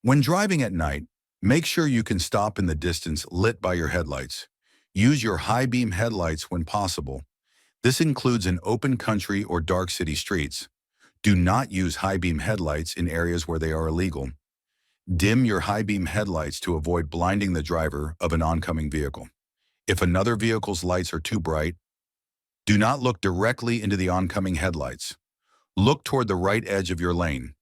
When driving at night, make sure you can stop in the distance lit by your headlights. Use your high-beam headlights when possible. This includes in open country or dark city streets. Do not use high-beam headlights in areas where they are illegal. Dim your high-beam headlights to avoid blinding the driver of an oncoming vehicle. If another vehicle's lights are too bright, do not look directly into the oncoming headlights. Look toward the right edge of your lane.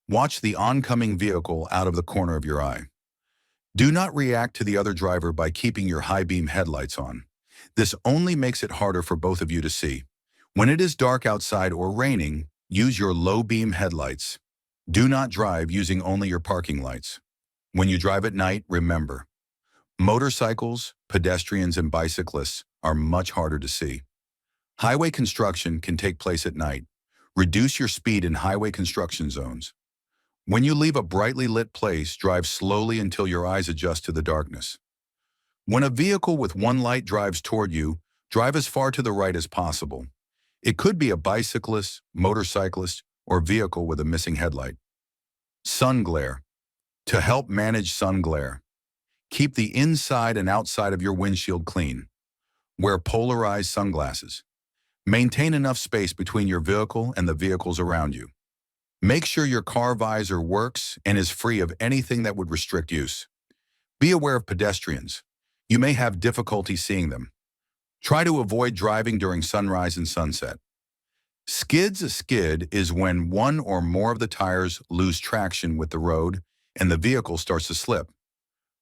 Watch the oncoming vehicle out of the corner of your eye. Do not react to the other driver by keeping your high-beam headlights on. This only makes it harder for both of you to see. When it is dark outside or raining, use your low-beam headlights. Do not drive using only your parking lights. When you drive at night, remember, motorcycles, pedestrians, and bicyclists are much harder to see. Highway construction can take place at night. Reduce your speed in highway construction zones. When you leave a brightly lit place, drive slowly until your eyes adjust to the darkness. When a vehicle with one light drives toward you, drive as far to the right as possible. It could be a bicyclist, motorcyclist, or vehicle with a missing headlight. Sun glare. To help manage sun glare, keep the inside and outside of your windshield clean. Wear polarized sunglasses. Maintain enough space between your vehicle and the vehicles around you. Make sure your car visor works and is free of anything that would restrict use. Be aware of pedestrians. You may have difficulty seeing them. Try to avoid driving during sunrise and sunset. A skid is when one or more of the tires lose traction with the road and the vehicle starts to slip.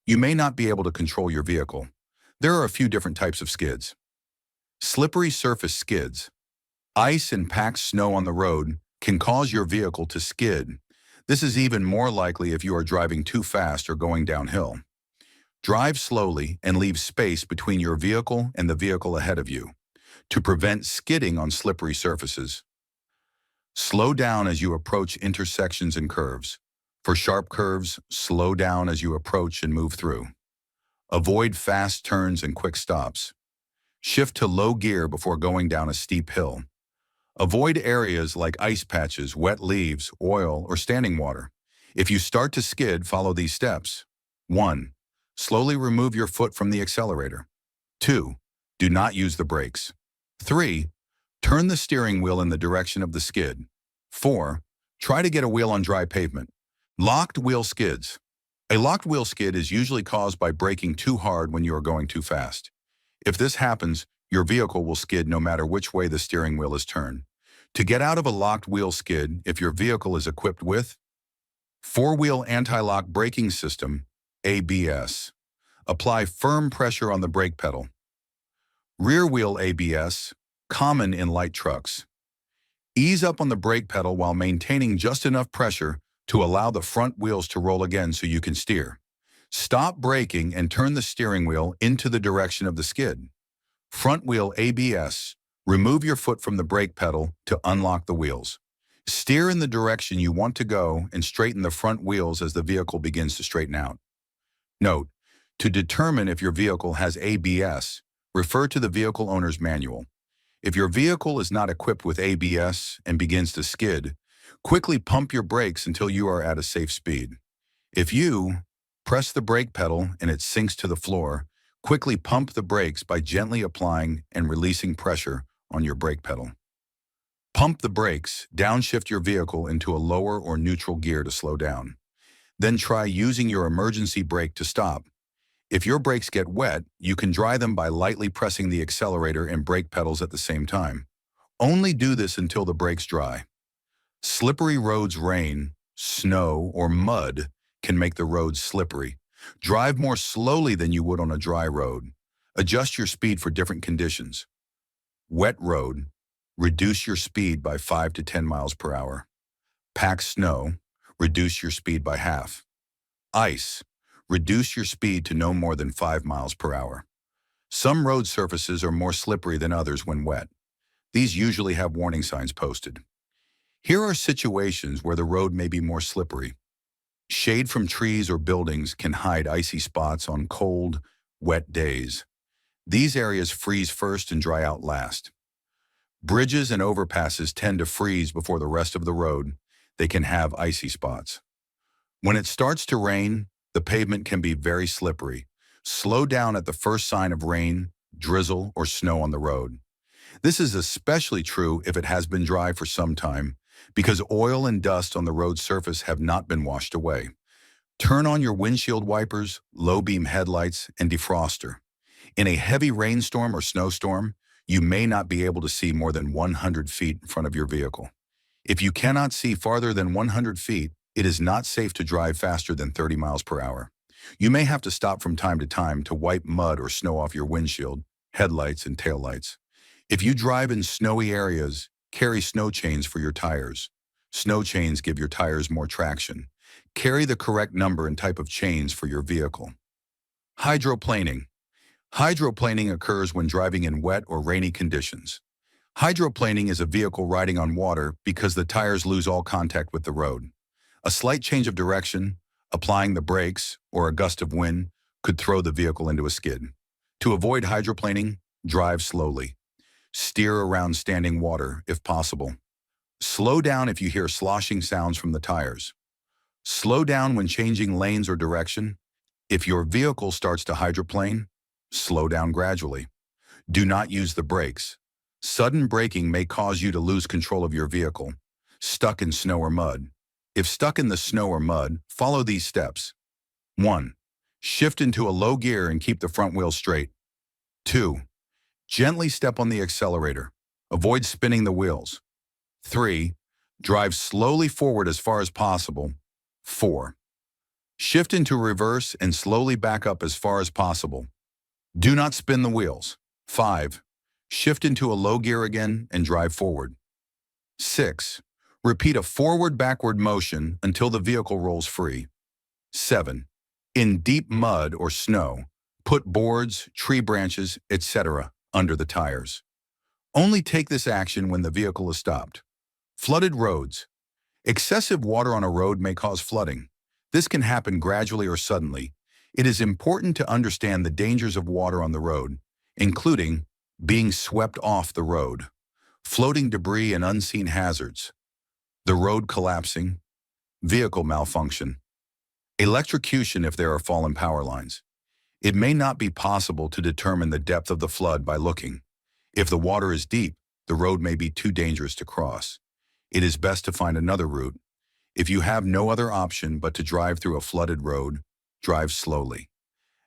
You may not be able to control your vehicle. There are a few different types of skids. Slippery surface skids. Ice and packed snow on the road can cause your vehicle to skid. This is even more likely if you are driving too fast or going downhill. Drive slowly and leave space between your vehicle and the vehicle ahead of you to prevent skidding on slippery surfaces. Slow down as you approach intersections and curves. For sharp curves, slow down as you approach and move through. Avoid fast turns and quick stops. Shift to low gear before going down a steep hill. Avoid areas like ice patches, wet leaves, oil, or standing water. If you start to skid, follow these steps. 1. Slowly remove your foot from the accelerator. 2. Do not use the brakes. 3. Turn the steering wheel in the direction of the skid. 4. Try to get a wheel on dry pavement. Locked wheel skids. A locked wheel skid is usually caused by braking too hard when you are going too fast. If this happens, your vehicle will skid no matter which way the steering wheel is turned. To get out of a locked wheel skid, if your vehicle is equipped with four-wheel anti-lock braking system, ABS. Apply firm pressure on the brake pedal. Rear wheel ABS, common in light trucks. Ease up on the brake pedal while maintaining just enough pressure to allow the front wheels to roll again so you can steer. Stop braking and turn the steering wheel into the direction of the skid. Front wheel ABS. Remove your foot from the brake pedal to unlock the wheels. Steer in the direction you want to go and straighten the front wheels as the vehicle begins to straighten out. Note: to determine if your vehicle has ABS, refer to the vehicle owner's manual. If your vehicle is not equipped with ABS and begins to skid, quickly pump your brakes until you are at a safe speed. If you press the brake pedal and it sinks to the floor, quickly pump the brakes by gently applying and releasing pressure on your brake pedal. Pump the brakes, downshift your vehicle into a lower or neutral gear to slow down. Then try using your emergency brake to stop. If your brakes get wet, you can dry them by lightly pressing the accelerator and brake pedals at the same time. Only do this until the brakes dry. Slippery roads. Rain, snow, or mud can make the roads slippery. Drive more slowly than you would on a dry road. Adjust your speed for different conditions. Wet road. Reduce your speed by 5 to 10 miles per hour. Packed snow. Reduce your speed by half. Ice. Reduce your speed to no more than 5 miles per hour. Some road surfaces are more slippery than others when wet. These usually have warning signs posted. Here are situations where the road may be more slippery. Shade from trees or buildings can hide icy spots on cold, wet days. These areas freeze first and dry out last. Bridges and overpasses tend to freeze before the rest of the road. They can have icy spots. When it starts to rain, the pavement can be very slippery. Slow down at the first sign of rain, drizzle, or snow on the road. This is especially true if it has been dry for some time, because oil and dust on the road surface have not been washed away. Turn on your windshield wipers, low-beam headlights, and defroster. In a heavy rainstorm or snowstorm, you may not be able to see more than 100 feet in front of your vehicle. If you cannot see farther than 100 feet, it is not safe to drive faster than 30 miles per hour. You may have to stop from time to time to wipe mud or snow off your windshield, headlights, and taillights. If you drive in snowy areas, carry snow chains for your tires. Snow chains give your tires more traction. Carry the correct number and type of chains for your vehicle. Hydroplaning. Hydroplaning occurs when driving in wet or rainy conditions. Hydroplaning is a vehicle riding on water because the tires lose all contact with the road. A slight change of direction, applying the brakes, or a gust of wind could throw the vehicle into a skid. To avoid hydroplaning, drive slowly. Steer around standing water if possible. Slow down if you hear sloshing sounds from the tires. Slow down when changing lanes or direction. If your vehicle starts to hydroplane, slow down gradually. Do not use the brakes. Sudden braking may cause you to lose control of your vehicle. Stuck in snow or mud. If stuck in the snow or mud, follow these steps. 1. Shift into a low gear and keep the front wheel straight. 2. Gently step on the accelerator. Avoid spinning the wheels. 3. Drive slowly forward as far as possible. 4. Shift into reverse and slowly back up as far as possible. Do not spin the wheels. 5. Shift into a low gear again and drive forward. 6. Repeat a forward-backward motion until the vehicle rolls free. 7. In deep mud or snow, put boards, tree branches, etc. under the tires. Only take this action when the vehicle is stopped. Flooded roads. Excessive water on a road may cause flooding. This can happen gradually or suddenly. It is important to understand the dangers of water on the road, including being swept off the road, floating debris and unseen hazards, the road collapsing, vehicle malfunction, electrocution if there are fallen power lines. It may not be possible to determine the depth of the flood by looking. If the water is deep, the road may be too dangerous to cross. It is best to find another route. If you have no other option but to drive through a flooded road, drive slowly.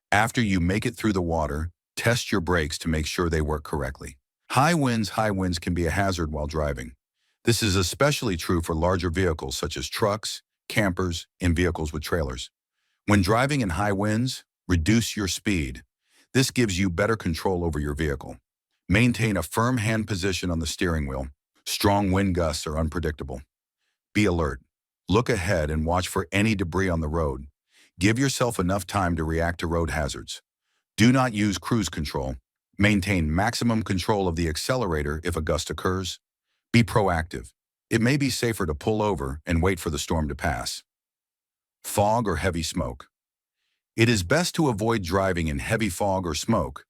After you make it through the water, test your brakes to make sure they work correctly. High winds can be a hazard while driving. This is especially true for larger vehicles such as trucks, campers, and vehicles with trailers. When driving in high winds, reduce your speed. This gives you better control over your vehicle. Maintain a firm hand position on the steering wheel. Strong wind gusts are unpredictable. Be alert. Look ahead and watch for any debris on the road. Give yourself enough time to react to road hazards. Do not use cruise control. Maintain maximum control of the accelerator if a gust occurs. Be proactive. It may be safer to pull over and wait for the storm to pass. Fog or heavy smoke. It is best to avoid driving in heavy fog or smoke.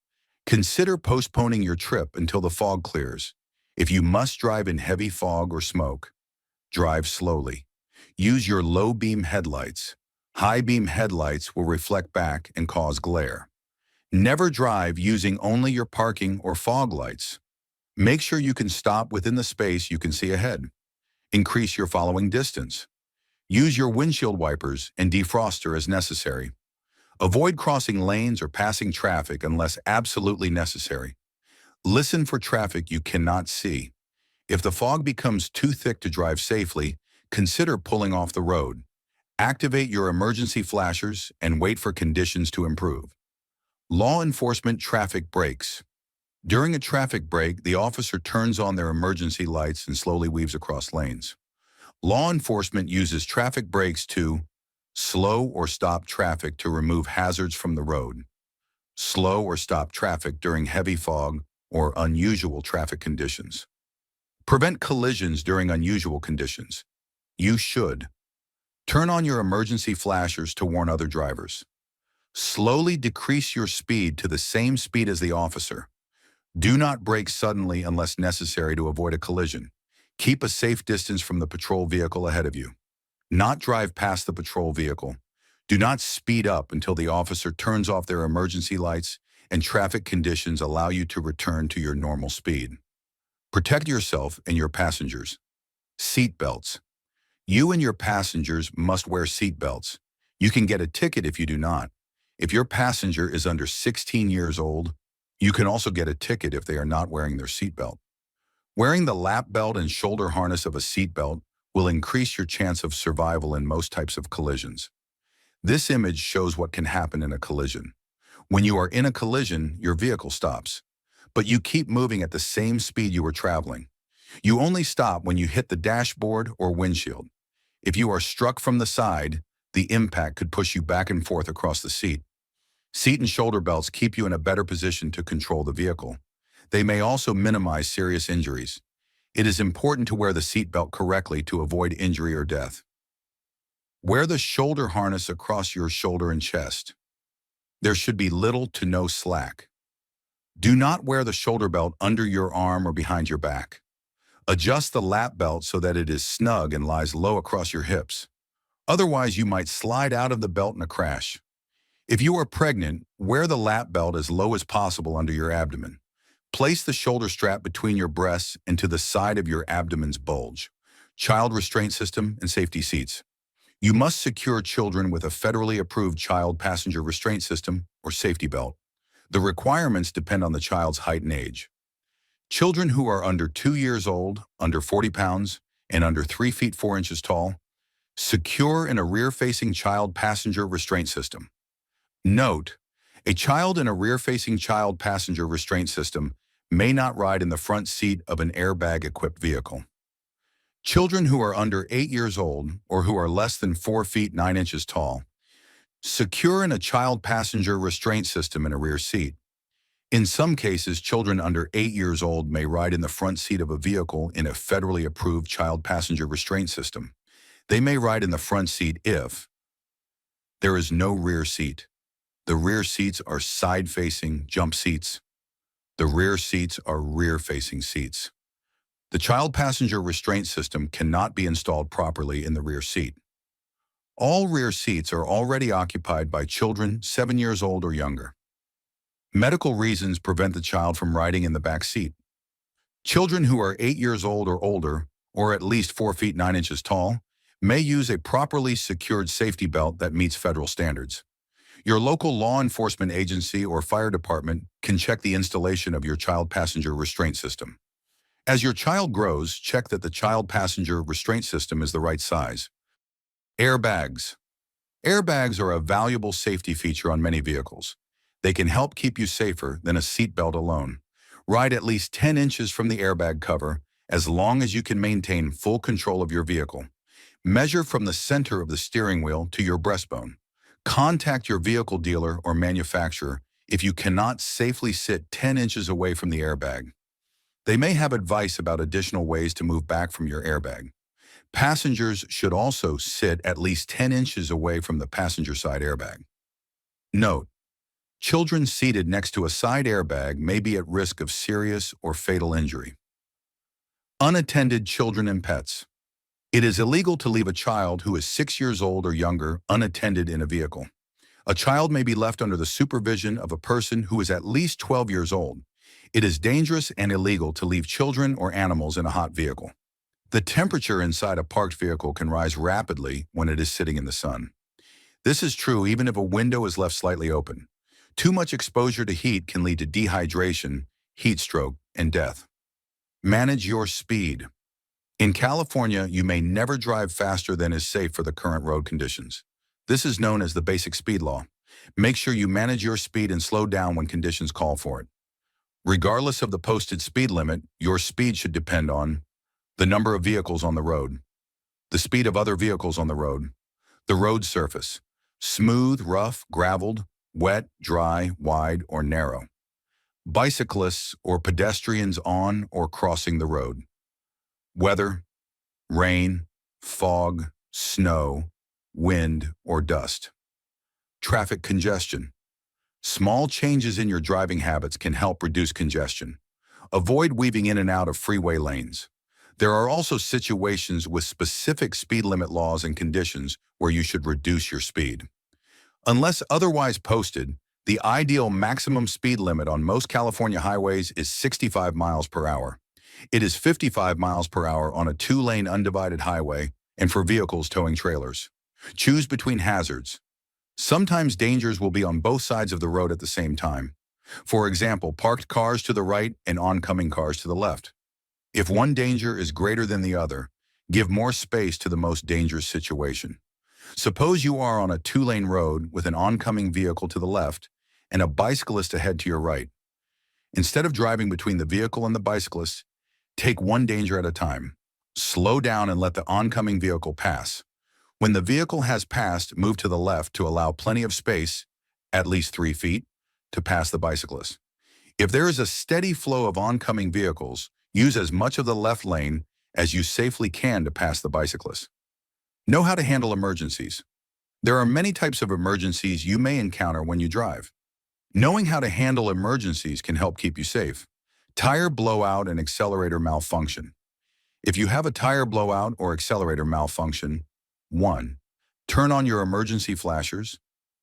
Consider postponing your trip until the fog clears. If you must drive in heavy fog or smoke, drive slowly. Use your low-beam headlights. High-beam headlights will reflect back and cause glare. Never drive using only your parking or fog lights. Make sure you can stop within the space you can see ahead. Increase your following distance. Use your windshield wipers and defroster as necessary. Avoid crossing lanes or passing traffic unless absolutely necessary. Listen for traffic you cannot see. If the fog becomes too thick to drive safely, consider pulling off the road. Activate your emergency flashers and wait for conditions to improve. Law enforcement traffic brakes. During a traffic break, the officer turns on their emergency lights and slowly weaves across lanes. Law enforcement uses traffic brakes to slow or stop traffic to remove hazards from the road. Slow or stop traffic during heavy fog or unusual traffic conditions. Prevent collisions during unusual conditions. You should turn on your emergency flashers to warn other drivers. Slowly decrease your speed to the same speed as the officer. Do not brake suddenly unless necessary to avoid a collision. Keep a safe distance from the patrol vehicle ahead of you. Not drive past the patrol vehicle. Do not speed up until the officer turns off their emergency lights and traffic conditions allow you to return to your normal speed. Protect yourself and your passengers. Seat belts. You and your passengers must wear seat belts. You can get a ticket if you do not. If your passenger is under 16 years old, you can also get a ticket if they are not wearing their seat belt. Wearing the lap belt and shoulder harness of a seat belt will increase your chance of survival in most types of collisions. This image shows what can happen in a collision. When you are in a collision, your vehicle stops, but you keep moving at the same speed you were traveling. You only stop when you hit the dashboard or windshield. If you are struck from the side, the impact could push you back and forth across the seat. Seat and shoulder belts keep you in a better position to control the vehicle. They may also minimize serious injuries. It is important to wear the seat belt correctly to avoid injury or death. Wear the shoulder harness across your shoulder and chest. There should be little to no slack. Do not wear the shoulder belt under your arm or behind your back. Adjust the lap belt so that it is snug and lies low across your hips. Otherwise, you might slide out of the belt in a crash. If you are pregnant, wear the lap belt as low as possible under your abdomen. Place the shoulder strap between your breasts and to the side of your abdomen's bulge. Child restraint system and safety seats. You must secure children with a federally approved child passenger restraint system or safety belt. The requirements depend on the child's height and age. Children who are under 2 years old, under 40 pounds, and under 3 feet 4 inches tall, secure in a rear-facing child passenger restraint system. Note, a child in a rear-facing child passenger restraint system may not ride in the front seat of an airbag-equipped vehicle. Children who are under 8 years old or who are less than 4 feet 9 inches tall, secure in a child passenger restraint system in a rear seat. In some cases, children under 8 years old may ride in the front seat of a vehicle in a federally approved child passenger restraint system. They may ride in the front seat if there is no rear seat. The rear seats are side-facing jump seats. The rear seats are rear-facing seats. The child passenger restraint system cannot be installed properly in the rear seat. All rear seats are already occupied by children 7 years old or younger. Medical reasons prevent the child from riding in the back seat. Children who are 8 years old or older, or at least 4 feet 9 inches tall, may use a properly secured safety belt that meets federal standards. Your local law enforcement agency or fire department can check the installation of your child passenger restraint system. As your child grows, check that the child passenger restraint system is the right size. Airbags. Airbags are a valuable safety feature on many vehicles. They can help keep you safer than a seatbelt alone. Ride at least 10 inches from the airbag cover as long as you can maintain full control of your vehicle. Measure from the center of the steering wheel to your breastbone. Contact your vehicle dealer or manufacturer if you cannot safely sit 10 inches away from the airbag. They may have advice about additional ways to move back from your airbag. Passengers should also sit at least 10 inches away from the passenger side airbag. Note, children seated next to a side airbag may be at risk of serious or fatal injury. Unattended children and pets. It is illegal to leave a child who is 6 years old or younger unattended in a vehicle. A child may be left under the supervision of a person who is at least 12 years old. It is dangerous and illegal to leave children or animals in a hot vehicle. The temperature inside a parked vehicle can rise rapidly when it is sitting in the sun. This is true even if a window is left slightly open. Too much exposure to heat can lead to dehydration, heat stroke, and death. Manage your speed. In California, you may never drive faster than is safe for the current road conditions. This is known as the basic speed law. Make sure you manage your speed and slow down when conditions call for it. Regardless of the posted speed limit, your speed should depend on the number of vehicles on the road, the speed of other vehicles on the road, the road surface, smooth, rough, graveled, wet, dry, wide, or narrow, bicyclists or pedestrians on or crossing the road, weather, rain, fog, snow, wind, or dust, traffic congestion. Small changes in your driving habits can help reduce congestion. Avoid weaving in and out of freeway lanes. There are also situations with specific speed limit laws and conditions where you should reduce your speed. Unless otherwise posted, the ideal maximum speed limit on most California highways is 65 miles per hour. It is 55 miles per hour on a 2-lane undivided highway and for vehicles towing trailers. Choose between hazards. Sometimes dangers will be on both sides of the road at the same time. For example, parked cars to the right and oncoming cars to the left. If one danger is greater than the other, give more space to the most dangerous situation. Suppose you are on a 2-lane road with an oncoming vehicle to the left and a bicyclist ahead to your right. Instead of driving between the vehicle and the bicyclist, take one danger at a time. Slow down and let the oncoming vehicle pass. When the vehicle has passed, move to the left to allow plenty of space, at least 3 feet, to pass the bicyclist. If there is a steady flow of oncoming vehicles, use as much of the left lane as you safely can to pass the bicyclist. Know how to handle emergencies. There are many types of emergencies you may encounter when you drive. Knowing how to handle emergencies can help keep you safe. Tire blowout and accelerator malfunction. If you have a tire blowout or accelerator malfunction, 1. Turn on your emergency flashers.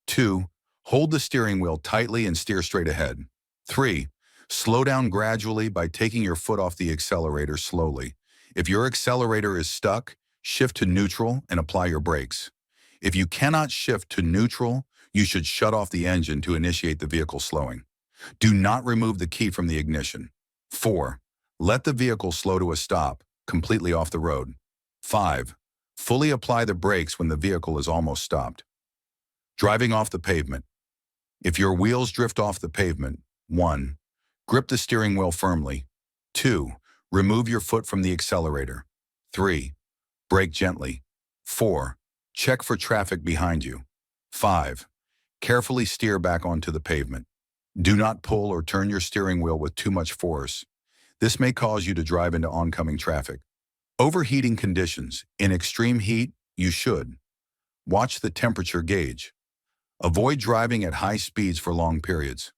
2. Hold the steering wheel tightly and steer straight ahead. 3. Slow down gradually by taking your foot off the accelerator slowly. If your accelerator is stuck, shift to neutral and apply your brakes. If you cannot shift to neutral, you should shut off the engine to initiate the vehicle slowing. Do not remove the key from the ignition. 4. Let the vehicle slow to a stop, completely off the road. 5. Fully apply the brakes when the vehicle is almost stopped. Driving off the pavement. If your wheels drift off the pavement, 1. Grip the steering wheel firmly. 2. Remove your foot from the accelerator. 3. Brake gently. 4. Check for traffic behind you. 5. Carefully steer back onto the pavement. Do not pull or turn your steering wheel with too much force. This may cause you to drive into oncoming traffic. Overheating conditions. In extreme heat, you should watch the temperature gauge. Avoid driving at high speeds for long periods.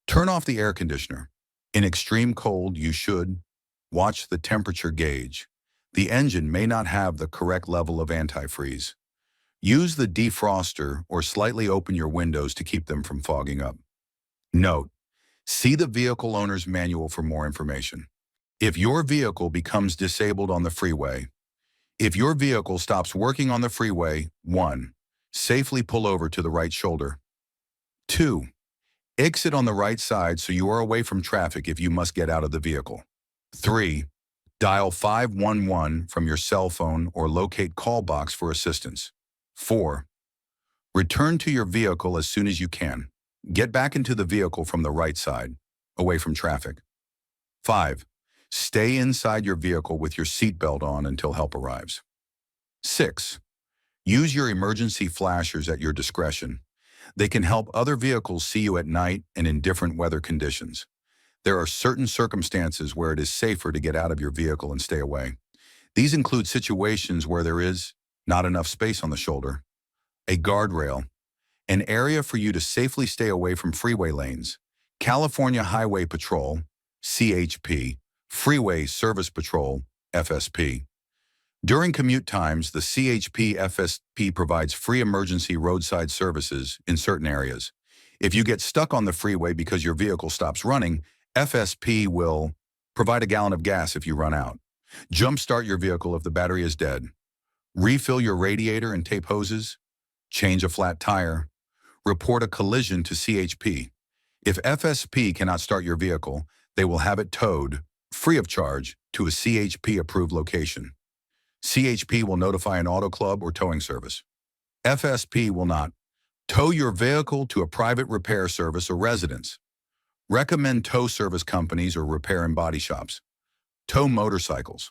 Turn off the air conditioner. In extreme cold, you should watch the temperature gauge. The engine may not have the correct level of antifreeze. Use the defroster or slightly open your windows to keep them from fogging up. Note: see the vehicle owner's manual for more information. If your vehicle becomes disabled on the freeway. If your vehicle stops working on the freeway, 1. Safely pull over to the right shoulder. 2. Exit on the right side so you are away from traffic if you must get out of the vehicle. 3. Dial 511 from your cell phone or locate call box for assistance. 4. Return to your vehicle as soon as you can. Get back into the vehicle from the right side, away from traffic. 5. Stay inside your vehicle with your seatbelt on until help arrives. 6. Use your emergency flashers at your discretion. They can help other vehicles see you at night and in different weather conditions. There are certain circumstances where it is safer to get out of your vehicle and stay away. These include situations where there is not enough space on the shoulder, a guardrail, an area for you to safely stay away from freeway lanes, California Highway Patrol, CHP, Freeway Service Patrol, FSP. During commute times, the CHP FSP provides free emergency roadside services in certain areas. If you get stuck on the freeway because your vehicle stops running, FSP will provide a gallon of gas if you run out, jumpstart your vehicle if the battery is dead, refill your radiator and tape hoses, change a flat tire, report a collision to CHP. If FSP cannot start your vehicle, they will have it towed, free of charge, to a CHP-approved location. CHP will notify an auto club or towing service. FSP will not tow your vehicle to a private repair service or residence. Recommend tow service companies or repair and body shops. Tow motorcycles.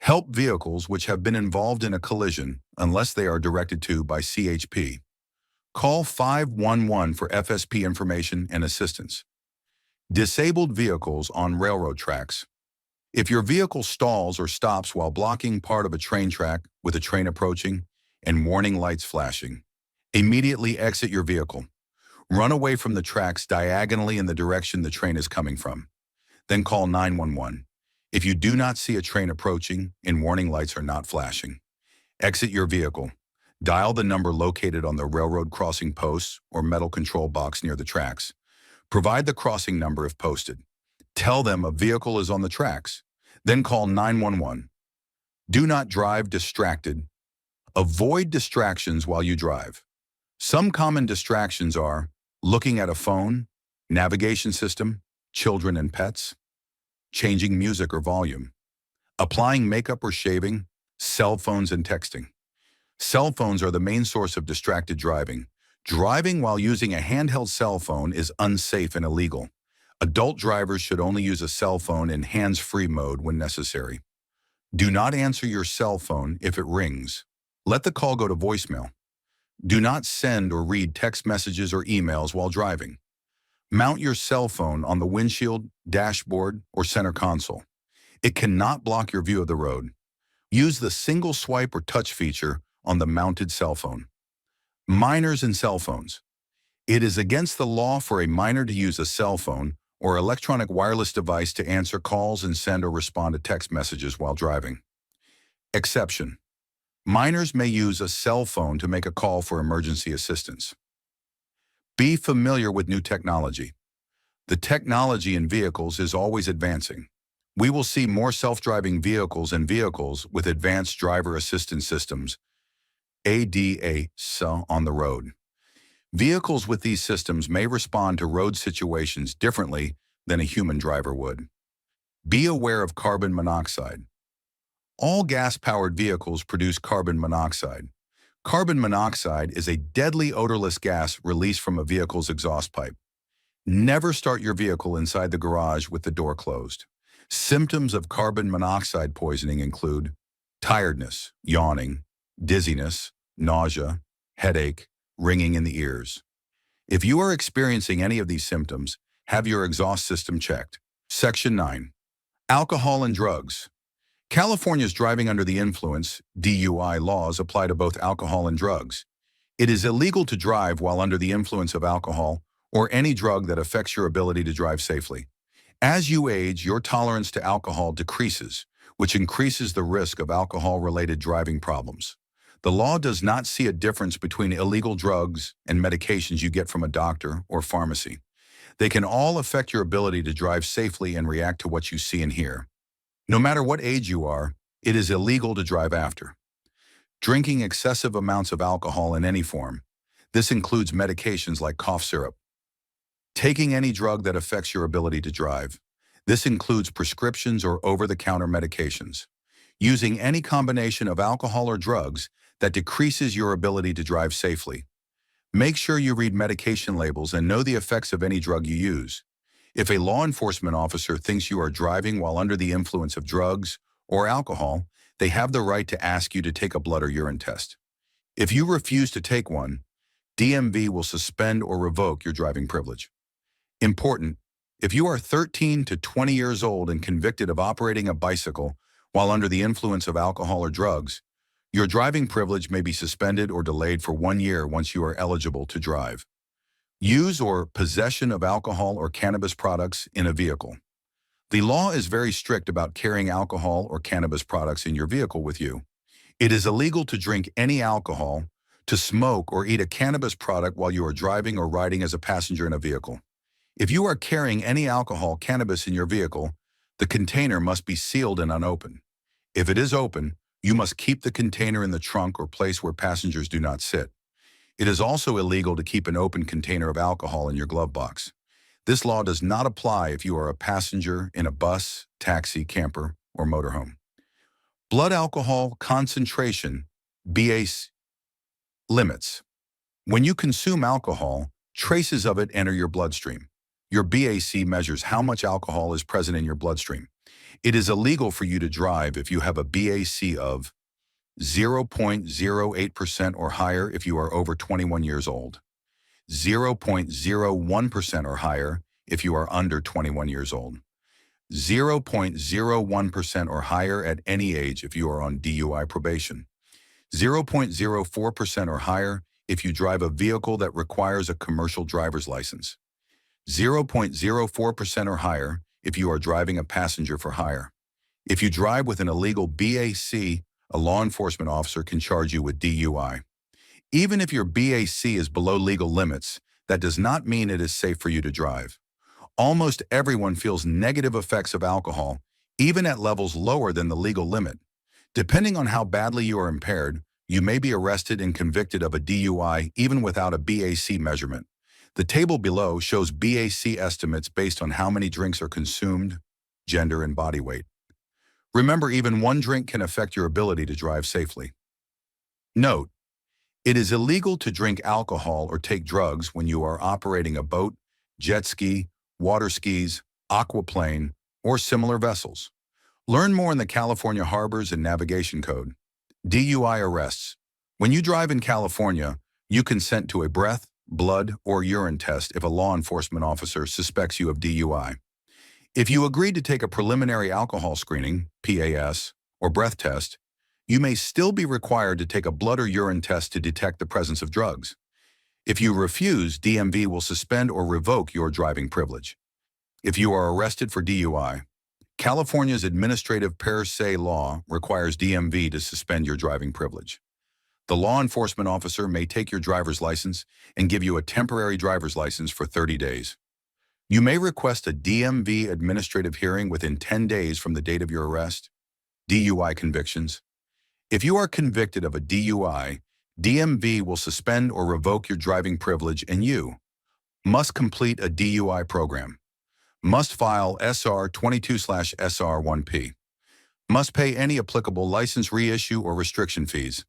Help vehicles which have been involved in a collision unless they are directed to by CHP. Call 511 for FSP information and assistance. Disabled vehicles on railroad tracks. If your vehicle stalls or stops while blocking part of a train track with a train approaching and warning lights flashing, immediately exit your vehicle. Run away from the tracks diagonally in the direction the train is coming from. Then call 911. If you do not see a train approaching and warning lights are not flashing, exit your vehicle. Dial the number located on the railroad crossing posts or metal control box near the tracks. Provide the crossing number if posted. Tell them a vehicle is on the tracks. Then call 911. Do not drive distracted. Avoid distractions while you drive. Some common distractions are looking at a phone, navigation system, children and pets, changing music or volume, applying makeup or shaving, cell phones and texting. Cell phones are the main source of distracted driving. Driving while using a handheld cell phone is unsafe and illegal. Adult drivers should only use a cell phone in hands-free mode when necessary. Do not answer your cell phone if it rings. Let the call go to voicemail. Do not send or read text messages or emails while driving. Mount your cell phone on the windshield, dashboard, or center console. It cannot block your view of the road. Use the single swipe or touch feature on the mounted cell phone. Minors and cell phones. It is against the law for a minor to use a cell phone or electronic wireless device to answer calls and send or respond to text messages while driving. Exception. Minors may use a cell phone to make a call for emergency assistance. Be familiar with new technology. The technology in vehicles is always advancing. We will see more self-driving vehicles and vehicles with advanced driver assistance systems, ADA, on the road. Vehicles with these systems may respond to road situations differently than a human driver would. Be aware of carbon monoxide. All gas-powered vehicles produce carbon monoxide. Carbon monoxide is a deadly odorless gas released from a vehicle's exhaust pipe. Never start your vehicle inside the garage with the door closed. Symptoms of carbon monoxide poisoning include tiredness, yawning, dizziness, nausea, headache, ringing in the ears. If you are experiencing any of these symptoms, have your exhaust system checked. Section 9. Alcohol and drugs. California's driving under the influence, DUI laws apply to both alcohol and drugs. It is illegal to drive while under the influence of alcohol or any drug that affects your ability to drive safely. As you age, your tolerance to alcohol decreases, which increases the risk of alcohol-related driving problems. The law does not see a difference between illegal drugs and medications you get from a doctor or pharmacy. They can all affect your ability to drive safely and react to what you see and hear. No matter what age you are, it is illegal to drive after. Drinking excessive amounts of alcohol in any form. This includes medications like cough syrup. Taking any drug that affects your ability to drive. This includes prescriptions or over-the-counter medications. Using any combination of alcohol or drugs that decreases your ability to drive safely. Make sure you read medication labels and know the effects of any drug you use. If a law enforcement officer thinks you are driving while under the influence of drugs or alcohol, they have the right to ask you to take a blood or urine test. If you refuse to take one, DMV will suspend or revoke your driving privilege. Important: if you are 13 to 20 years old and convicted of operating a bicycle while under the influence of alcohol or drugs, your driving privilege may be suspended or delayed for 1 year once you are eligible to drive. Use or possession of alcohol or cannabis products in a vehicle. The law is very strict about carrying alcohol or cannabis products in your vehicle with you. It is illegal to drink any alcohol, to smoke or eat a cannabis product while you are driving or riding as a passenger in a vehicle. If you are carrying any alcohol, cannabis in your vehicle, the container must be sealed and unopened. If it is open, you must keep the container in the trunk or place where passengers do not sit. It is also illegal to keep an open container of alcohol in your glove box. This law does not apply if you are a passenger in a bus, taxi, camper, or motorhome. Blood alcohol concentration, BAC limits. When you consume alcohol, traces of it enter your bloodstream. Your BAC measures how much alcohol is present in your bloodstream. It is illegal for you to drive if you have a BAC of 0.08% or higher if you are over 21 years old, 0.01% or higher if you are under 21 years old, 0.01% or higher at any age if you are on DUI probation, 0.04% or higher if you drive a vehicle that requires a commercial driver's license, 0.04% or higher if you are driving a passenger for hire. If you drive with an illegal BAC, a law enforcement officer can charge you with DUI. Even if your BAC is below legal limits, that does not mean it is safe for you to drive. Almost everyone feels negative effects of alcohol, even at levels lower than the legal limit. Depending on how badly you are impaired, you may be arrested and convicted of a DUI even without a BAC measurement. The table below shows BAC estimates based on how many drinks are consumed, gender, and body weight. Remember, even one drink can affect your ability to drive safely. Note: it is illegal to drink alcohol or take drugs when you are operating a boat, jet ski, water skis, aquaplane, or similar vessels. Learn more in the California Harbors and Navigation Code. DUI arrests. When you drive in California, you consent to a breath, blood, or urine test if a law enforcement officer suspects you of DUI. If you agreed to take a preliminary alcohol screening, PAS, or breath test, you may still be required to take a blood or urine test to detect the presence of drugs. If you refuse, DMV will suspend or revoke your driving privilege. If you are arrested for DUI, California's administrative per se law requires DMV to suspend your driving privilege. The law enforcement officer may take your driver's license and give you a temporary driver's license for 30 days. You may request a DMV administrative hearing within 10 days from the date of your arrest. DUI convictions. If you are convicted of a DUI, DMV will suspend or revoke your driving privilege, and you must complete a DUI program, must file SR 22/SR1P, must pay any applicable license reissue or restriction fees,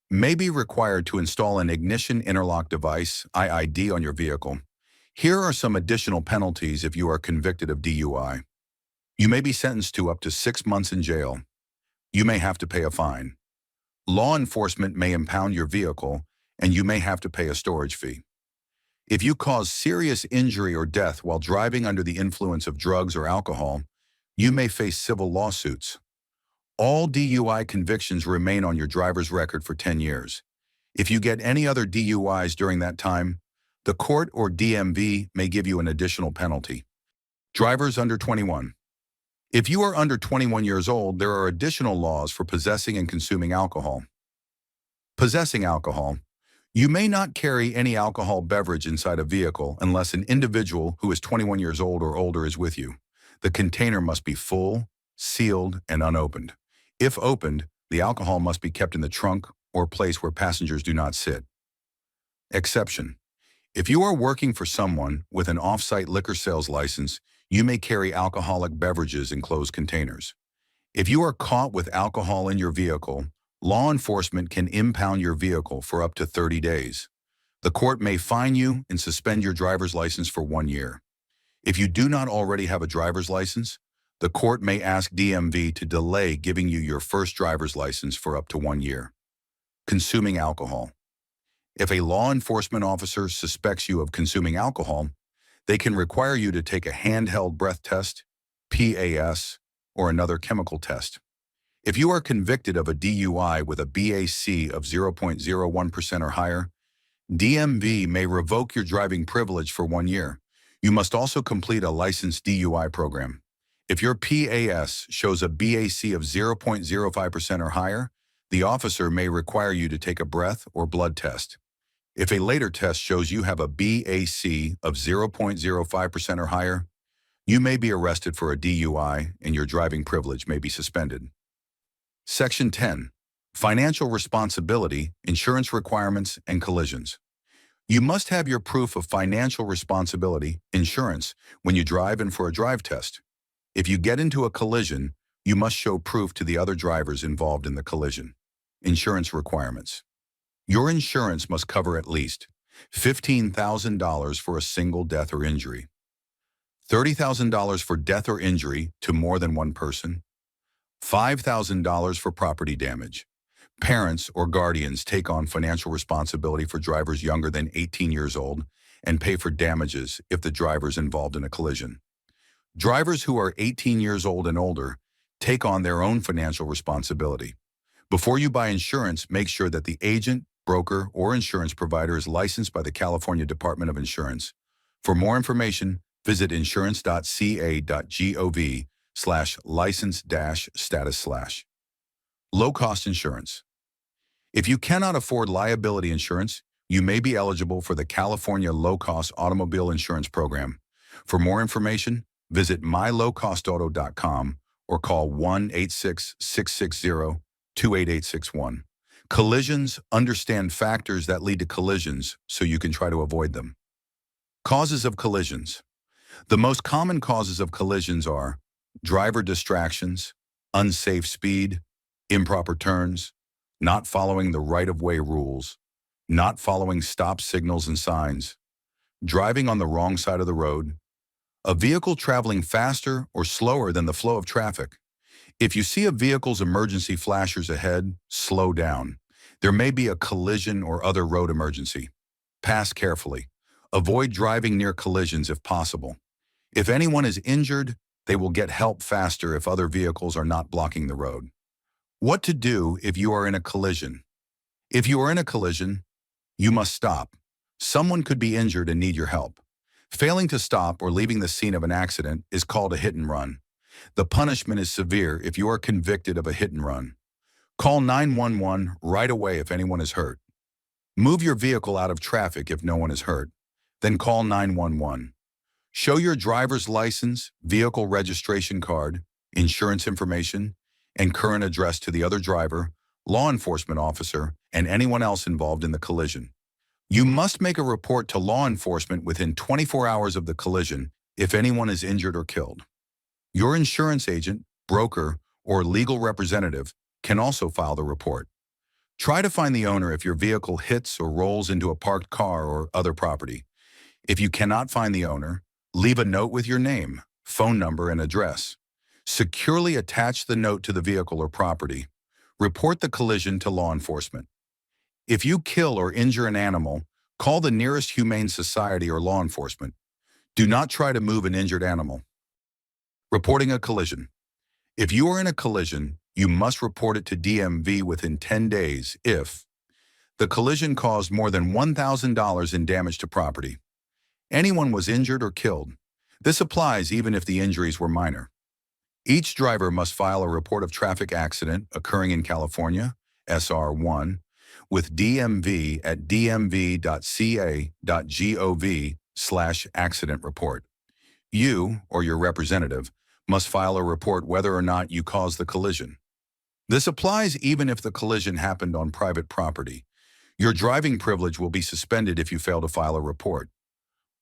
may be required to install an ignition interlock device, IID, on your vehicle. Here are some additional penalties if you are convicted of DUI. You may be sentenced to up to 6 months in jail. You may have to pay a fine. Law enforcement may impound your vehicle, and you may have to pay a storage fee. If you cause serious injury or death while driving under the influence of drugs or alcohol, you may face civil lawsuits. All DUI convictions remain on your driver's record for 10 years. If you get any other DUIs during that time, the court or DMV may give you an additional penalty. Drivers under 21. If you are under 21 years old, there are additional laws for possessing and consuming alcohol. Possessing alcohol. You may not carry any alcohol beverage inside a vehicle unless an individual who is 21 years old or older is with you. The container must be full, sealed, and unopened. If opened, the alcohol must be kept in the trunk or place where passengers do not sit. Exception. If you are working for someone with an off-site liquor sales license, you may carry alcoholic beverages in closed containers. If you are caught with alcohol in your vehicle, law enforcement can impound your vehicle for up to 30 days. The court may fine you and suspend your driver's license for 1 year. If you do not already have a driver's license, the court may ask DMV to delay giving you your first driver's license for up to 1 year. Consuming alcohol. If a law enforcement officer suspects you of consuming alcohol, they can require you to take a handheld breath test, PAS, or another chemical test. If you are convicted of a DUI with a BAC of 0.01% or higher, DMV may revoke your driving privilege for 1 year. You must also complete a licensed DUI program. If your PAS shows a BAC of 0.05% or higher, the officer may require you to take a breath or blood test. If a later test shows you have a BAC of 0.05% or higher, you may be arrested for a DUI and your driving privilege may be suspended. Section 10. Financial responsibility, insurance requirements, and collisions. You must have your proof of financial responsibility, insurance, when you drive and for a drive test. If you get into a collision, you must show proof to the other drivers involved in the collision. Insurance requirements. Your insurance must cover at least $15,000 for a single death or injury, $30,000 for death or injury to more than one person, $5,000 for property damage. Parents or guardians take on financial responsibility for drivers younger than 18 years old and pay for damages if the driver is involved in a collision. Drivers who are 18 years old and older take on their own financial responsibility. Before you buy insurance, make sure that the agent, broker, or insurance provider is licensed by the California Department of Insurance. For more information, visit insurance.ca.gov/license-status/. Low-cost insurance. If you cannot afford liability insurance, you may be eligible for the California Low-Cost Automobile Insurance Program. For more information, visit mylowcostauto.com or call 1-866-660-28861. Collisions. Understand factors that lead to collisions so you can try to avoid them. Causes of collisions. The most common causes of collisions are driver distractions, unsafe speed, improper turns, not following the right-of-way rules, not following stop signals and signs, driving on the wrong side of the road, a vehicle traveling faster or slower than the flow of traffic. If you see a vehicle's emergency flashers ahead, slow down. There may be a collision or other road emergency. Pass carefully. Avoid driving near collisions if possible. If anyone is injured, they will get help faster if other vehicles are not blocking the road. What to do if you are in a collision? If you are in a collision, you must stop. Someone could be injured and need your help. Failing to stop or leaving the scene of an accident is called a hit and run. The punishment is severe if you are convicted of a hit and run. Call 911 right away if anyone is hurt. Move your vehicle out of traffic if no one is hurt. Then call 911. Show your driver's license, vehicle registration card, insurance information, and current address to the other driver, law enforcement officer, and anyone else involved in the collision. You must make a report to law enforcement within 24 hours of the collision if anyone is injured or killed. Your insurance agent, broker, or legal representative can also file the report. Try to find the owner if your vehicle hits or rolls into a parked car or other property. If you cannot find the owner, leave a note with your name, phone number, and address. Securely attach the note to the vehicle or property. Report the collision to law enforcement. If you kill or injure an animal, call the nearest humane society or law enforcement. Do not try to move an injured animal. Reporting a collision. If you are in a collision, you must report it to DMV within 10 days if the collision caused more than $1,000 in damage to property. Anyone was injured or killed. This applies even if the injuries were minor. Each driver must file a report of traffic accident occurring in California, SR1, with DMV at dmv.ca.gov/accident report. You, or your representative, must file a report whether or not you caused the collision. This applies even if the collision happened on private property. Your driving privilege will be suspended if you fail to file a report.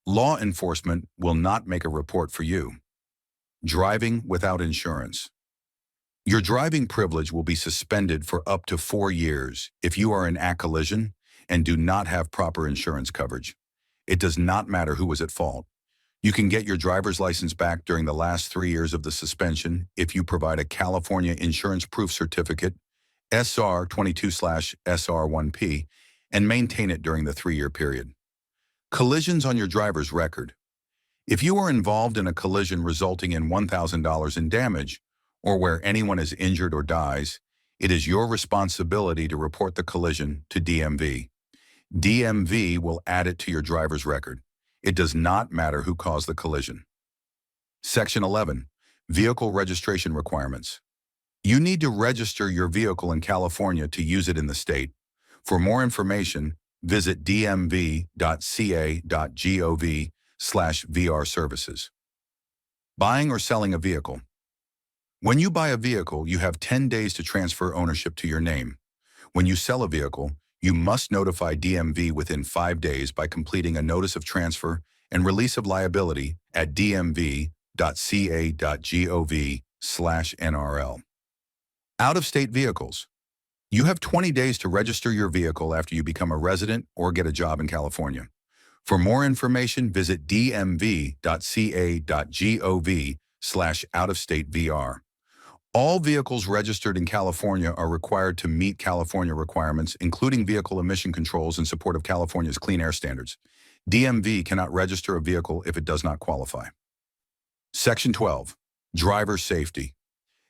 Law enforcement will not make a report for you. Driving without insurance. Your driving privilege will be suspended for up to 4 years if you are in a collision and do not have proper insurance coverage. It does not matter who was at fault. You can get your driver's license back during the last 3 years of the suspension if you provide a California Insurance Proof Certificate, SR22/SR1P, and maintain it during the 3-year period. Collisions on your driver's record. If you are involved in a collision resulting in $1,000 in damage, or where anyone is injured or dies, it is your responsibility to report the collision to DMV. DMV will add it to your driver's record. It does not matter who caused the collision. Section 11. Vehicle registration requirements. You need to register your vehicle in California to use it in the state. For more information, visit dmv.ca.gov/VR services. Buying or selling a vehicle. When you buy a vehicle, you have 10 days to transfer ownership to your name. When you sell a vehicle, you must notify DMV within 5 days by completing a notice of transfer and release of liability at dmv.ca.gov/NRL. Out-of-state vehicles. You have 20 days to register your vehicle after you become a resident or get a job in California. For more information, visit dmv.ca.gov/out-of-state-VR. All vehicles registered in California are required to meet California requirements, including vehicle emission controls in support of California's clean air standards. DMV cannot register a vehicle if it does not qualify. Section 12. Driver safety.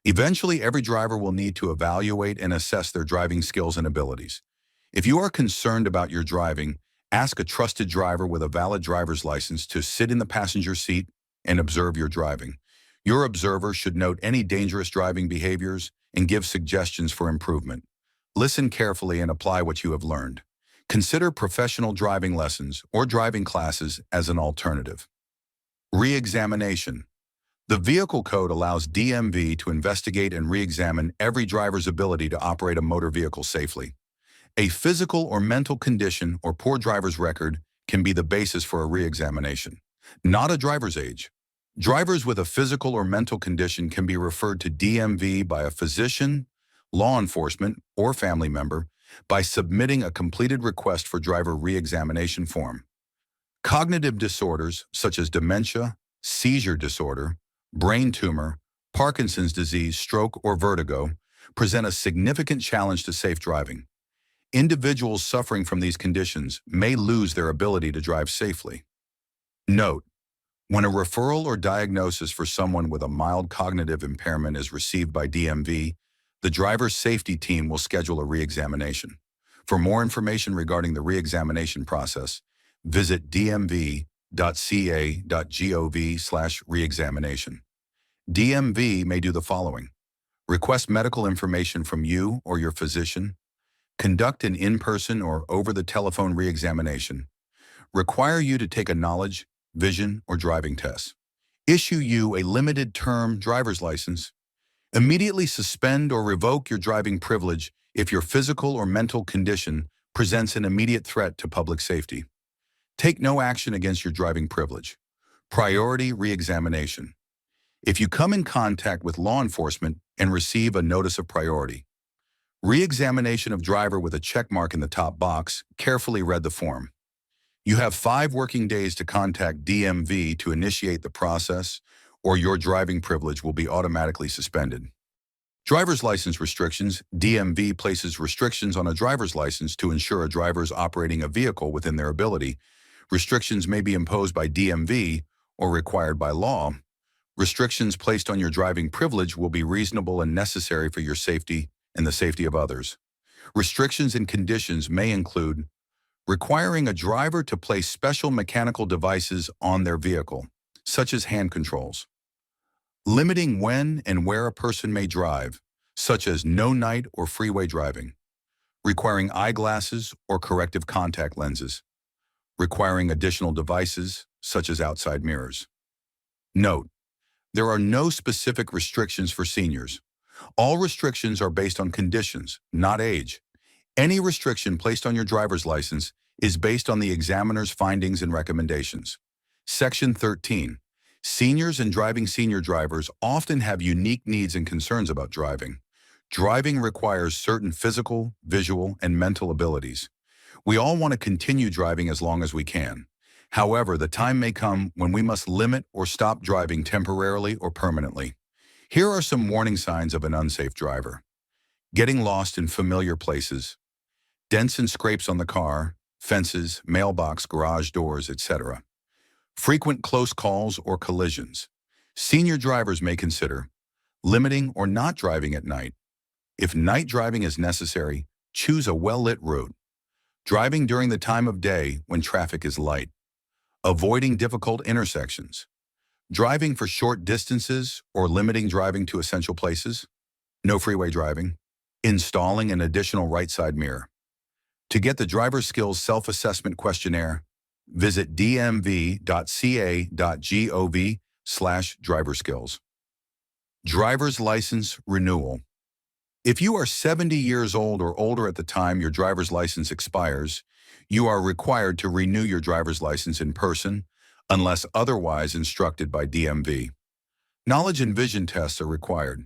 Eventually, every driver will need to evaluate and assess their driving skills and abilities. If you are concerned about your driving, ask a trusted driver with a valid driver's license to sit in the passenger seat and observe your driving. Your observer should note any dangerous driving behaviors and give suggestions for improvement. Listen carefully and apply what you have learned. Consider professional driving lessons or driving classes as an alternative. Re-examination. The Vehicle Code allows DMV to investigate and re-examine every driver's ability to operate a motor vehicle safely. A physical or mental condition or poor driver's record can be the basis for a re-examination, not a driver's age. Drivers with a physical or mental condition can be referred to DMV by a physician, law enforcement, or family member by submitting a completed request for driver re-examination form. Cognitive disorders such as dementia, seizure disorder, brain tumor, Parkinson's disease, stroke, or vertigo present a significant challenge to safe driving. Individuals suffering from these conditions may lose their ability to drive safely. Note: when a referral or diagnosis for someone with a mild cognitive impairment is received by DMV, the driver's safety team will schedule a re-examination. For more information regarding the re-examination process, visit dmv.ca.gov/re-examination. DMV may do the following: request medical information from you or your physician, conduct an in-person or over-the-telephone re-examination, require you to take a knowledge, vision, or driving test, issue you a limited-term driver's license, immediately suspend or revoke your driving privilege if your physical or mental condition presents an immediate threat to public safety. Take no action against your driving privilege. Priority re-examination. If you come in contact with law enforcement and receive a notice of priority, re-examination of driver with a check mark in the top box, carefully read the form. You have 5 working days to contact DMV to initiate the process, or your driving privilege will be automatically suspended. Driver's license restrictions. DMV places restrictions on a driver's license to ensure a driver is operating a vehicle within their ability. Restrictions may be imposed by DMV or required by law. Restrictions placed on your driving privilege will be reasonable and necessary for your safety and the safety of others. Restrictions and conditions may include requiring a driver to place special mechanical devices on their vehicle, such as hand controls. Limiting when and where a person may drive, such as no night or freeway driving. Requiring eyeglasses or corrective contact lenses. Requiring additional devices, such as outside mirrors. Note: there are no specific restrictions for seniors. All restrictions are based on conditions, not age. Any restriction placed on your driver's license is based on the examiner's findings and recommendations. Section 13. Seniors and driving senior drivers often have unique needs and concerns about driving. Driving requires certain physical, visual, and mental abilities. We all want to continue driving as long as we can. However, the time may come when we must limit or stop driving temporarily or permanently. Here are some warning signs of an unsafe driver. Getting lost in familiar places. Dents and scrapes on the car, fences, mailbox, garage doors, etc. Frequent close calls or collisions. Senior drivers may consider limiting or not driving at night. If night driving is necessary, choose a well-lit route. Driving during the time of day when traffic is light. Avoiding difficult intersections. Driving for short distances or limiting driving to essential places. No freeway driving. Installing an additional right side mirror. To get the driver skills self-assessment questionnaire, visit dmv.ca.gov/driverskills. Driver's license renewal. If you are 70 years old or older at the time your driver's license expires, you are required to renew your driver's license in person, unless otherwise instructed by DMV. Knowledge and vision tests are required.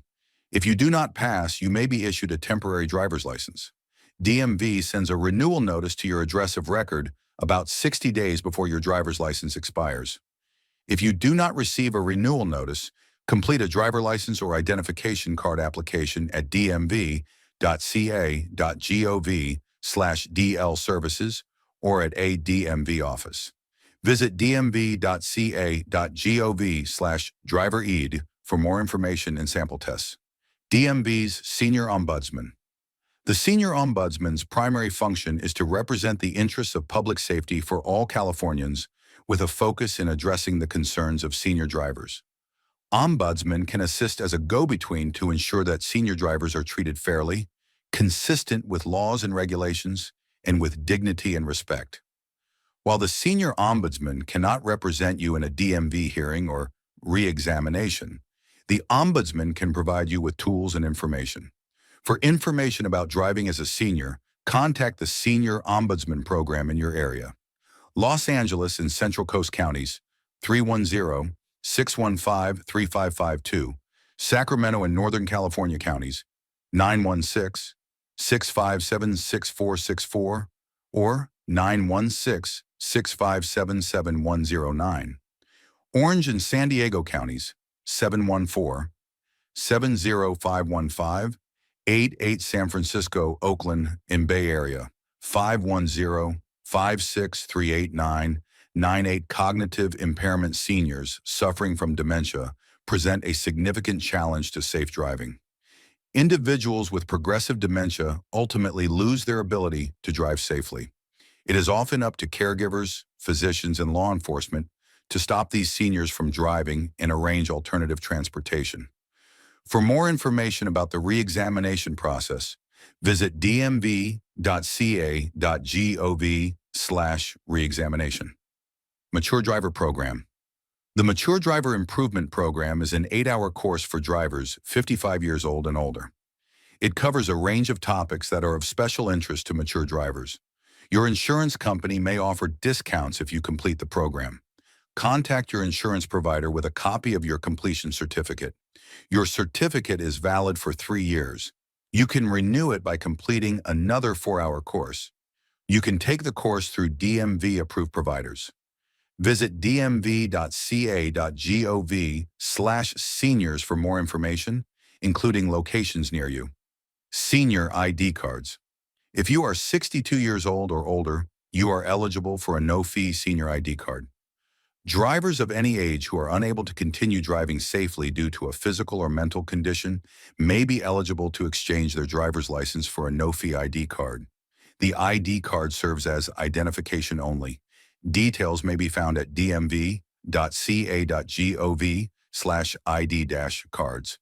If you do not pass, you may be issued a temporary driver's license. DMV sends a renewal notice to your address of record about 60 days before your driver's license expires. If you do not receive a renewal notice, complete a driver license or identification card application at dmv.ca.gov/DL services or at a DMV office. Visit dmv.ca.gov/driveread for more information and sample tests. DMV's Senior Ombudsman. The Senior Ombudsman's primary function is to represent the interests of public safety for all Californians, with a focus in addressing the concerns of senior drivers. Ombudsman can assist as a go-between to ensure that senior drivers are treated fairly, consistent with laws and regulations, and with dignity and respect. While the Senior Ombudsman cannot represent you in a DMV hearing or re-examination, the Ombudsman can provide you with tools and information. For information about driving as a senior, contact the Senior Ombudsman program in your area. Los Angeles and Central Coast Counties, 310-615-3552. Sacramento and Northern California Counties, 916-657-6464 or 916-657-7109. Orange and San Diego Counties, 714-70515. 88 San Francisco, Oakland, and Bay Area, 510-56389-98. Cognitive impairment seniors suffering from dementia present a significant challenge to safe driving. Individuals with progressive dementia ultimately lose their ability to drive safely. It is often up to caregivers, physicians, and law enforcement to stop these seniors from driving and arrange alternative transportation. For more information about the re-examination process, visit dmv.ca.gov/re-examination. Mature Driver Program. The Mature Driver Improvement Program is an 8-hour course for drivers 55 years old and older. It covers a range of topics that are of special interest to mature drivers. Your insurance company may offer discounts if you complete the program. Contact your insurance provider with a copy of your completion certificate. Your certificate is valid for 3 years. You can renew it by completing another 4-hour course. You can take the course through DMV-approved providers. Visit dmv.ca.gov/seniors for more information, including locations near you. Senior ID cards. If you are 62 years old or older, you are eligible for a no-fee senior ID card. Drivers of any age who are unable to continue driving safely due to a physical or mental condition may be eligible to exchange their driver's license for a no-fee ID card. The ID card serves as identification only. Details may be found at dmv.ca.gov/ID-cards.